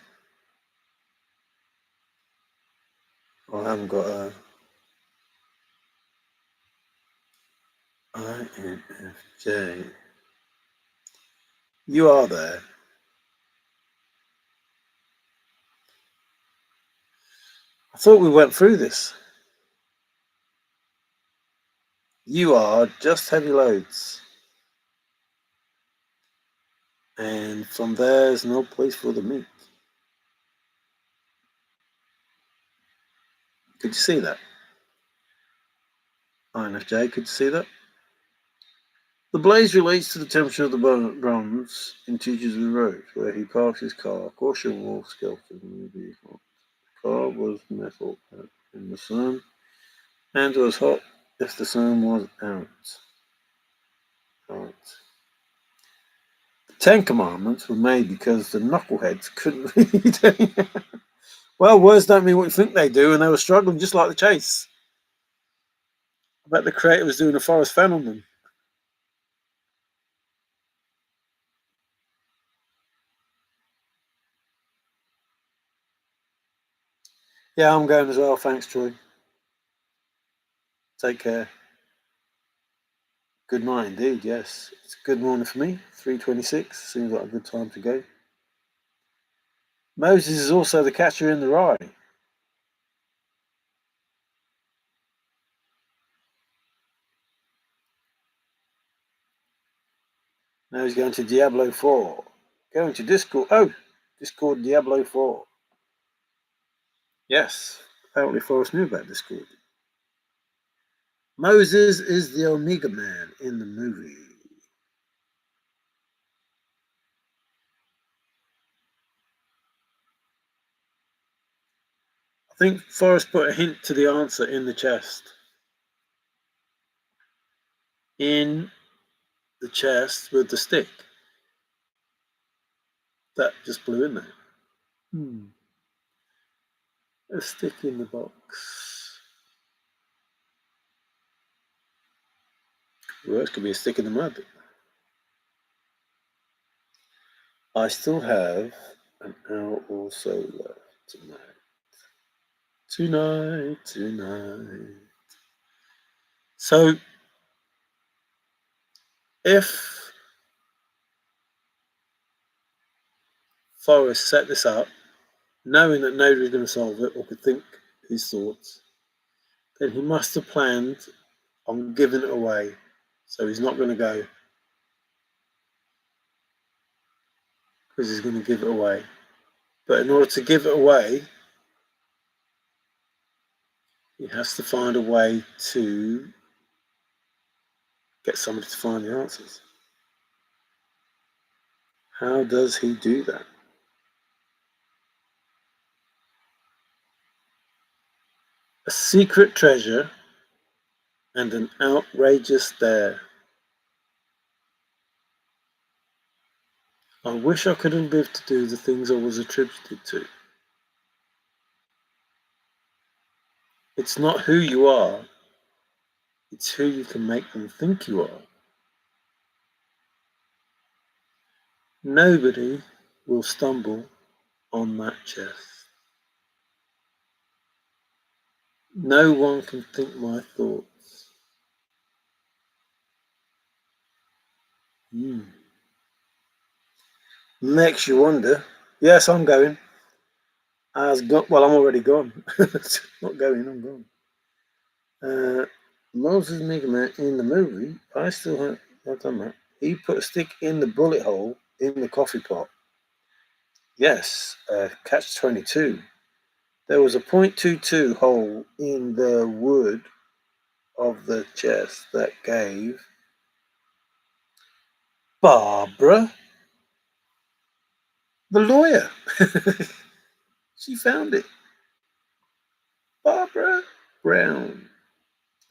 I haven't got a INFJ. You are there. I thought we went through this. You are just heavy loads. And from there's no place for the meat. Could you see that? INFJ, could you see that? The blaze relates to the temperature of the bronze in Teachers Road, where he parks his car. Caution, wolf, skeleton, maybe. The car was metal in the sun, and it was hot if the sun was out. The 10 Commandments were made because the knuckleheads couldn't read. Well, words don't mean what you think they do, and they were struggling just like the chase. I bet the creator was doing a Forrest Fenn on them. Yeah, I'm going as well. Thanks, Troy. Take care. Good night indeed, yes. It's a good morning for me. 3:26. Seems like a good time to go. Moses is also the catcher in the rye. Now he's going to Diablo 4. Going to Discord. Oh, Discord Diablo 4. Yes, apparently Forrest knew about Discord. Moses is the Omega Man in the movie. I think Forrest put a hint to the answer in the chest. In the chest with the stick. That just blew in there. A stick in the box. Worse could be a stick in the mud. I still have an hour or so left tonight. So if Forrest set this up, knowing that nobody was going to solve it or could think his thoughts, then he must have planned on giving it away. So he's not going to go because he's going to give it away. But in order to give it away, he has to find a way to get somebody to find the answers. How does he do that? A secret treasure and an outrageous dare. I wish I could have lived to do the things I was attributed to. It's not who you are, it's who you can make them think you are. Nobody will stumble on that chest. No one can think my thoughts. Makes you wonder. Yes, I'm going. Well, I'm already gone. Not going, I'm gone. Moses Migman in the movie, I still have done that. He put a stick in the bullet hole in the coffee pot. Yes, catch 22. There was a .22 hole in the wood of the chest that gave Barbara, the lawyer. She found it. Barbara Brown.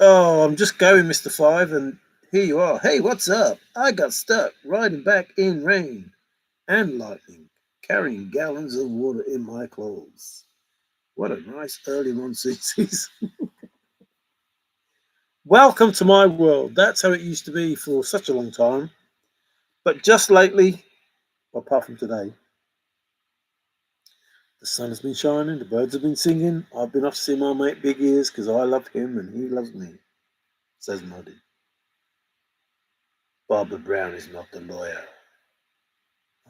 Oh, I'm just going, Mr. Five, and here you are. Hey, what's up? I got stuck riding back in rain and lightning, carrying gallons of water in my clothes. What a nice early monsoon season. Welcome to my world. That's how it used to be for such a long time. But just lately, apart from today, the sun has been shining, the birds have been singing. I've been off to see my mate Big Ears because I love him and he loves me, says Muddy. Barbara Brown is not the lawyer.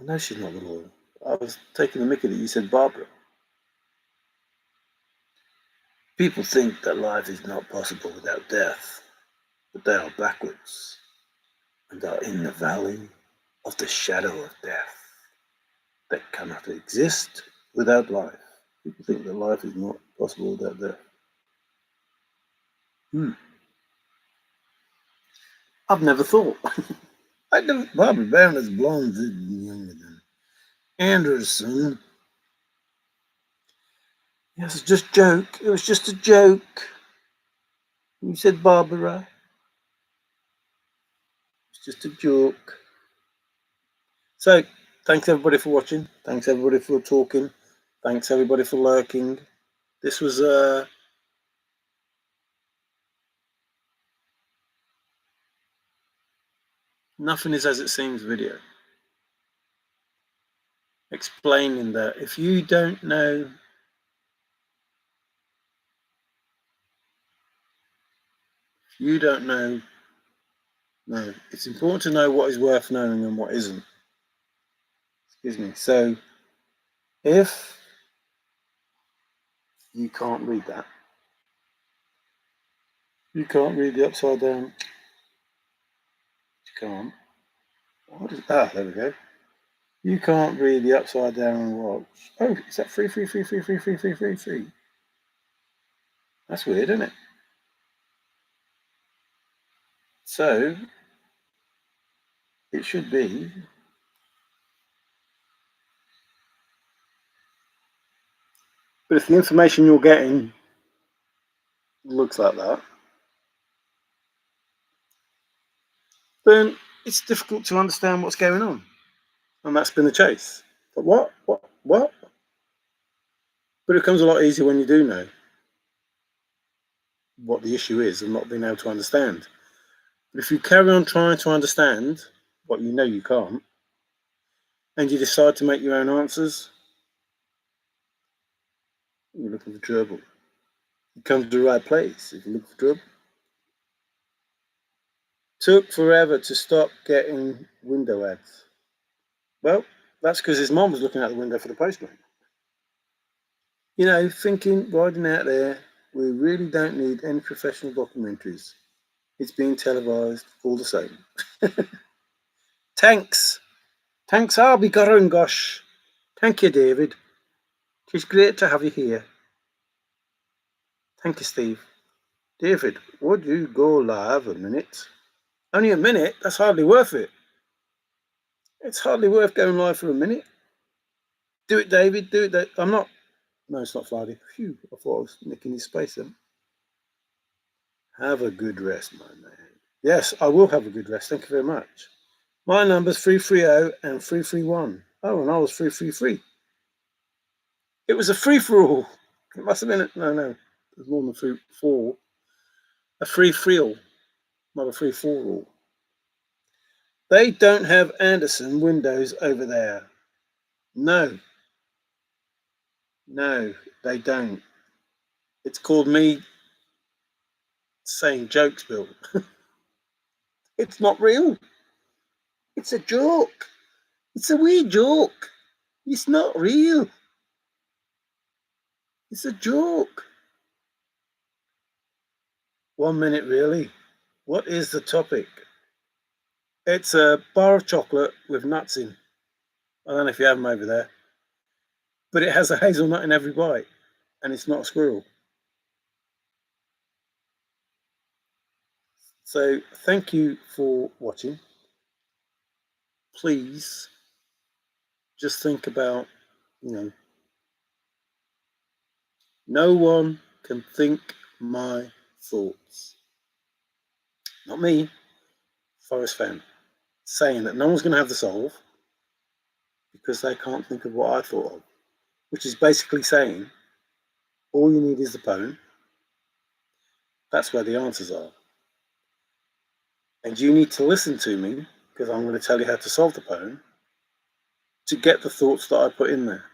I know she's not the lawyer. I was taking the mickey that you said Barbara. People think that life is not possible without death, but they are backwards and are in the valley of the shadow of death that cannot exist without life. People think that life is not possible without death. I've never thought. Barbara Brown is blonde and younger than Anderson. Yes, it's just a joke. It was just a joke. You said Barbara. It's just a joke. So, thanks everybody for watching. Thanks everybody for talking. Thanks everybody for lurking. This was Nothing is as it seems video. Explaining that if you don't know no, it's important to know what is worth knowing and what isn't. Excuse me. So if you can't read that, you can't read the upside down. You can't. There we go. You can't read the upside down watch. Oh, is that free? That's weird, isn't it? So it should be. But if the information you're getting looks like that, then it's difficult to understand what's going on. And that's been the chase. But what? But it becomes a lot easier when you do know what the issue is and not being able to understand. But if you carry on trying to understand what you know you can't, and you decide to make your own answers, you're looking for trouble. You come to the right place if you look for trouble. Took forever to stop getting window ads. Well, that's because his mom was looking out the window for the postman. You know, thinking, riding out there, we really don't need any professional documentaries. It's being televised all the same. Thanks. Thanks, I'll be going, gosh. Thank you, David. It's great to have you here. Thank you, Steve. David, would you go live a minute? Only a minute? That's hardly worth it. It's hardly worth going live for a minute. Do it, David. Do it. I'm not. No, it's not Friday. Phew, I thought I was nicking his space then. Have a good rest, my man. Yes, I will have a good rest. Thank you very much. My number's 330 and 331. Oh, and I was 333. It was a free for all. It must have been no. There's more than 3-4. A free for all, not a free for all. They don't have Anderson windows over there. No, they don't. It's called me saying jokes, Bill. It's not real. It's a joke. It's a wee joke. It's not real. It's a joke. 1 minute, really? What is the topic? It's a bar of chocolate with nuts in. I don't know if you have them over there. But it has a hazelnut in every bite. And it's not a squirrel. So thank you for watching. Please just think about, no one can think my thoughts. Not me, Forrest Fenn, saying that no one's going to have the solve because they can't think of what I thought of, which is basically saying all you need is the poem. That's where the answers are. And you need to listen to me because I'm going to tell you how to solve the poem to get the thoughts that I put in there.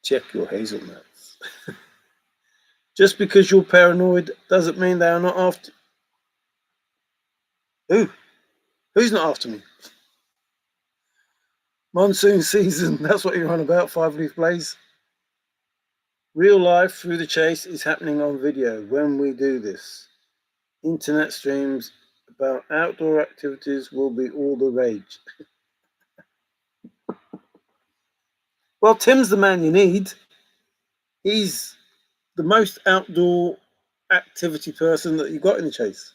Check your hazelnuts. Just because you're paranoid doesn't mean they are not after. Who's not after me? Monsoon season, that's what you're on about, Five Leaf Blaze. Real life through the chase is happening on video when we do this. Internet streams about outdoor activities will be all the rage. Well, Tim's the man you need. He's the most outdoor activity person that you've got in the chase.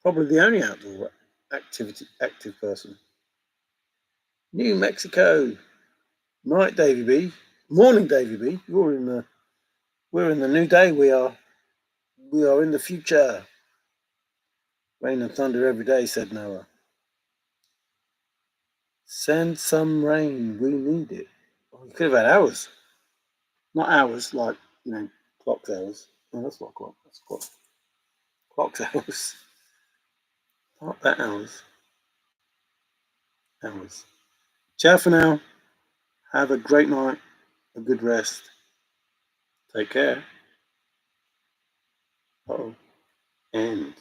Probably the only outdoor active person. New Mexico. Night, Davy B. Morning, Davy B. We're in the new day. We are in the future. Rain and thunder every day, said Noah. Send some rain. We need it. Oh, you could have had hours. Not hours, like, clock hours. No, that's not clock. That's clock. Clock's hours. Not that hours. Hours. Ciao for now. Have a great night. A good rest. Take care. Uh-oh. End.